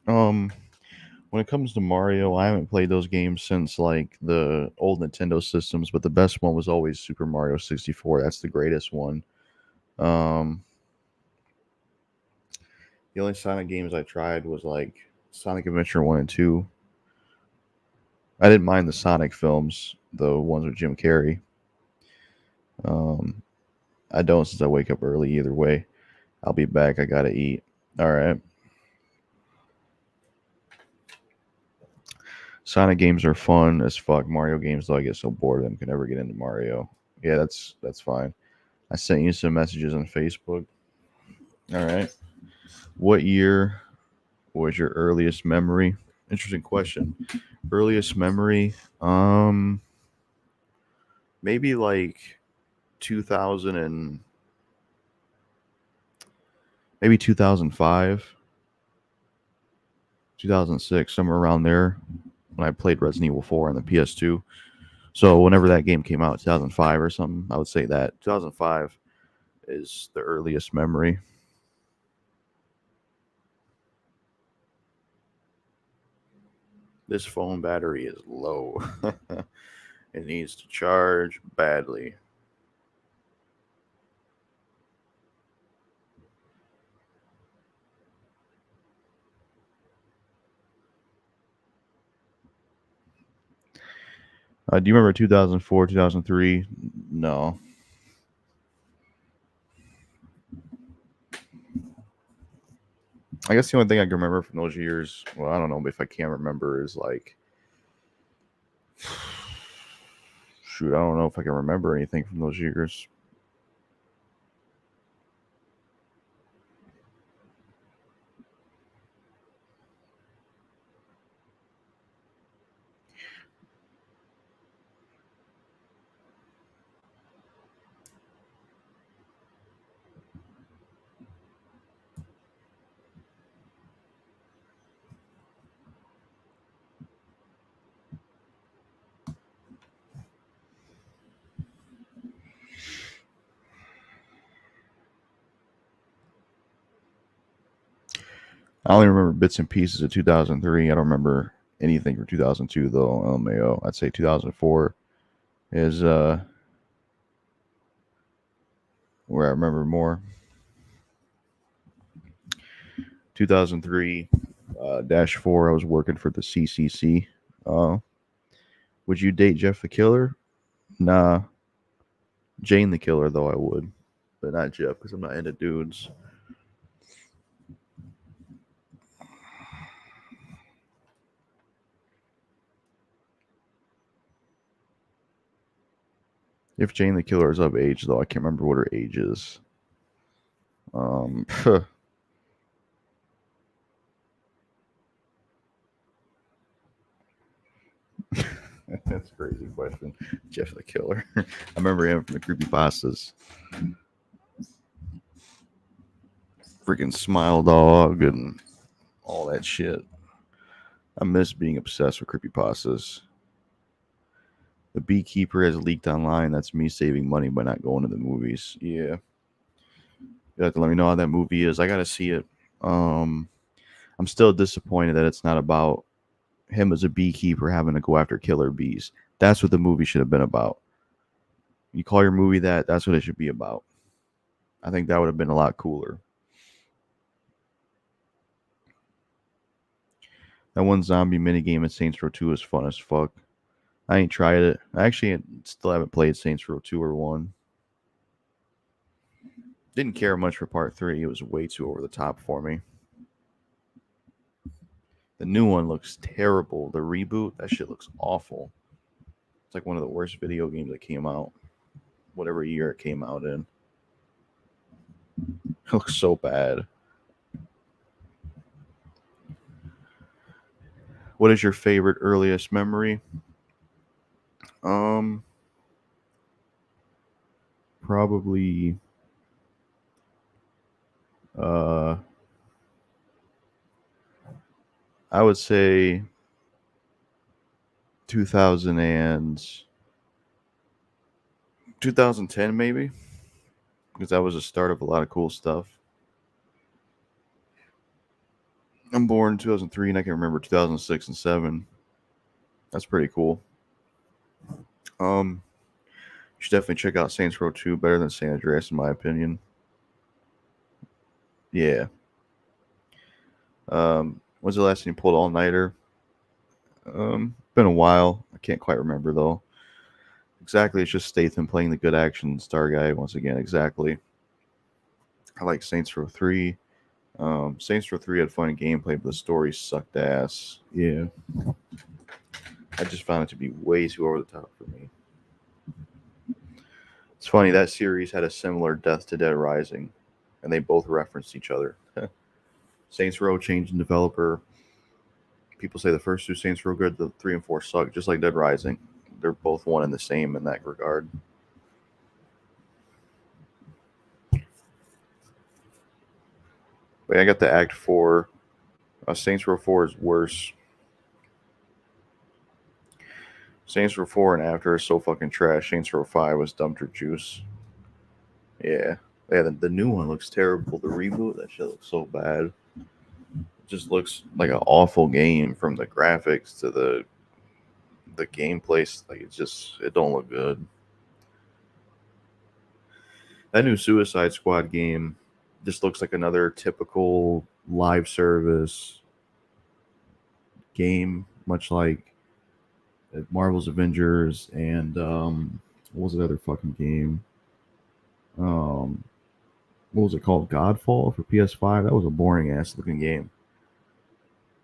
When it comes to Mario, I haven't played those games since like the old Nintendo systems, but the best one was always Super Mario 64. That's the greatest one. The only Sonic games I tried was like Sonic Adventure 1 and 2. I didn't mind the Sonic films, the ones with Jim Carrey. I don't since I wake up early either way. I'll be back. I gotta eat. All right. Sonic games are fun as fuck. Mario games, though, I get so bored of them. Can never get into Mario. Yeah, that's fine. I sent you some messages on Facebook. All right. What year was your earliest memory? Interesting question. Earliest memory? Maybe like 2000 and maybe 2005, 2006, somewhere around there when I played Resident Evil 4 on the PS2. So whenever that game came out, 2005 or something, I would say that 2005 is the earliest memory. This phone battery is low. It needs to charge badly. Do you remember 2004, 2003? No. I guess the only thing I can remember from those years, well, I don't know if I can remember, is like, shoot, I don't know if I can remember anything from those years. I only remember bits and pieces of 2003. I don't remember anything from 2002 though. LMAO. I'd say 2004 is where I remember more. 2003 -4. I was working for the CCC. Would you date Jeff the Killer? Nah. Jane the Killer though I would, but not Jeff because I'm not into dudes. If Jane the Killer is of age, though, I can't remember what her age is. That's a crazy question. Jeff the Killer. I remember him from the creepypastas. Freaking Smile Dog and all that shit. I miss being obsessed with creepypastas. The Beekeeper has leaked online. That's me saving money by not going to the movies. Yeah. You have to let me know how that movie is. I gotta see it. I'm still disappointed that it's not about him as a beekeeper having to go after killer bees. That's what the movie should have been about. You call your movie that, that's what it should be about. I think that would have been a lot cooler. That one zombie minigame in Saints Row 2 is fun as fuck. I ain't tried it. I actually still haven't played Saints Row 2 or 1. Didn't care much for part 3. It was way too over the top for me. The new one looks terrible. The reboot, that shit looks awful. It's like one of the worst video games that came out. Whatever year it came out in. It looks so bad. What is your favorite earliest memory? Probably I would say 2010 maybe, because that was the start of a lot of cool stuff. I'm born in 2003 and I can remember 2006 and 7. That's pretty cool. You should definitely check out Saints Row 2. Better than San Andreas in my opinion. Yeah. When's the last time you pulled all-nighter? Been a while. I can't quite remember though. Exactly, it's just Statham playing the good action star guy once again. Exactly. I like Saints Row 3. Saints Row 3 had fun gameplay, but the story sucked ass. Yeah. I just found it to be way too over the top for me. It's funny, that series had a similar Death to Dead Rising, and they both referenced each other. Saints Row changed in developer. People say the first two Saints Row good, the 3 and 4 suck, just like Dead Rising. They're both one and the same in that regard. But I got the Act 4. Saints Row 4 is worse. Saints Row 4 and after is so fucking trash. Saints Row 5 was dumpster juice. Yeah. Yeah, the new one looks terrible. The reboot, that shit looks so bad. just looks like an awful game from the graphics to the gameplay. Like it don't look good. That new Suicide Squad game just looks like another typical live service game, much like Marvel's Avengers and what was the other fucking game? What was it called? Godfall for PS5. That was a boring ass looking game.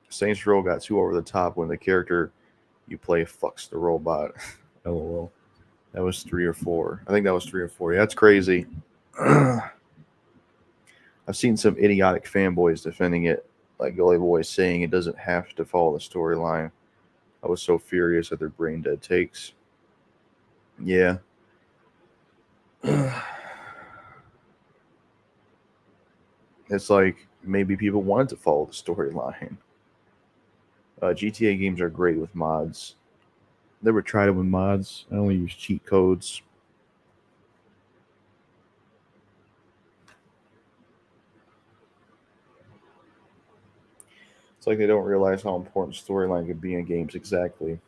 Saints Row got too over the top when the character you play fucks the robot. LOL. That was 3 or 4. I think that was 3 or 4. Yeah, that's crazy. I've seen some idiotic fanboys defending it, like Gully Boy saying it doesn't have to follow the storyline. I was so furious at their brain dead takes. Yeah. It's like maybe people wanted to follow the storyline. GTA games are great with mods. Never tried it with mods. I only use cheat codes. It's like they don't realize how important storyline could be in games. Exactly.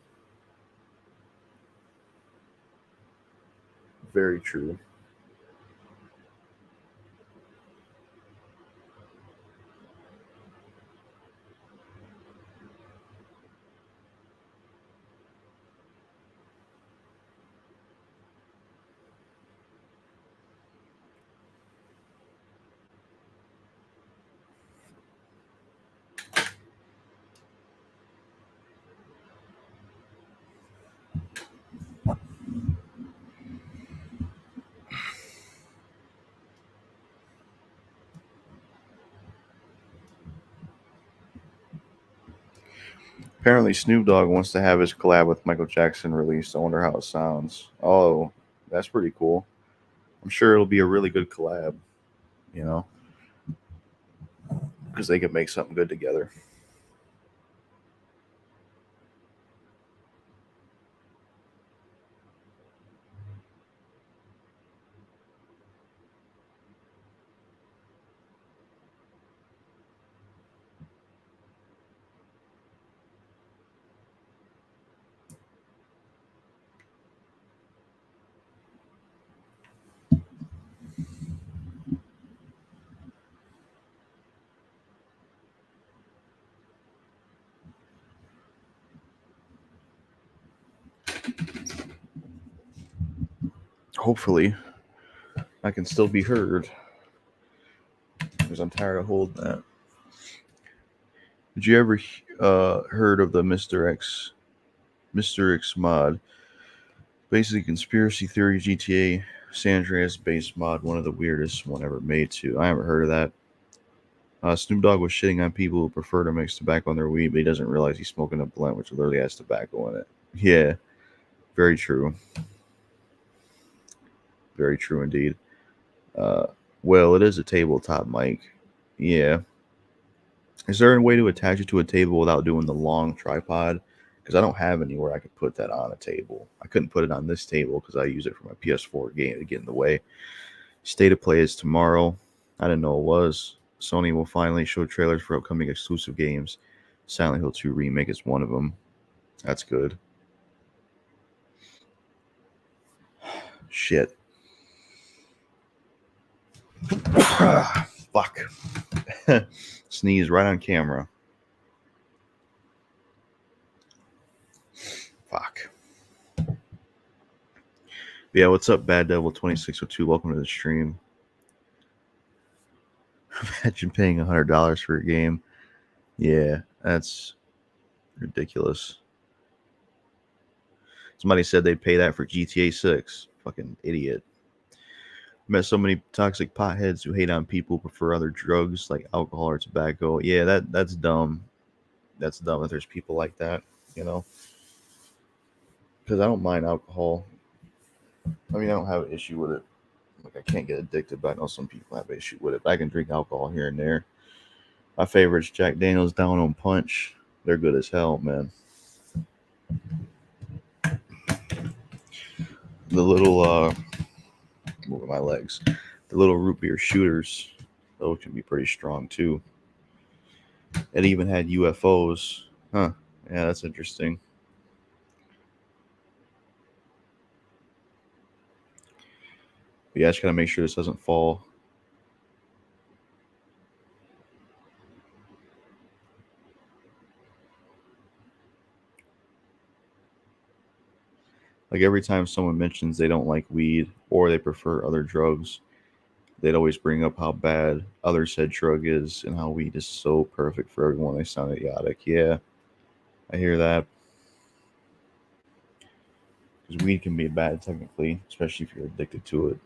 Very true. Apparently, Snoop Dogg wants to have his collab with Michael Jackson released. I wonder how it sounds. Oh, that's pretty cool. I'm sure it'll be a really good collab, you know, because they could make something good together. Hopefully, I can still be heard because I'm tired of holding that. Did you ever heard of the Mr. X mod? Basically, conspiracy theory GTA San Andreas based mod, one of the weirdest one ever made. Too, I haven't heard of that. Snoop Dogg was shitting on people who prefer to mix tobacco on their weed, but he doesn't realize he's smoking a blunt which literally has tobacco in it. Yeah, very true. Very true indeed. Uh, well, it is a tabletop mic. Yeah. Is there a way to attach it to a table without doing the long tripod? Because I don't have anywhere I could put that on a table. I couldn't put it on this table because I use it for my PS4 game to get in the way. State of Play is tomorrow. I didn't know it was. Sony will finally show trailers for upcoming exclusive games. Silent Hill 2 Remake is one of them. That's good. Shit. Fuck. Sneeze right on camera. Fuck. Yeah, what's up, Bad Devil 2602? Welcome to the stream. Imagine paying $100 for a game. Yeah, that's ridiculous. Somebody said they'd pay that for GTA 6. Fucking idiot. Met so many toxic potheads who hate on people who prefer other drugs like alcohol or tobacco. Yeah, that's dumb. That's dumb that there's people like that, you know? Because I don't mind alcohol. I mean, I don't have an issue with it. Like, I can't get addicted, but I know some people have an issue with it. I can drink alcohol here and there. My favorite's Jack Daniels Down on Punch. They're good as hell, man. The little, moving my legs. The little root beer shooters, those can be pretty strong too. It even had UFOs. Huh. Yeah, that's interesting. But yeah, I just gotta make sure this doesn't fall. Like every time someone mentions they don't like weed or they prefer other drugs, they'd always bring up how bad other said drug is and how weed is so perfect for everyone. They sound idiotic. Yeah, I hear that. Because weed can be bad technically, especially if you're addicted to it.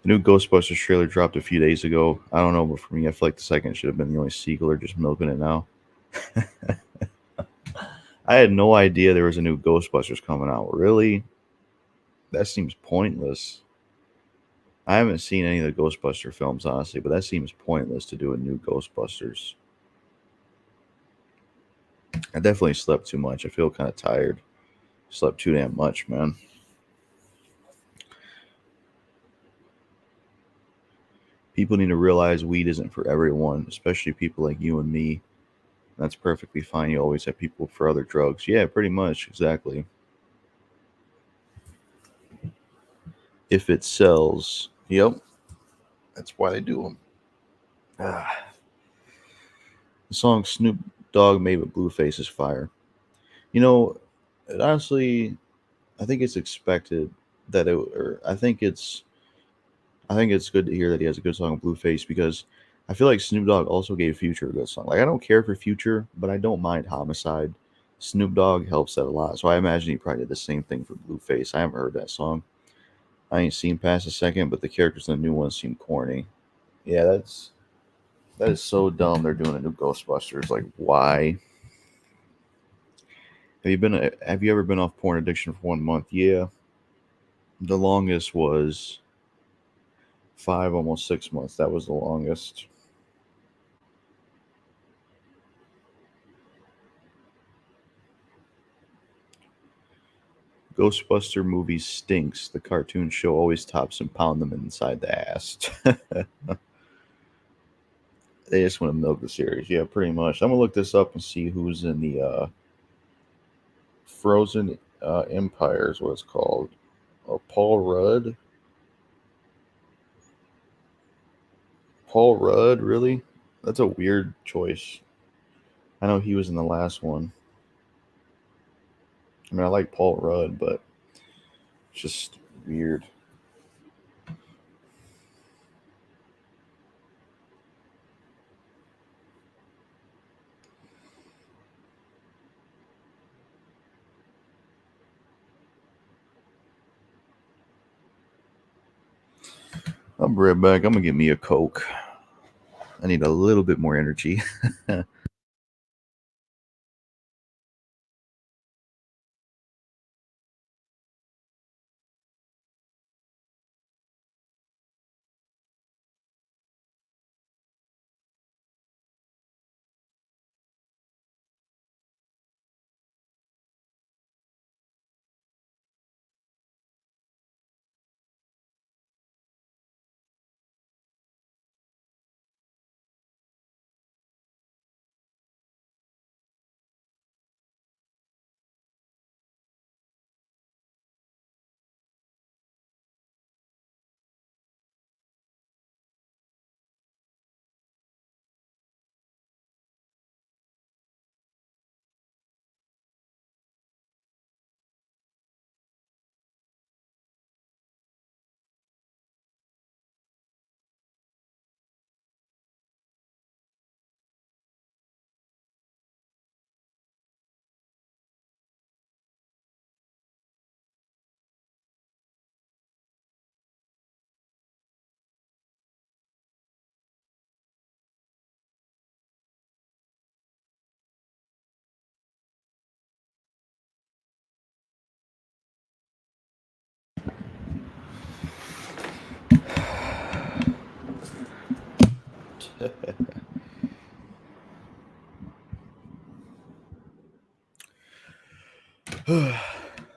The new Ghostbusters trailer dropped a few days ago. I don't know, but for me, I feel like the second should have been the only sequel. They're just milking it now. I had no idea there was a new Ghostbusters coming out. Really? That seems pointless. I haven't seen any of the Ghostbuster films, honestly, but that seems pointless to do a new Ghostbusters. I definitely slept too much. I feel kind of tired. Slept too damn much, man. People need to realize weed isn't for everyone, especially people like you and me. That's perfectly fine. You always have people for other drugs. Yeah, pretty much. Exactly. If it sells. Yep. That's why they do them. Ah. The song Snoop Dogg made with Blueface is fire. You know, honestly, I think it's expected that it, or I think it's good to hear that he has a good song with Blueface because I feel like Snoop Dogg also gave Future a good song. Like I don't care for Future, but I don't mind Homicide. Snoop Dogg helps that a lot, so I imagine he probably did the same thing for Blueface. I haven't heard that song. I ain't seen past a second, but the characters in the new one seem corny. Yeah, that is so dumb. They're doing a new Ghostbusters. Like, why? Have you ever been off porn addiction for 1 month? Yeah, the longest was 5, almost 6 months. That was the longest. Ghostbuster movie stinks. The cartoon show always tops and pound them inside the ass. They just want to milk the series. Yeah, pretty much. I'm gonna look this up and see who's in the Frozen Empire is what it's called. Oh, Paul Rudd. Paul Rudd, really? That's a weird choice. I know he was in the last one. I mean, I like Paul Rudd, but it's just weird. I'll be right back. I'm gonna get me a Coke. I need a little bit more energy.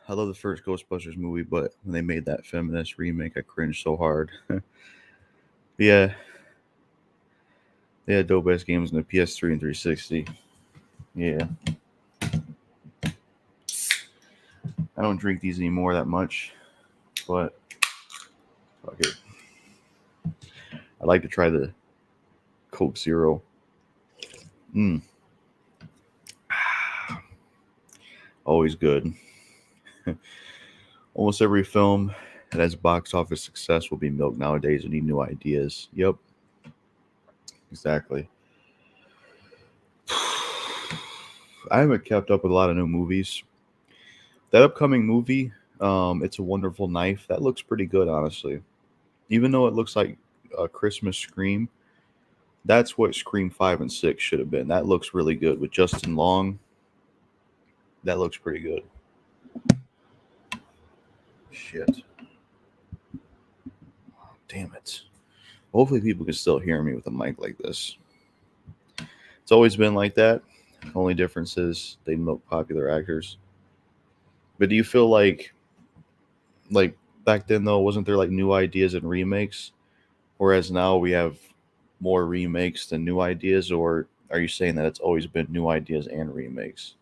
I love the first Ghostbusters movie, but when they made that feminist remake, I cringed so hard. Yeah, they had dope ass games on the PS3 and 360. Yeah, I don't drink these anymore that much, but fuck it. I like to try the Coke Zero. Mm, always good. Almost every film that has box office success will be milked nowadays. We need new ideas. Yep, exactly. I haven't kept up with a lot of new movies. That upcoming movie, It's a Wonderful Knife, that looks pretty good, honestly. Even though it looks like a Christmas Scream, that's what Scream 5 and 6 should have been. That looks really good with Justin Long. That looks pretty good. Shit. Damn it. Hopefully people can still hear me with a mic like this. It's always been like that. Only difference is they milk popular actors. But do you feel like back then though, wasn't there like new ideas and remakes? Whereas now we have more remakes than new ideas, or are you saying that it's always been new ideas and remakes?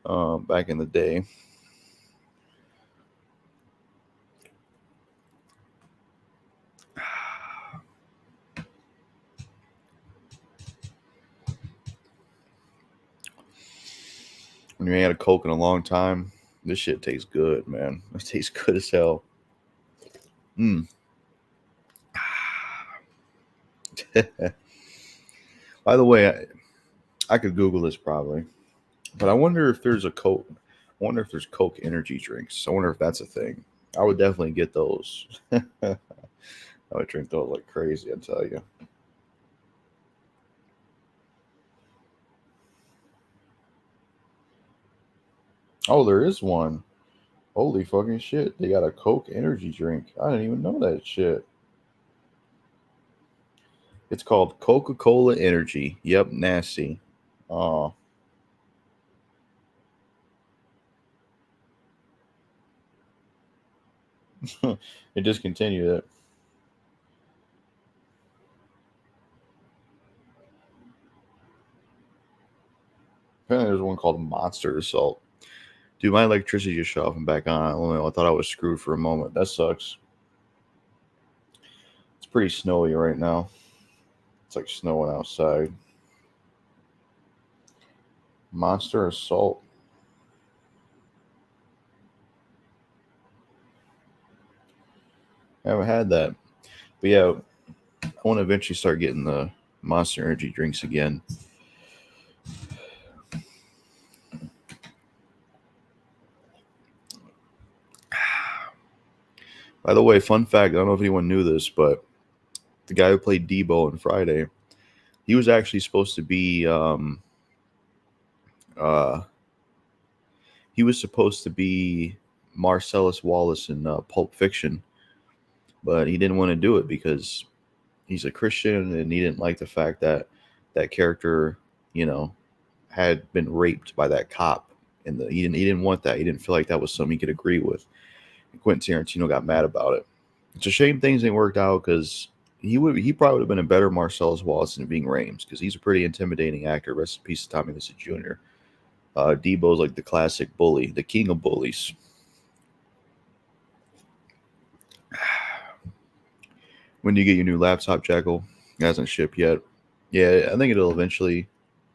Back in the day. When you ain't had a Coke in a long time, this shit tastes good, man. It tastes good as hell. Mm. By the way, I could Google this probably, but I wonder if there's a Coke. I wonder if there's Coke energy drinks. I wonder if that's a thing. I would definitely get those. I would drink those like crazy, I tell you. Oh, there is one. Holy fucking shit. They got a Coke energy drink. I didn't even know that shit. It's called Coca-Cola Energy. Yep, nasty. Oh, it discontinued it. Apparently, there's one called Monster Assault. Dude, my electricity just shut off and back on. I thought I was screwed for a moment. That sucks. It's pretty snowy right now. It's like snowing outside. Monster Assault. I haven't had that. But yeah, I want to eventually start getting the Monster Energy drinks again. By the way, fun fact, I don't know if anyone knew this, but the guy who played Debo on Friday, he was actually supposed to be uh he was supposed to be Marcellus Wallace in Pulp Fiction, but he didn't want to do it because he's a Christian and he didn't like the fact that that character, you know, had been raped by that cop. And he didn't want that. He didn't feel like that was something he could agree with. And Quentin Tarantino got mad about it. It's a shame things ain't worked out because he probably would have been a better Marcellus Wallace than being Rames because he's a pretty intimidating actor. Rest in peace to Tommy Lee Jr. Debo's like the classic bully, the king of bullies. When do you get your new laptop, Jackal? It hasn't shipped yet. Yeah, I think it'll eventually.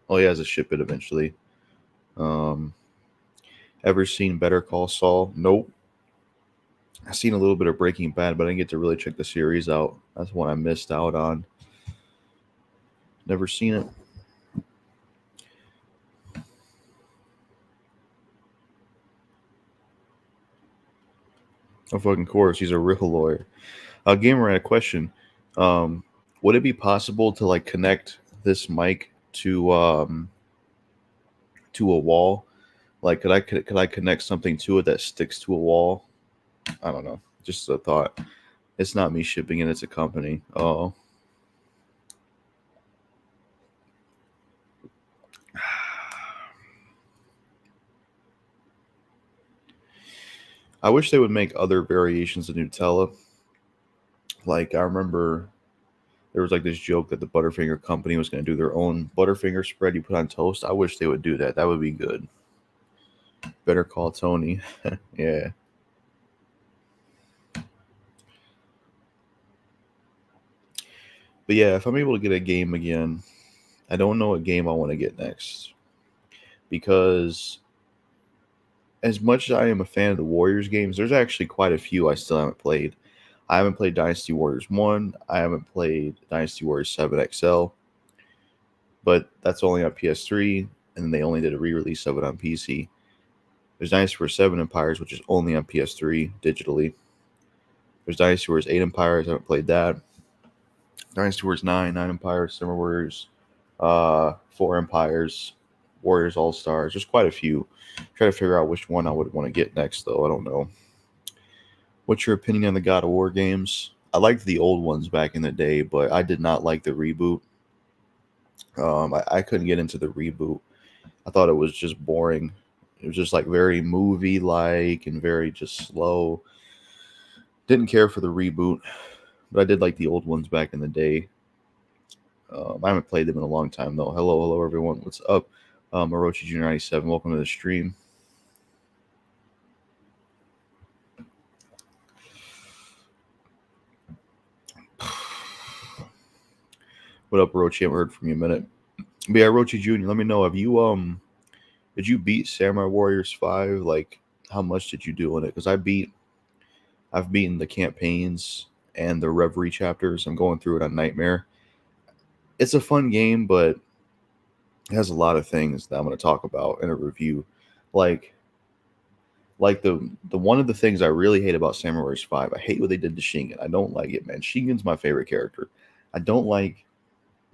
Oh, he has to ship it eventually. Um, ever seen Better Call Saul? Nope. I've seen a little bit of Breaking Bad, but I didn't get to really check the series out. That's one I missed out on. Never seen it. Of fucking course, he's a real lawyer. Gamer, I had a question. Um, would it be possible to like connect this mic to a wall? Like, could I connect something to it that sticks to a wall? I don't know. Just a thought. It's not me shipping it; it's a company. Oh, I wish they would make other variations of Nutella. Like, I remember there was like this joke that the Butterfinger company was going to do their own Butterfinger spread you put on toast. I wish they would do that. That would be good. Better call Tony. Yeah. But yeah, if I'm able to get a game again, I don't know what game I want to get next. Because as much as I am a fan of the Warriors games, there's actually quite a few I still haven't played. I haven't played Dynasty Warriors 1. I haven't played Dynasty Warriors 7 XL. But that's only on PS3, and then they only did a re-release of it on PC. There's Dynasty Warriors 7 Empires, which is only on PS3 digitally. There's Dynasty Warriors 8 Empires. I haven't played that. Dynasty Warriors 9 Empires, Summer Warriors, 4 Empires, Warriors All-Stars. There's quite a few. Try to figure out which one I would want to get next, though. I don't know. What's your opinion on the God of War games? I liked the old ones back in the day, but I did not like the reboot. I couldn't get into the reboot. I thought it was just boring. It was just like very movie-like and very just slow. Didn't care for the reboot, but I did like the old ones back in the day. I haven't played them in a long time, though. Hello, everyone. What's up? Orochi Junior 97. Welcome to the stream. What up, Orochi? I haven't heard from you in a minute. But yeah, Orochi Junior, let me know. Have you did you beat Samurai Warriors 5? Like, how much did you do in it? Because I've beaten the campaigns and the Reverie chapters. I'm going through it on Nightmare. It's a fun game, but it has a lot of things that I'm going to talk about in a review. Like the one of the things I really hate about Samurai Warriors 5, I hate what they did to Shingen. I don't like it, man. Shingen's my favorite character. I don't like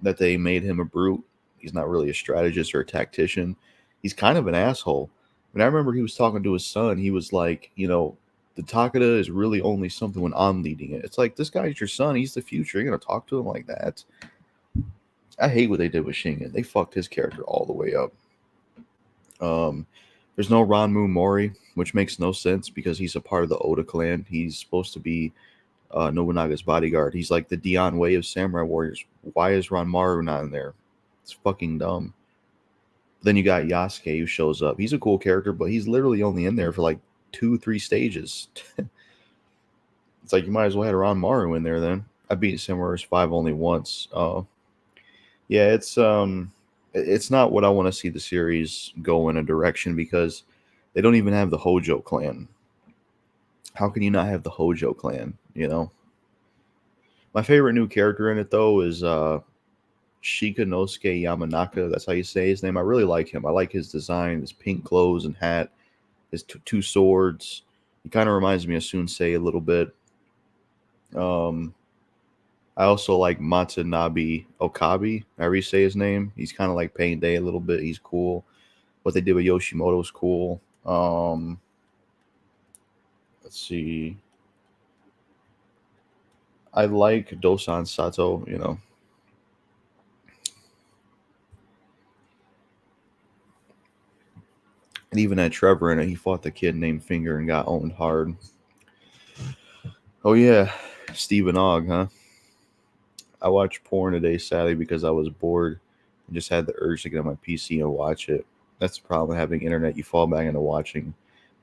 that they made him a brute. He's not really a strategist or a tactician. He's kind of an asshole. When I remember he was talking to his son, he was like, the Takeda is really only something when I'm leading it. It's like, this guy's your son. He's the future. You're going to talk to him like that? I hate what they did with Shingen. They fucked his character all the way up. There's no Ranmu Mori, which makes no sense because he's a part of the Oda clan. He's supposed to be Nobunaga's bodyguard. He's like the Dion Way of Samurai Warriors. Why is Ranmaru not in there? It's fucking dumb. Then you got Yasuke who shows up. He's a cool character, but he's literally only in there for like 2-3 stages. It's like you might as well have Ranmaru in there then. I beat Samurai Warriors 5 only once. Yeah, it's not what I want to see the series go in a direction because they don't even have the Hojo clan. How can you not have the Hojo clan, My favorite new character in it, though, is Shikanosuke Yamanaka. That's how you say his name. I really like him. I like his design, his pink clothes and hat, his two swords. He kind of reminds me of Sunsei a little bit. I also like Matsunabe Okabe, however you say his name. He's kind of like Pain Day a little bit. He's cool. What they did with Yoshimoto is cool. Let's see. I like Dosan Sato, And even had Trevor in it. He fought the kid named Finger and got owned hard. Oh, yeah. Stephen Ogg, huh? I watched porn today, sadly, because I was bored and just had the urge to get on my PC and watch it. That's the problem with having internet. You fall back into watching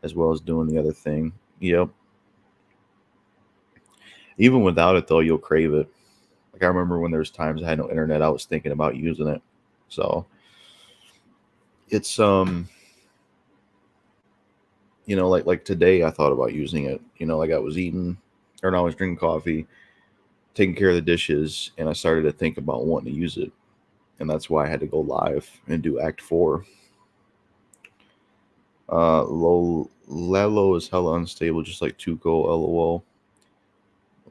as well as doing the other thing. Yep. Even without it, though, you'll crave it. Like, I remember when there was times I had no internet, I was thinking about using it. So, it's, like today I thought about using it. Like I was eating, or no, I was drinking coffee, taking care of the dishes, and I started to think about wanting to use it. And that's why I had to go live and do Act 4. Lalo is hella unstable, just like Tuco, lol.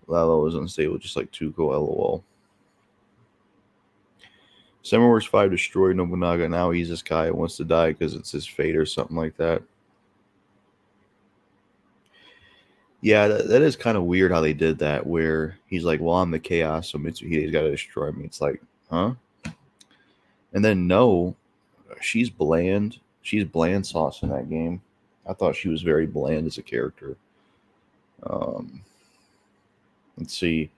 Lalo is unstable, just like Tuco, lol. Samurai Warriors 5 destroyed Nobunaga. Now he's this guy who wants to die because it's his fate or something like that. Yeah, that is kind of weird how they did that, where he's like, well, I'm the chaos, so Mitsuhide's got to destroy me. It's like, huh? And then, no, she's bland. She's bland sauce in that game. I thought she was very bland as a character. Um, let's see.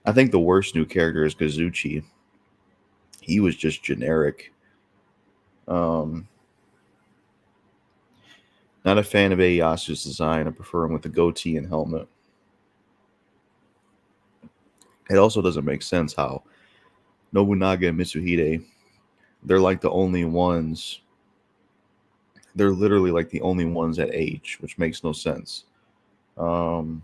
I think the worst new character is Kazuchi. He was just generic. Um, Not a fan of Ieyasu's design. I prefer him with the goatee and helmet. It also doesn't make sense how Nobunaga and Mitsuhide, they're like the only ones. They're literally like the only ones at age, which makes no sense. Um,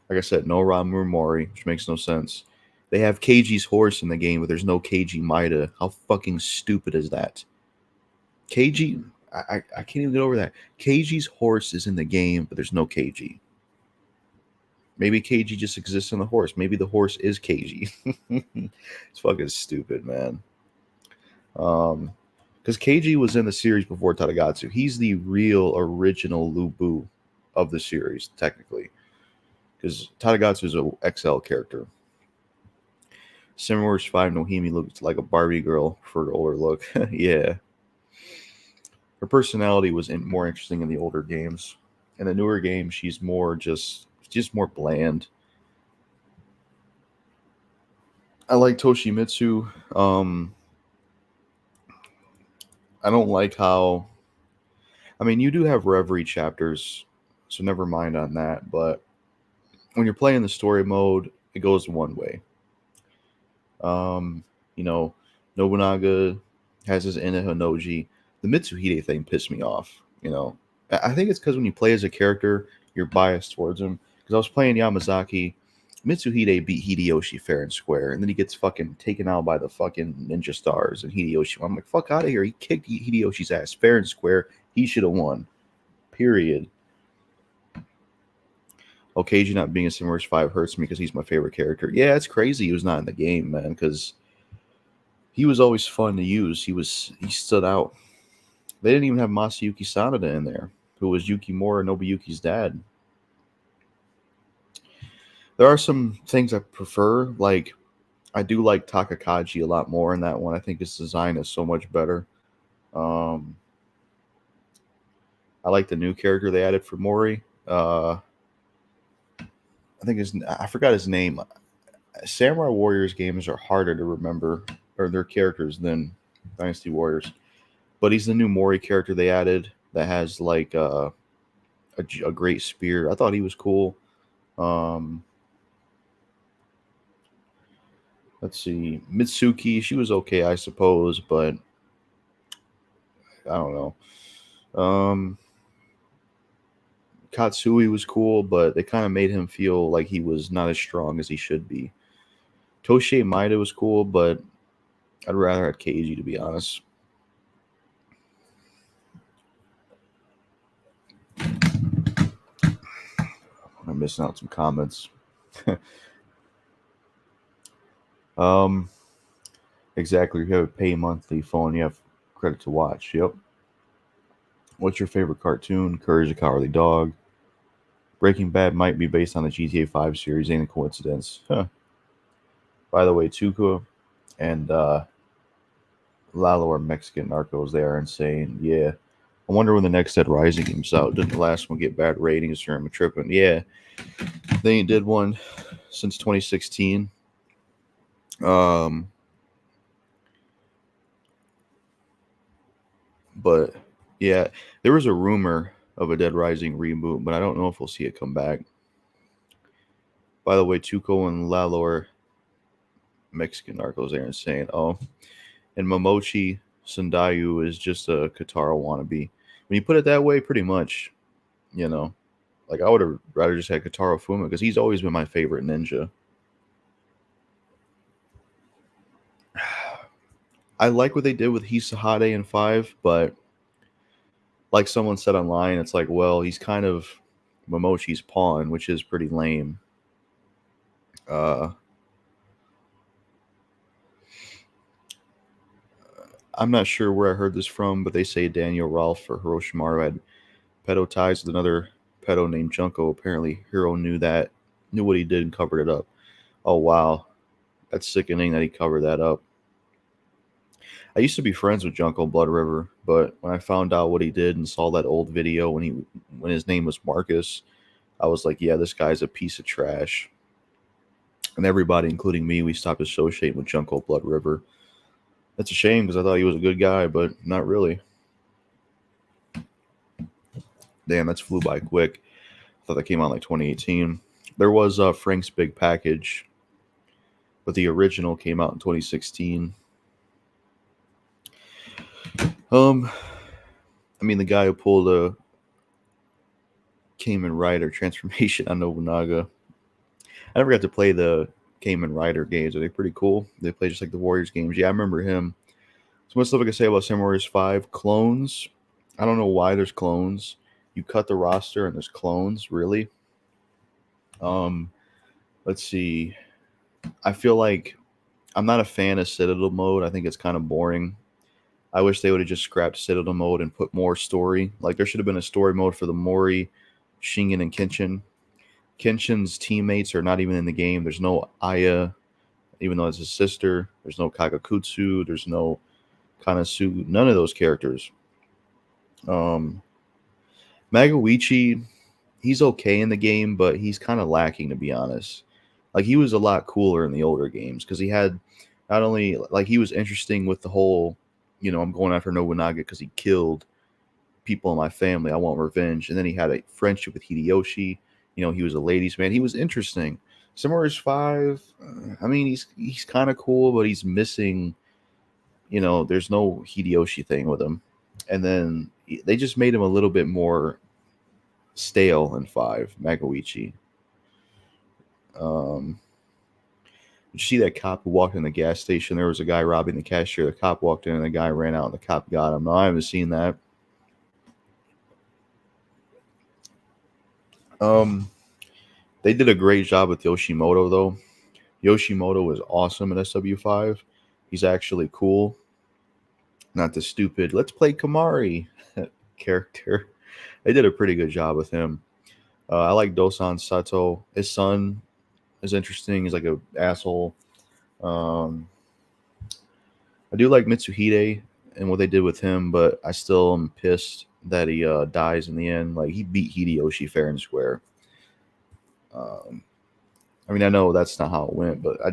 like I said, no Ramu Mori, which makes no sense. They have Keiji's horse in the game, but there's no Keiji Maida. How fucking stupid is that? Keiji, I can't even get over that. Keiji's horse is in the game, but there's no Keiji. Maybe Keiji just exists in the horse. Maybe the horse is Keiji. It's fucking stupid, man. Because Keiji was in the series before Tadagatsu. He's the real original Lubu of the series, technically. Because Tadagatsu is an XL character. Simmer's 5 Nohimi looked like a Barbie girl for the older look. Yeah. Her personality was more interesting in the older games. In the newer games, she's more just more bland. I like Toshimitsu. I don't like how. I mean, you do have Reverie chapters, so never mind on that. But when you're playing the story mode, it goes one way. You know, Nobunaga has his Ina Hanoji. The Mitsuhide thing pissed me off. I think it's because when you play as a character, you're biased towards him. Because I was playing Yamazaki, Mitsuhide beat Hideyoshi fair and square, and then he gets fucking taken out by the fucking ninja stars and Hideyoshi. I'm like, fuck out of here. He kicked Hideyoshi's ass fair and square. He should have won. Period. Keiji not being a Simmer's 5 hurts me because he's my favorite character. Yeah, it's crazy he was not in the game, man, because he was always fun to use. He stood out. They didn't even have Masayuki Sanada in there, who was Yukimura Nobuyuki's dad. There are some things I prefer, like I do like Takakaji a lot more in that one. I think his design is so much better. I like the new character they added for Mori. I forgot his name. Samurai Warriors games are harder to remember, or their characters, than Dynasty Warriors. But he's the new Mori character they added that has like a great spear. I thought he was cool. Let's see, Mitsuki. She was okay, I suppose, but I don't know. Katsui was cool, but they kind of made him feel like he was not as strong as he should be. Toshie Maeda was cool, but I'd rather have Keiji, to be honest. I'm missing out some comments. Exactly. You have a pay monthly phone, you have credit to watch. Yep. What's your favorite cartoon? Courage the Cowardly Dog. Breaking Bad might be based on the GTA 5 series. Ain't a coincidence. Huh. By the way, Tuco and Lalo are Mexican narcos. They are insane. Yeah. I wonder when the next Dead Rising comes out. Didn't the last one get bad ratings or am I tripping? Yeah. They ain't did one since 2016. But yeah, there was a rumor of a Dead Rising reboot, but I don't know if we'll see it come back. By the way, Tuco and Lalo are Mexican narcos. They're insane. Oh, and Momochi Sundayu is just a Katara wannabe. When you put it that way, pretty much, like I would have rather just had Katara Fuma because he's always been my favorite ninja. I like what they did with Hisahade in 5, but like someone said online, it's like, well, he's kind of Momochi's pawn, which is pretty lame. I'm not sure where I heard this from, but they say Daniel Rolfe or Hiroshimaru had pedo ties with another pedo named Junko. Apparently, Hiro knew what he did and covered it up. Oh, wow. That's sickening that he covered that up. I used to be friends with Junko Blood River, but when I found out what he did and saw that old video when his name was Marcus, I was like, yeah, this guy's a piece of trash. And everybody, including me, we stopped associating with Junko Blood River. That's a shame because I thought he was a good guy, but not really. Damn, that's flew by quick. I thought that came out like 2018. There was Frank's Big Package, but the original came out in 2016. I mean, the guy who pulled a Kamen Rider transformation on Nobunaga. I never got to play the Kamen Rider games. Are they pretty cool? They play just like the Warriors games. Yeah, I remember him. So much stuff I can say about Samurai Warriors 5. Clones. I don't know why there's clones. You cut the roster and there's clones, really? Let's see. I feel like I'm not a fan of Citadel mode. I think it's kind of boring. I wish they would have just scrapped Citadel mode and put more story. Like, there should have been a story mode for the Mori, Shingen, and Kenshin. Kenshin's teammates are not even in the game. There's no Aya, even though it's his sister. There's no Kagakutsu. There's no Kanasu. None of those characters. Magawichi, he's okay in the game, but he's kind of lacking, to be honest. Like, he was a lot cooler in the older games because he had not only, like, he was interesting with the whole, I'm going after Nobunaga because he killed people in my family. I want revenge. And then he had a friendship with Hideyoshi. He was a ladies' man. He was interesting. Samurai 5, I mean, he's kind of cool, but he's missing, there's no Hideyoshi thing with him. And then they just made him a little bit more stale in 5, Magawichi. Did you see that cop who walked in the gas station? There was a guy robbing the cashier. The cop walked in and the guy ran out and the cop got him. No, I haven't seen that. They did a great job with Yoshimoto, though. Yoshimoto was awesome in SW5. He's actually cool. Not the stupid, let's play Kamari character. They did a pretty good job with him. I like Dosan Sato. His son is interesting. He's like an asshole. I do like Mitsuhide and what they did with him, but I still am pissed that he dies in the end. Like, he beat Hideyoshi fair and square. I mean, I know that's not how it went, but I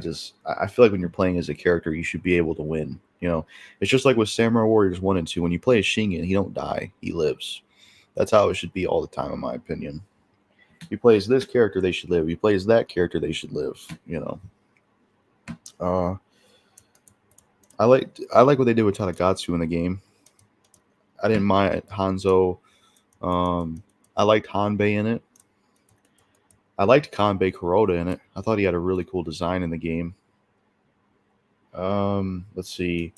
feel like when you're playing as a character, you should be able to win. It's just like with Samurai Warriors 1 and 2. When you play as Shingen, he don't die, he lives. That's how it should be all the time, in my opinion. If you play as this character, they should live. If you play as that character, they should live. I like what they did with Tadagatsu in the game. I didn't mind Hanzo. I liked Hanbei in it. I liked Kanbei Kuroda in it. I thought he had a really cool design in the game. Let's see.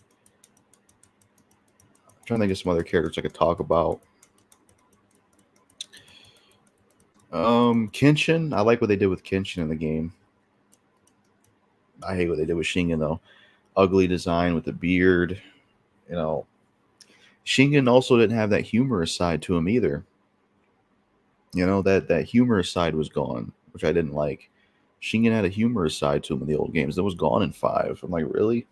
I'm trying to think of some other characters I could talk about. Kenshin. I like what they did with Kenshin in the game. I hate what they did with Shingen, though. Ugly design with the beard. Shingen also didn't have that humorous side to him either. That humorous side was gone, which I didn't like. Shingen had a humorous side to him in the old games. That was gone in 5. I'm like, really?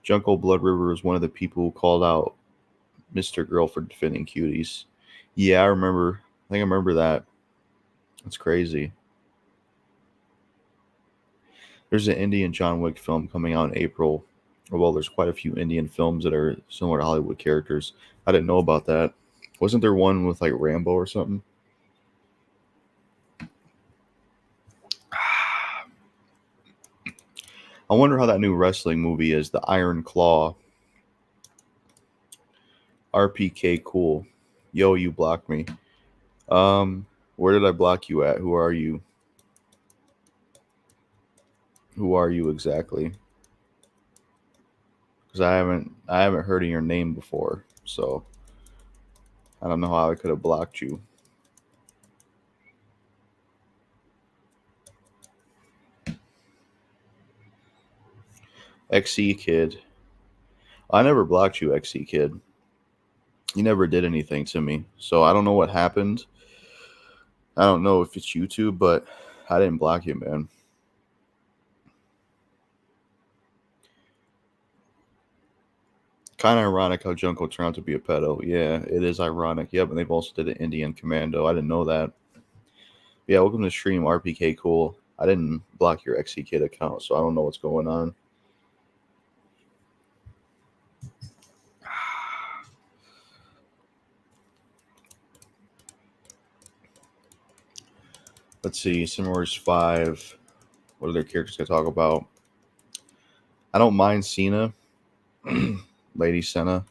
Junko Blood River was one of the people who called out Mr. Girl for defending cuties. Yeah, I remember. I think I remember that. That's crazy. There's an Indian John Wick film coming out in April. Well, there's quite a few Indian films that are similar to Hollywood characters. I didn't know about that. Wasn't there one with like Rambo or something? I wonder how that new wrestling movie is, The Iron Claw. RPK cool. Yo, you blocked me. Where did I block you at? Who are you? Who are you exactly? Because I haven't heard of your name before, so I don't know how I could have blocked you. XE Kid. I never blocked you, XE Kid. You never did anything to me, so I don't know what happened. I don't know if it's YouTube, but I didn't block you, man. Kind of ironic how Junko turned out to be a pedo. Yeah, it is ironic. Yep, and they've also did an Indian Commando. I didn't know that. Yeah, welcome to the stream, RPK Cool. I didn't block your XE Kid account, so I don't know what's going on. Let's see, Simmer's 5. What other characters can I talk about? I don't mind Cena, Lady Senna.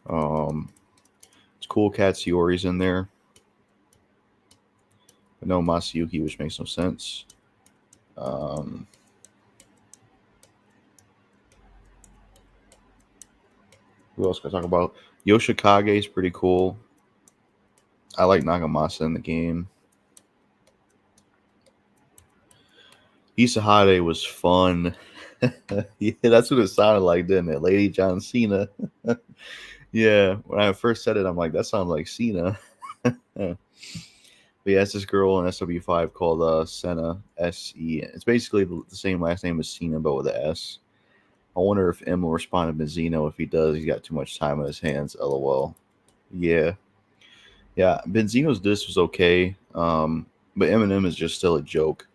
It's cool. Katsuyori's in there. But no Masayuki, which makes no sense. Who else can I talk about? Yoshikage is pretty cool. I like Nagamasa in the game. Isahade was fun. Yeah, that's what it sounded like, didn't it? Lady John Cena. Yeah, when I first said it, I'm like, that sounds like Cena. But yeah, it's this girl in SW5 called Senna, S-E. It's basically the same last name as Cena, but with an S. I wonder if M will respond to Benzino. If he does, he's got too much time on his hands, LOL. Yeah. Yeah, Benzino's diss was okay, but Eminem is just still a joke.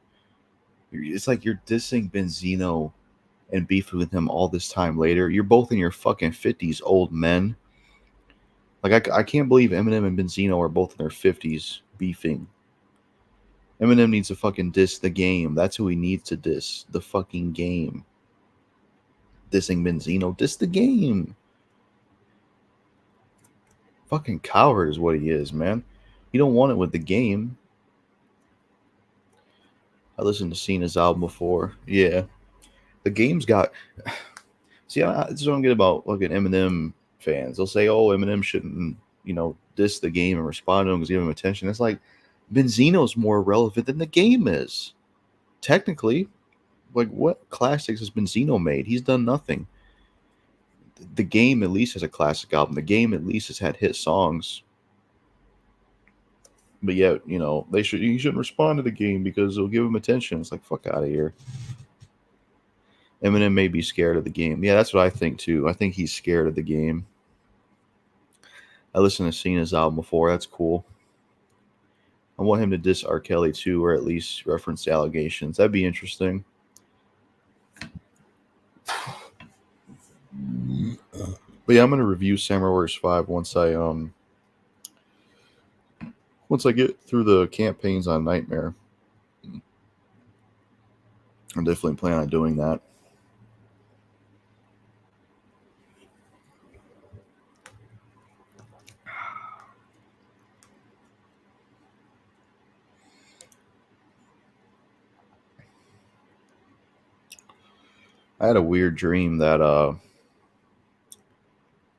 It's like you're dissing Benzino and beefing with him all this time later. You're both in your fucking 50s, old men. Like, I can't believe Eminem and Benzino are both in their 50s beefing. Eminem needs to fucking diss the game. That's who he needs to diss. The fucking game. Dissing Benzino. Diss the game. Fucking coward is what he is, man. You don't want it with the game. I listened to Cena's album before. Yeah. The game's got... See, I just don't get about fucking Eminem fans. They'll say, oh, Eminem shouldn't, diss the game and respond to him because give him attention. It's like, Benzino's more relevant than the game is. Technically, like, what classics has Benzino made? He's done nothing. The game at least has a classic album. The game at least has had hit songs. But yet, he shouldn't respond to the game because it'll give him attention. It's like, fuck out of here. Eminem may be scared of the game. Yeah, that's what I think too. I think he's scared of the game. I listened to Cena's album before. That's cool. I want him to diss R. Kelly too, or at least reference the allegations. That'd be interesting. But yeah, I'm gonna review Samurai Warriors 5 once I get through the campaigns on Nightmare. I'm definitely planning on doing that. I had a weird dream that I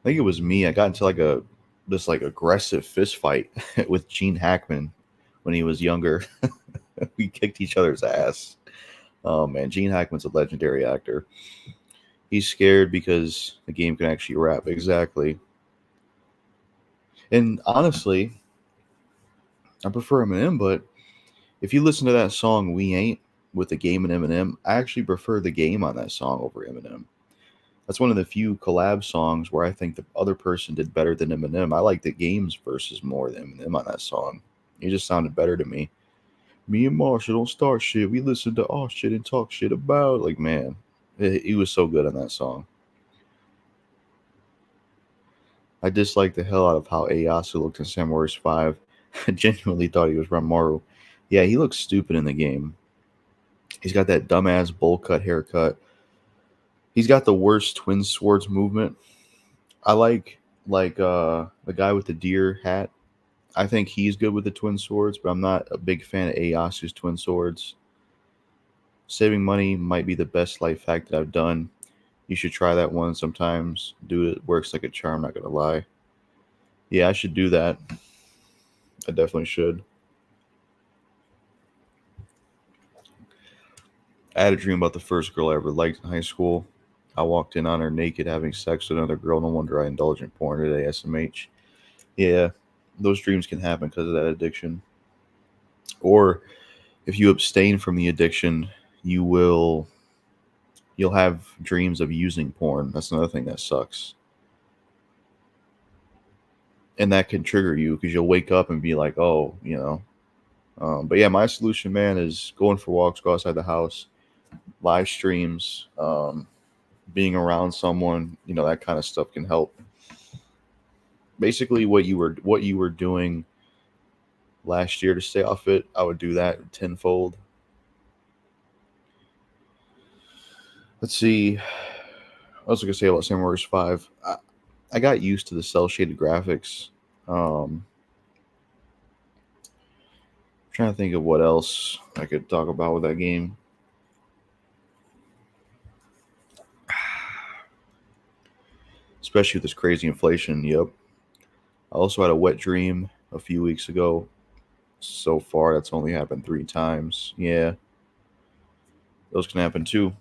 think it was me. I got into this aggressive fist fight with Gene Hackman when he was younger. We kicked each other's ass. Oh man, Gene Hackman's a legendary actor. He's scared because the game can actually rap. Exactly. And honestly, I prefer Eminem, but if you listen to that song "We Ain't" with the game and Eminem, I actually prefer the game on that song over Eminem. That's one of the few collab songs where I think the other person did better than Eminem. I like the game's verses more than Eminem on that song. It just sounded better to me. Me and Marshall don't start shit. We listen to our shit and talk shit about. Like, man, he was so good on that song. I disliked the hell out of how Ieyasu looked in Samurai Warriors 5. I genuinely thought he was Ranmaru. Yeah, he looks stupid in the game. He's got that dumbass bowl cut haircut. He's got the worst twin swords movement. I like the guy with the deer hat. I think he's good with the twin swords, but I'm not a big fan of Ieyasu's twin swords. Saving money might be the best life hack that I've done. You should try that one sometimes. Do it. Works like a charm, not gonna lie. Yeah, I should do that. I definitely should. I had a dream about the first girl I ever liked in high school. I walked in on her naked having sex with another girl. No wonder I indulge in porn today, SMH. Yeah, those dreams can happen because of that addiction. Or if you abstain from the addiction, you'll have dreams of using porn. That's another thing that sucks. and that can trigger you because you'll wake up and be like, oh, you know. But yeah, my solution, man, is going for walks, go outside the house, live streams, being around someone, you know, that kind of stuff can help. Basically, what you were doing last year to stay off it, I would do that tenfold. Let's see. I was gonna say about Samurai Warriors 5. I got used to the cell shaded graphics. Um, trying to think of what else I could talk about with that game. Especially with this crazy inflation. Yep. I also had a wet dream a few weeks ago. So far, that's only happened 3 times. Yeah, those can happen too.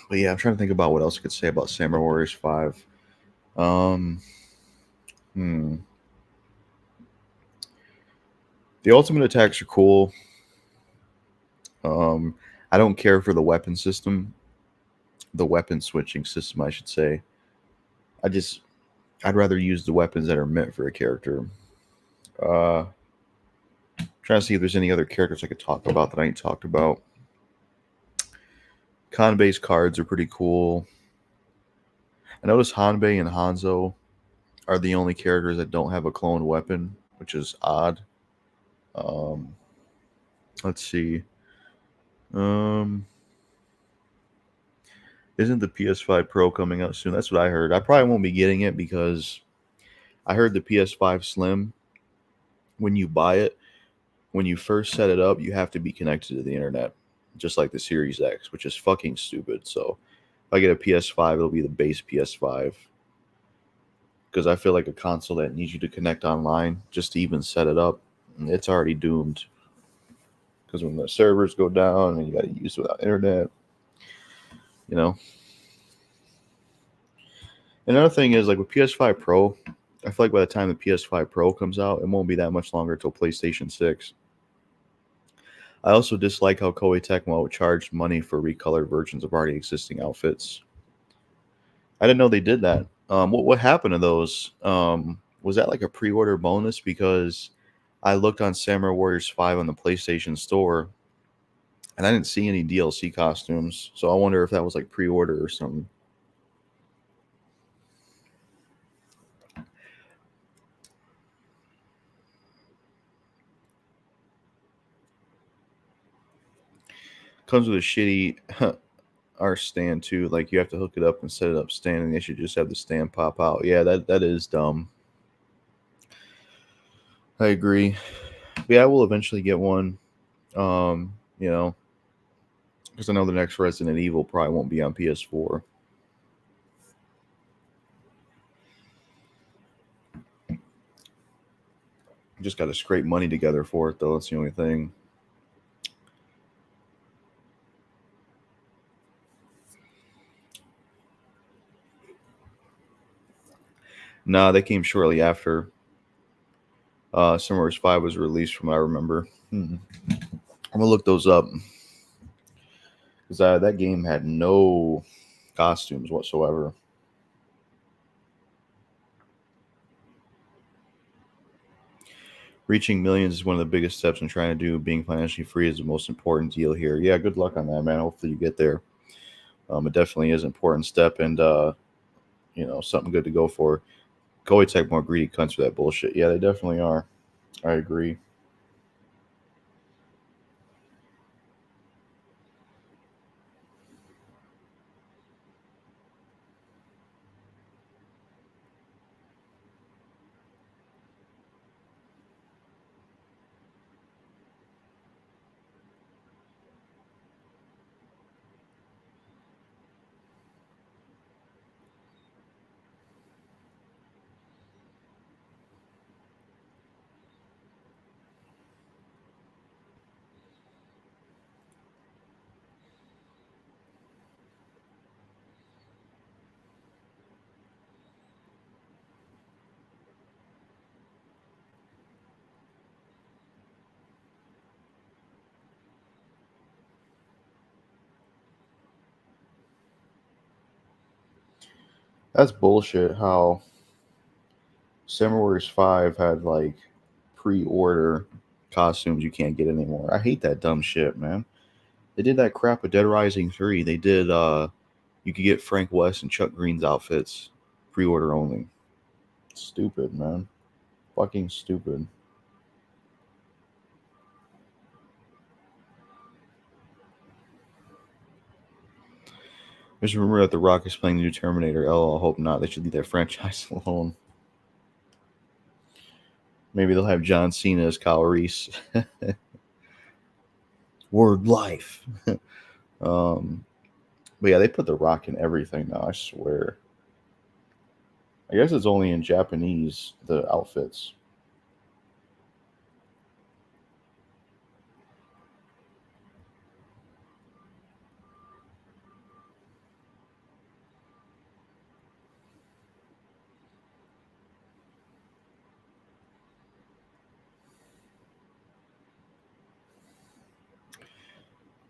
But yeah, I'm trying to think about what else I could say about Samurai Warriors 5. Um, hmm. The ultimate attacks are cool. Um, I don't care for the weapon system, the weapon switching system, I should say. I just, I'd rather use the weapons that are meant for a character. Uh, trying to see if there's any other characters I could talk about that I ain't talked about. Kanbei's cards are pretty cool. I notice Hanbei and Hanzo are the only characters that don't have a cloned weapon, which is odd. Um, let's see. Um, isn't the PS5 Pro coming out soon? That's what I heard. I probably won't be getting it because I heard the PS5 Slim, when you buy it, when you first set it up, you have to be connected to the internet, just like the Series X, which is fucking stupid. So if I get a PS5, it'll be the base PS5 because I feel like a console that needs you to connect online just to even set it up, it's already doomed. Because when the servers go down and you got to use it without internet, you know. Another thing is like with PS5 Pro, I feel like by the time the PS5 Pro comes out, it won't be that much longer till PlayStation 6. I also dislike how Koei Tecmo charged money for recolored versions of already existing outfits. I didn't know they did that. What happened to those? Was that like a pre-order bonus? Because I looked on Samurai Warriors 5 on the PlayStation Store, and I didn't see any DLC costumes. So I wonder if that was like pre-order or something. Comes with a shitty our stand too. Like you have to hook it up and set it up standing. They should just have the stand pop out. Yeah, that is dumb. I agree. But yeah, I will eventually get one. You know, because I know the next Resident Evil probably won't be on PS4. Just got to scrape money together for it though. That's the only thing. Nah, they came shortly after. Summer's 5 was released, from what I remember. I'm gonna look those up because that game had no costumes whatsoever. Reaching millions is one of the biggest steps in trying to do. Being financially free is the most important deal here. Yeah, good luck on that, man. Hopefully you get there. It definitely is an important step and something good to go for. Koei Tech more greedy cunts for that bullshit. Yeah, they definitely are. I agree. That's bullshit. How? Summer Wars 5 had like pre-order costumes you can't get anymore. I hate that dumb shit, man. They did that crap with Dead Rising 3. They did you could get Frank West and Chuck Green's outfits pre-order only. Stupid, man. Fucking stupid. There's a rumor that The Rock is playing the new Terminator. I hope not. They should leave that franchise alone. Maybe they'll have John Cena as Kyle Reese. Word life. But yeah, they put The Rock in everything now, I swear. I guess it's only in Japanese, the outfits.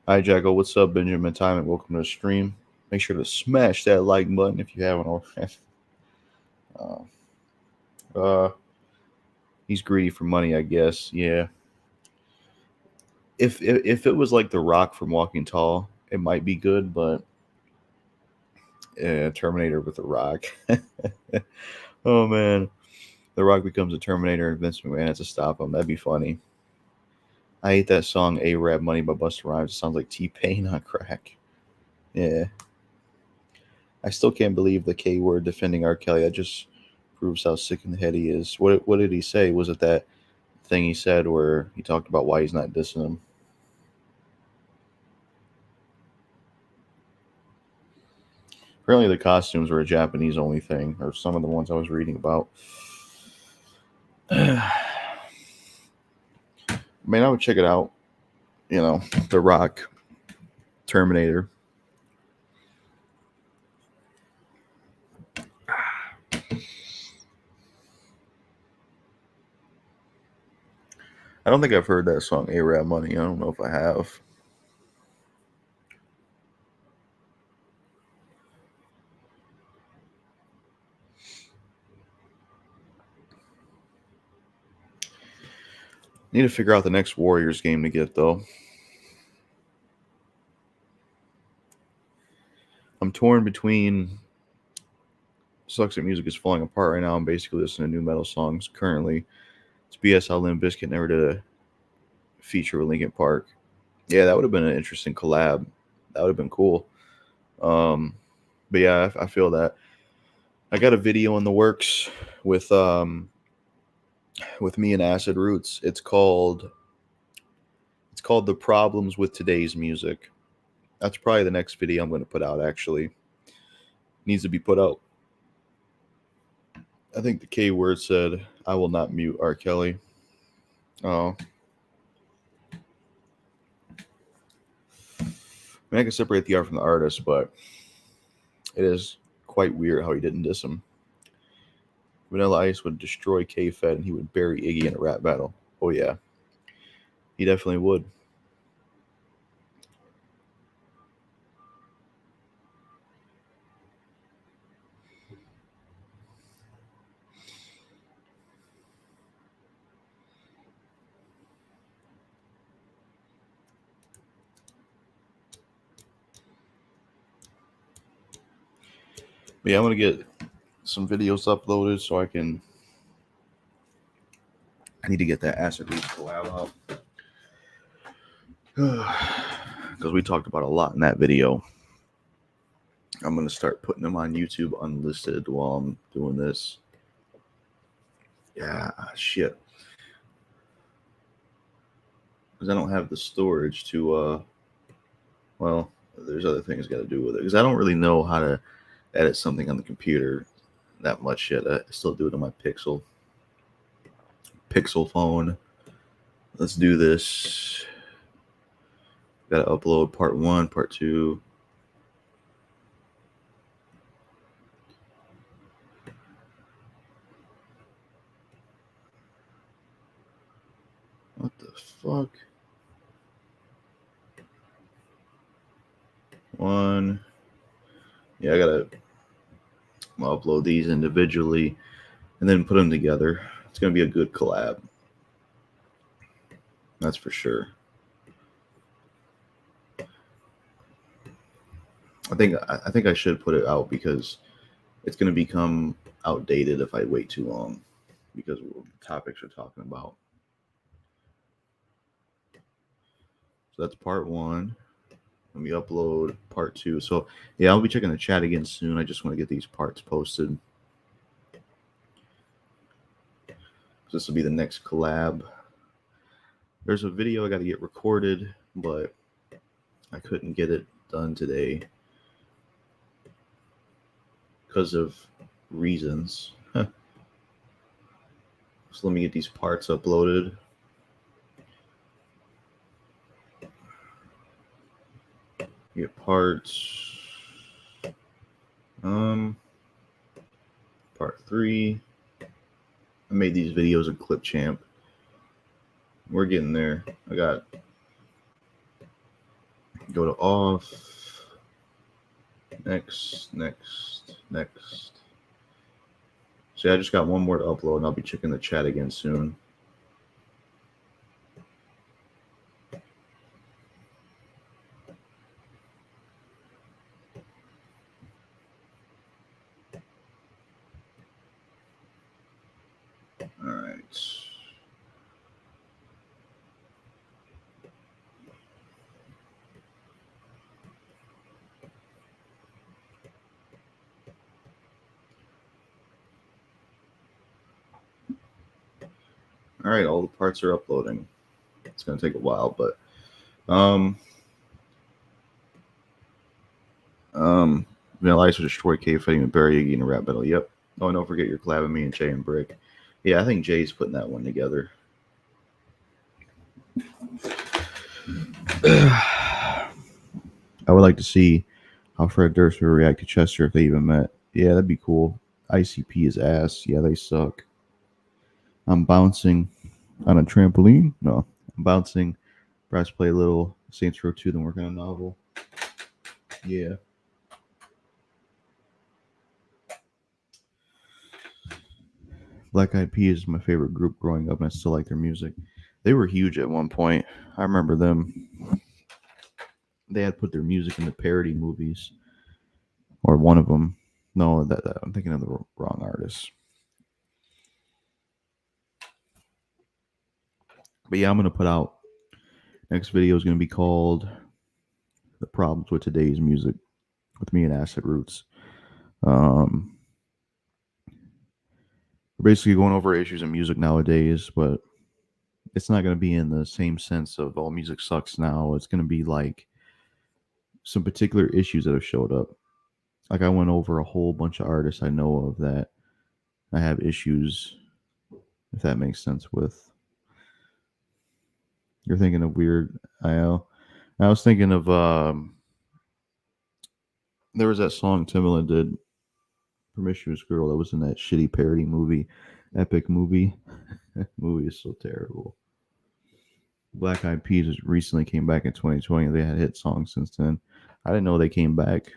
Hi, Jackal. What's up, Benjamin Time, and welcome to the stream. Make sure to smash that like button if you haven't already. He's greedy for money, I guess. Yeah. If it was like The Rock from Walking Tall, it might be good, but Terminator with The Rock. Oh man, The Rock becomes a Terminator, and Vince McMahon has to stop him. That'd be funny. I hate that song "A-Rap Money" by Busta Rhymes. It sounds like T-Pain on crack. Yeah. I still can't believe the K word defending R. Kelly. That just proves how sick in the head he is. What did he say? Was it that thing he said where he talked about why he's not dissing him? Apparently the costumes were a Japanese only thing, or some of the ones I was reading about. I mean, I would check it out. You know, The Rock, Terminator. I don't think I've heard that song A-Rap Money. I don't know if I have. Need to figure out the next Warriors game to get, though. I'm torn between. Sucks that music is falling apart right now. I'm basically listening to new metal songs currently. It's BS how Limp Bizkit never did a feature with Linkin Park. Yeah, that would have been an interesting collab. That would have been cool. But yeah, I feel that. I got a video in the works with me and Acid Roots. It's called The Problems with Today's Music. That's probably the next video I'm going to put out, actually. Needs to be put out. I think the K word said, I will not mute R. Kelly. Oh. I mean, I can separate the art from the artist, but it is quite weird how he didn't diss him. Vanilla Ice would destroy K-Fed and he would bury Iggy in a rap battle. Oh, yeah. He definitely would. But yeah, I'm going to get some videos uploaded so I need to get that Acid Roots collab out. Because we talked about a lot in that video. I'm going to start putting them on YouTube unlisted while I'm doing this. Yeah, shit. Because I don't have the storage to, well, there's other things got to do with it. Because I don't really know how to edit something on the computer that much yet. I still do it on my Pixel phone. Let's do this. Got to upload part 1, part 2. What the fuck? 1. Yeah, I gotta upload these individually. and then put them together. It's going to be a good collab. That's for sure. I think I should put it out because it's going to become outdated if I wait too long because of the topics we're talking about. So that's part 1. Let me upload part 2. So yeah, I'll be checking the chat again soon. I just want to get these parts posted. This will be the next collab. There's a video I got to get recorded, but I couldn't get it done today because of reasons. So let me get these parts uploaded. Get parts. Part 3. I made these videos in Clipchamp. We're getting there. I got go to off. Next. So I just got one more to upload, and I'll be checking the chat again soon. All right. All right, all the parts are uploading. It's going to take a while, but Vanilla Ice will destroy Cave fighting and bury Iggy in a rap battle. Yep. Oh, and don't forget your collab with me and Jay and Brick. Yeah, I think Jay's putting that one together. I would like to see how Fred Durst would react to Chester if they even met. Yeah, that'd be cool. ICP is ass. Yeah, they suck. I'm bouncing on a trampoline. No, I'm bouncing. Perhaps play a little Saints Row 2, then work on a novel. Yeah. Black Eyed Peas is my favorite group growing up, and I still like their music. They were huge at one point. I remember them. They had put their music in the parody movies, or one of them. No, that I'm thinking of the wrong artist. But yeah, I'm gonna put out. Next video is gonna be called "The Problems with Today's Music" with me and Acid Roots. We're basically going over issues in music nowadays, but it's not going to be in the same sense of all music sucks now. It's going to be like some particular issues that have showed up. Like I went over a whole bunch of artists I know of that I have issues, if that makes sense with. You're thinking of Weird Al. I was thinking of there was that song Timbaland did, Promiscuous Girl, that was in that shitty parody movie, Epic Movie. Movie is so terrible. Black Eyed Peas recently came back in 2020. They had hit songs since then. I didn't know they came back.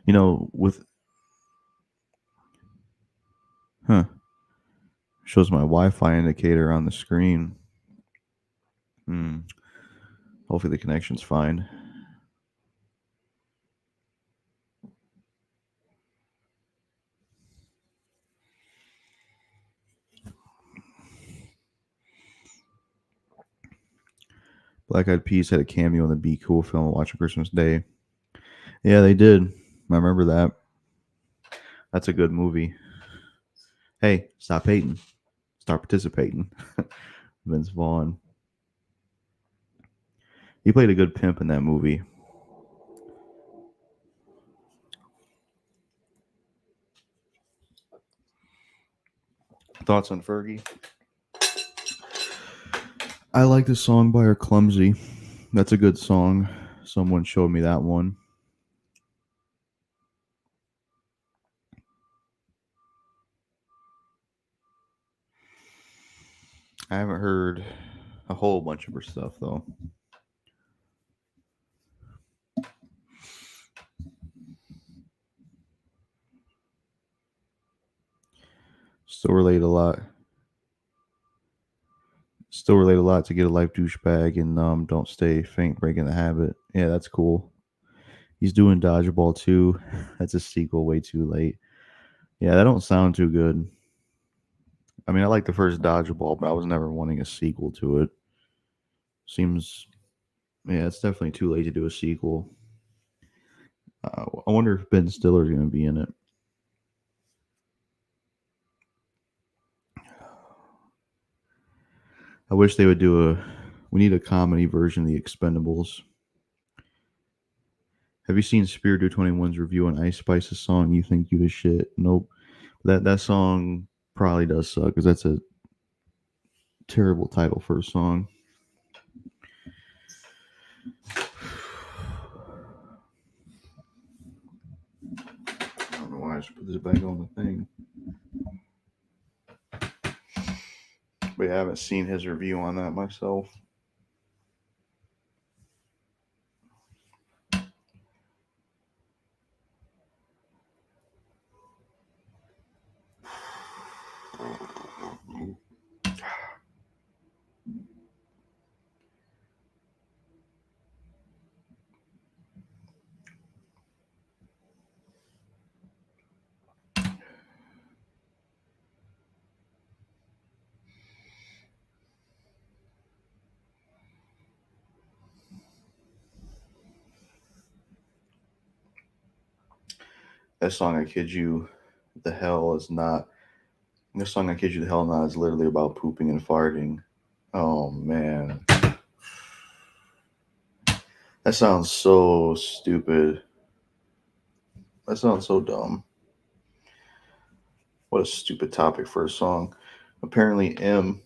You know, with shows my Wi-Fi indicator on the screen. Hopefully the connection's fine. Black Eyed Peas had a cameo in the Be Cool film Watching Christmas Day. Yeah, they did. I remember that. That's a good movie. Hey, stop hating. Start participating. Vince Vaughn. He played a good pimp in that movie. Thoughts on Fergie? I like the song by her, Clumsy. That's a good song. Someone showed me that one. I haven't heard a whole bunch of her stuff though. Still relate a lot. Still relate a lot to Get a Life douchebag and Don't Stay Faint Breaking the Habit. Yeah, that's cool. He's doing Dodgeball too. That's a sequel way too late. Yeah, that don't sound too good. I mean, I like the first Dodgeball, but I was never wanting a sequel to it. Seems, yeah, it's definitely too late to do a sequel. I wonder if Ben Stiller's going to be in it. I wish they would do we need a comedy version of The Expendables. Have you seen Spirit 21's review on Ice Spice's song, You Think You the Shit? Nope. That song probably does suck because that's a terrible title for a song. I don't know why I should put this back on the thing. But yeah, I haven't seen his review on that myself. That song, I kid you the hell, is not. This song, I kid you the hell not, is literally about pooping and farting. Oh, man. That sounds so stupid. That sounds so dumb. What a stupid topic for a song. Apparently, M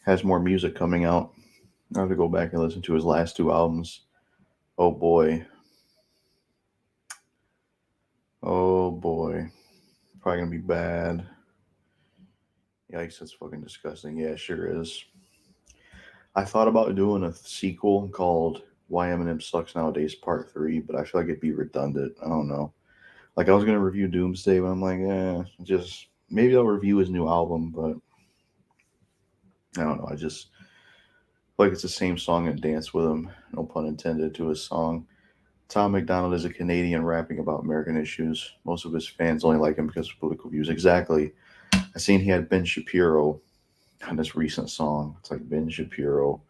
has more music coming out. I have to go back and listen to his last two albums. Oh, boy. Oh, boy. Probably going to be bad. Yikes, that's fucking disgusting. Yeah, it sure is. I thought about doing a sequel called Why Eminem Sucks Nowadays Part 3, but I feel like it'd be redundant. I don't know. Like, I was going to review Doomsday, but I'm like, just maybe I'll review his new album, but I don't know. I just feel like it's the same song and dance with him, no pun intended, to his song. Tom McDonald is a Canadian rapping about American issues. Most of his fans only like him because of political views. Exactly. I seen he had Ben Shapiro on this recent song. It's like Ben Shapiro,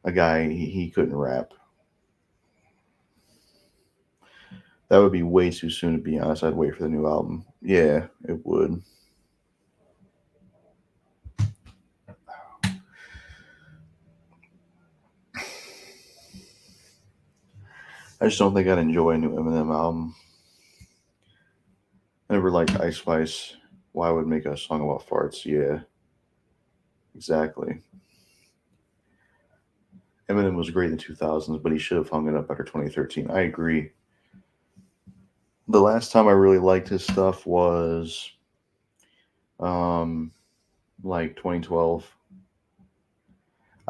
a guy, he couldn't rap. That would be way too soon, to be honest. I'd wait for the new album. Yeah, it would. I just don't think I'd enjoy a new Eminem album. I never liked Ice Spice. Why would make a song about farts? Yeah, exactly. Eminem was great in the 2000s, but he should have hung it up after 2013. I agree. The last time I really liked his stuff was like 2012.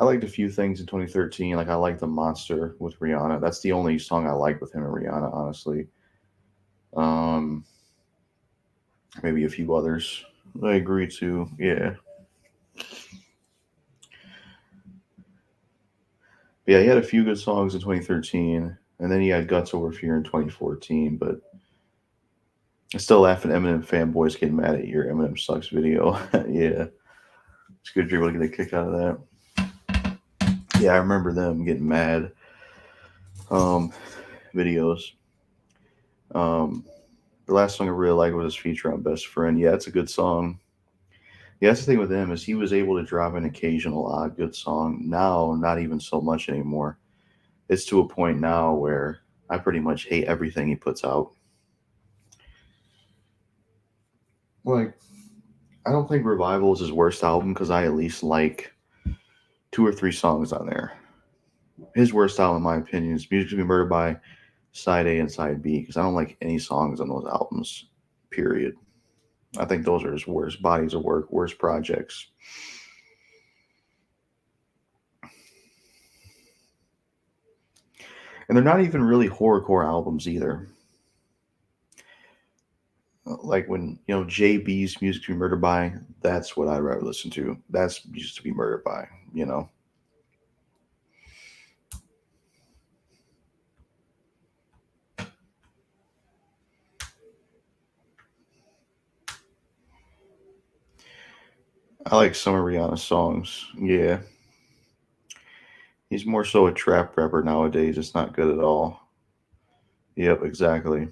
I liked a few things in 2013. Like I liked The Monster with Rihanna. That's the only song I like with him and Rihanna, honestly. Maybe a few others. I agree too. Yeah. But yeah, he had a few good songs in 2013, and then he had Guts Over Fear in 2014. But I still laugh at Eminem fanboys getting mad at your Eminem Sucks video. Yeah. It's good you're able to get a kick out of that. Yeah, I remember them getting mad. Videos. The last song I really liked was his feature on Best Friend. Yeah, it's a good song. Yeah, that's the thing with him is he was able to drop an occasional odd good song. Now, not even so much anymore. It's to a point now where I pretty much hate everything he puts out. Like, I don't think Revival is his worst album because I at least like 2 or 3 songs on there. His worst album, in my opinion, is Music to Be Murdered by Side A and Side B because I don't like any songs on those albums, period. I think those are his worst bodies of work, worst projects. And they're not even really horrorcore albums either. Like when, JB's Music to Be Murdered By, that's what I'd rather listen to. That's Music to Be Murdered By. I like some of Rihanna's songs. Yeah. He's more so a trap rapper nowadays. It's not good at all. Yep, exactly.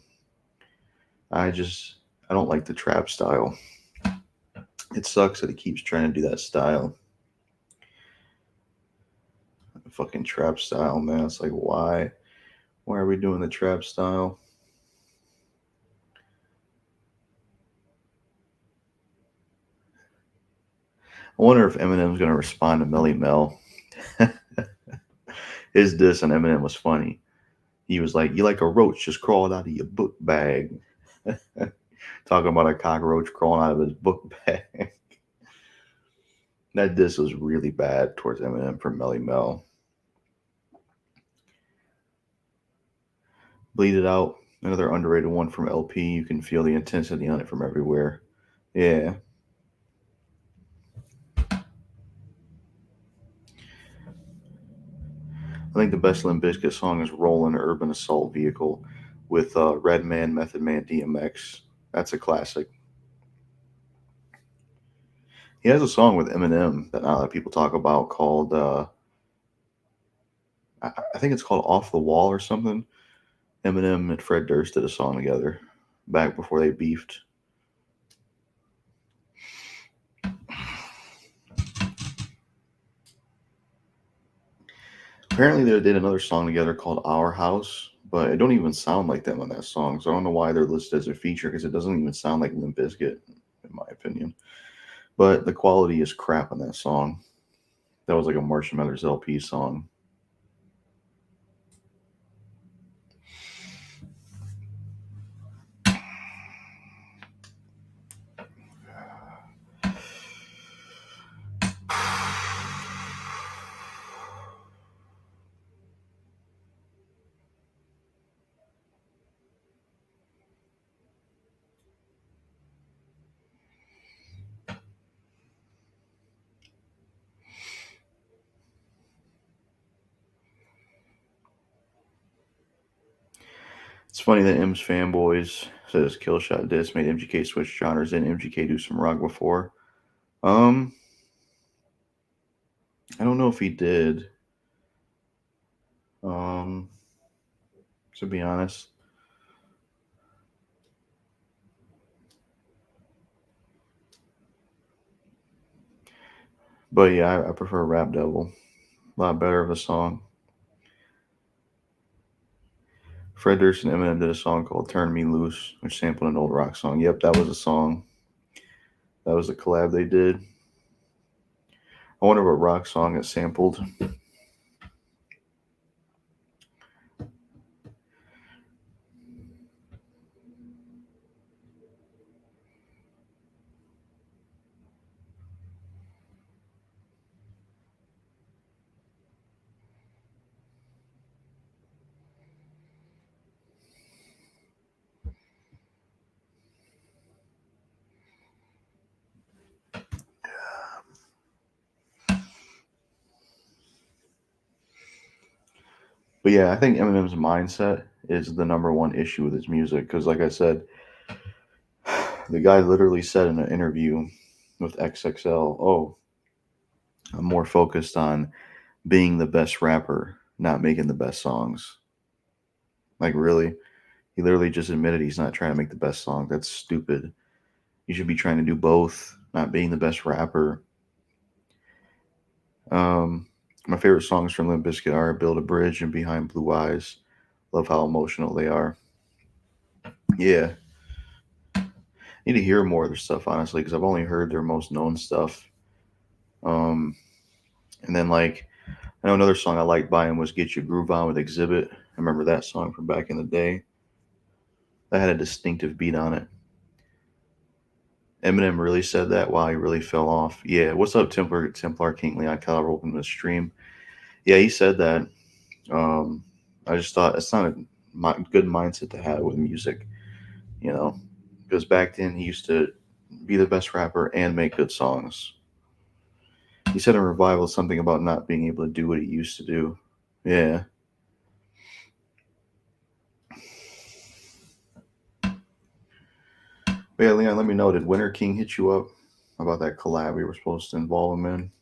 I just, I don't like the trap style. It sucks that he keeps trying to do that style. Fucking trap style, man. It's like, why? Why are we doing the trap style? I wonder if Eminem's going to respond to Melly Mel. His diss on Eminem was funny. He was like, "You like a roach just crawled out of your book bag." Talking about a cockroach crawling out of his book bag. That diss was really bad towards Eminem from Melly Mel. Bleed It Out, another underrated one from LP. You can feel the intensity on it from everywhere. Yeah. I think the best Limp Bizkit song is Rollin' Urban Assault Vehicle with Redman, Method Man, DMX. That's a classic. He has a song with Eminem that not a lot of people talk about called, I think it's called Off the Wall or something. Eminem and Fred Durst did a song together back before they beefed. Apparently they did another song together called Our House, but it don't even sound like them on that song. So I don't know why they're listed as a feature because it doesn't even sound like Limp Bizkit, in my opinion. But the quality is crap on that song. That was like a Marshall Mathers LP song. It's funny that M's fanboys says Killshot Diss made MGK switch genres. Didn't MGK do some rock before? I don't know if he did. To be honest. But yeah, I prefer Rap Devil. A lot better of a song. Fred Durst and Eminem did a song called Turn Me Loose, which sampled an old rock song. Yep, that was a song. That was a collab they did. I wonder what rock song it sampled. But yeah, I think Eminem's mindset is the number one issue with his music. Because, like I said, the guy literally said in an interview with XXL, "Oh, I'm more focused on being the best rapper, not making the best songs." Like, really? He literally just admitted he's not trying to make the best song. That's stupid. You should be trying to do both, not being the best rapper. My favorite songs from Limp Bizkit are Build a Bridge and Behind Blue Eyes. Love how emotional they are. Yeah. Need to hear more of their stuff, honestly, because I've only heard their most known stuff. And then, like, I know another song I liked by him was Get Your Groove On with Exhibit. I remember that song from back in the day. That had a distinctive beat on it. Eminem really said that? Wow, he really fell off. Yeah, what's up, Templar King Leon Keller? Open the stream. Yeah, he said that. I just thought it's not a good mindset to have with music, you know, because back then he used to be the best rapper and make good songs. He said in Revival something about not being able to do what he used to do. Yeah. But yeah, Leon, let me know. Did Winter King hit you up about that collab we were supposed to involve him in?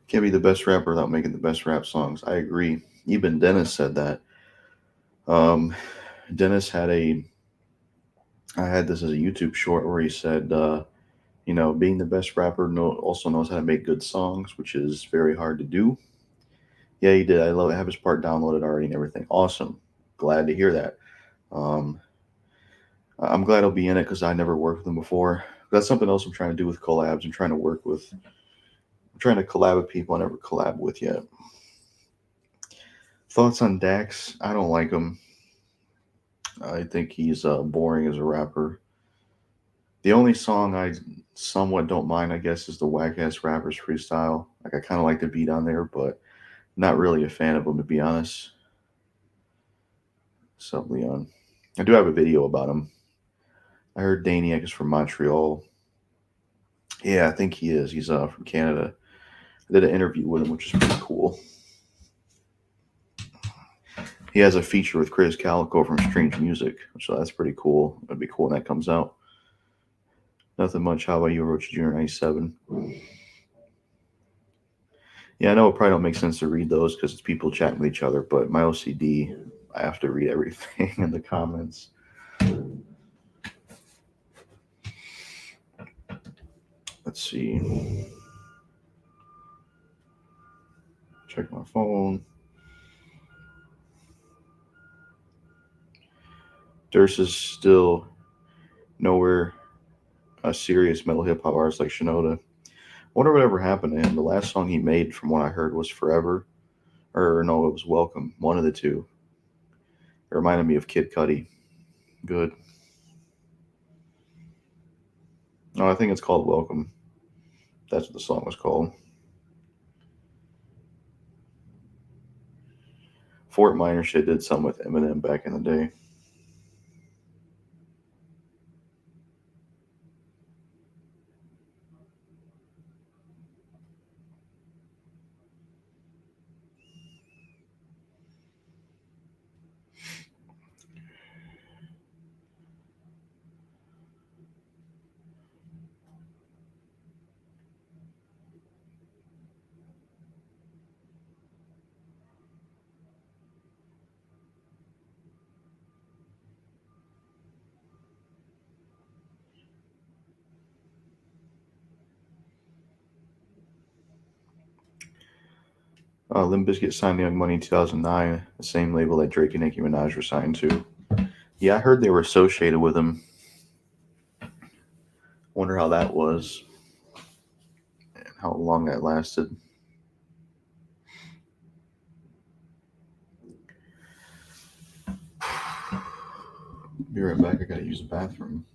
Can't be the best rapper without making the best rap songs. I agree. Even Dennis said that. Dennis had I had this as a YouTube short where he said, being the best rapper also knows how to make good songs, which is very hard to do. Yeah, he did. I love it. I have his part downloaded already and everything. Awesome. Glad to hear that. Um, I'm glad I'll be in it because I never worked with him before. That's something else I'm trying to do with collabs. I'm trying to collab with people I never collab with yet. Thoughts on Dax? I don't like him. I think he's boring as a rapper. The only song I somewhat don't mind, I guess, is the Whack Ass Rappers freestyle. Like, I kind of like the beat on there, but not really a fan of him, to be honest. So, Leon. I do have a video about him. I heard Daniac is from Montreal. Yeah, I think he is. He's from Canada. I did an interview with him, which is pretty cool. He has a feature with Chris Calico from Strange Music, so that's pretty cool. It'd be cool when that comes out. Nothing much. How about you, Roach Jr. 97? Yeah, I know it probably don't make sense to read those because it's people chatting with each other, but my OCD, I have to read everything in the comments. Let's see. Check my phone. Durst is still nowhere a serious metal hip hop artist like Shinoda. I wonder whatever happened to him. The last song he made, from what I heard, was Forever. Or no, it was Welcome. One of the two. It reminded me of Kid Cudi. Good. No, I think it's called Welcome. That's what the song was called. Fort Minor shit did something with Eminem back in the day. Limp Bizkit signed Young Money in 2009, the same label that Drake and Nicki Minaj were signed to. Yeah, I heard they were associated with him. Wonder how that was and how long that lasted. Be right back. I gotta use the bathroom.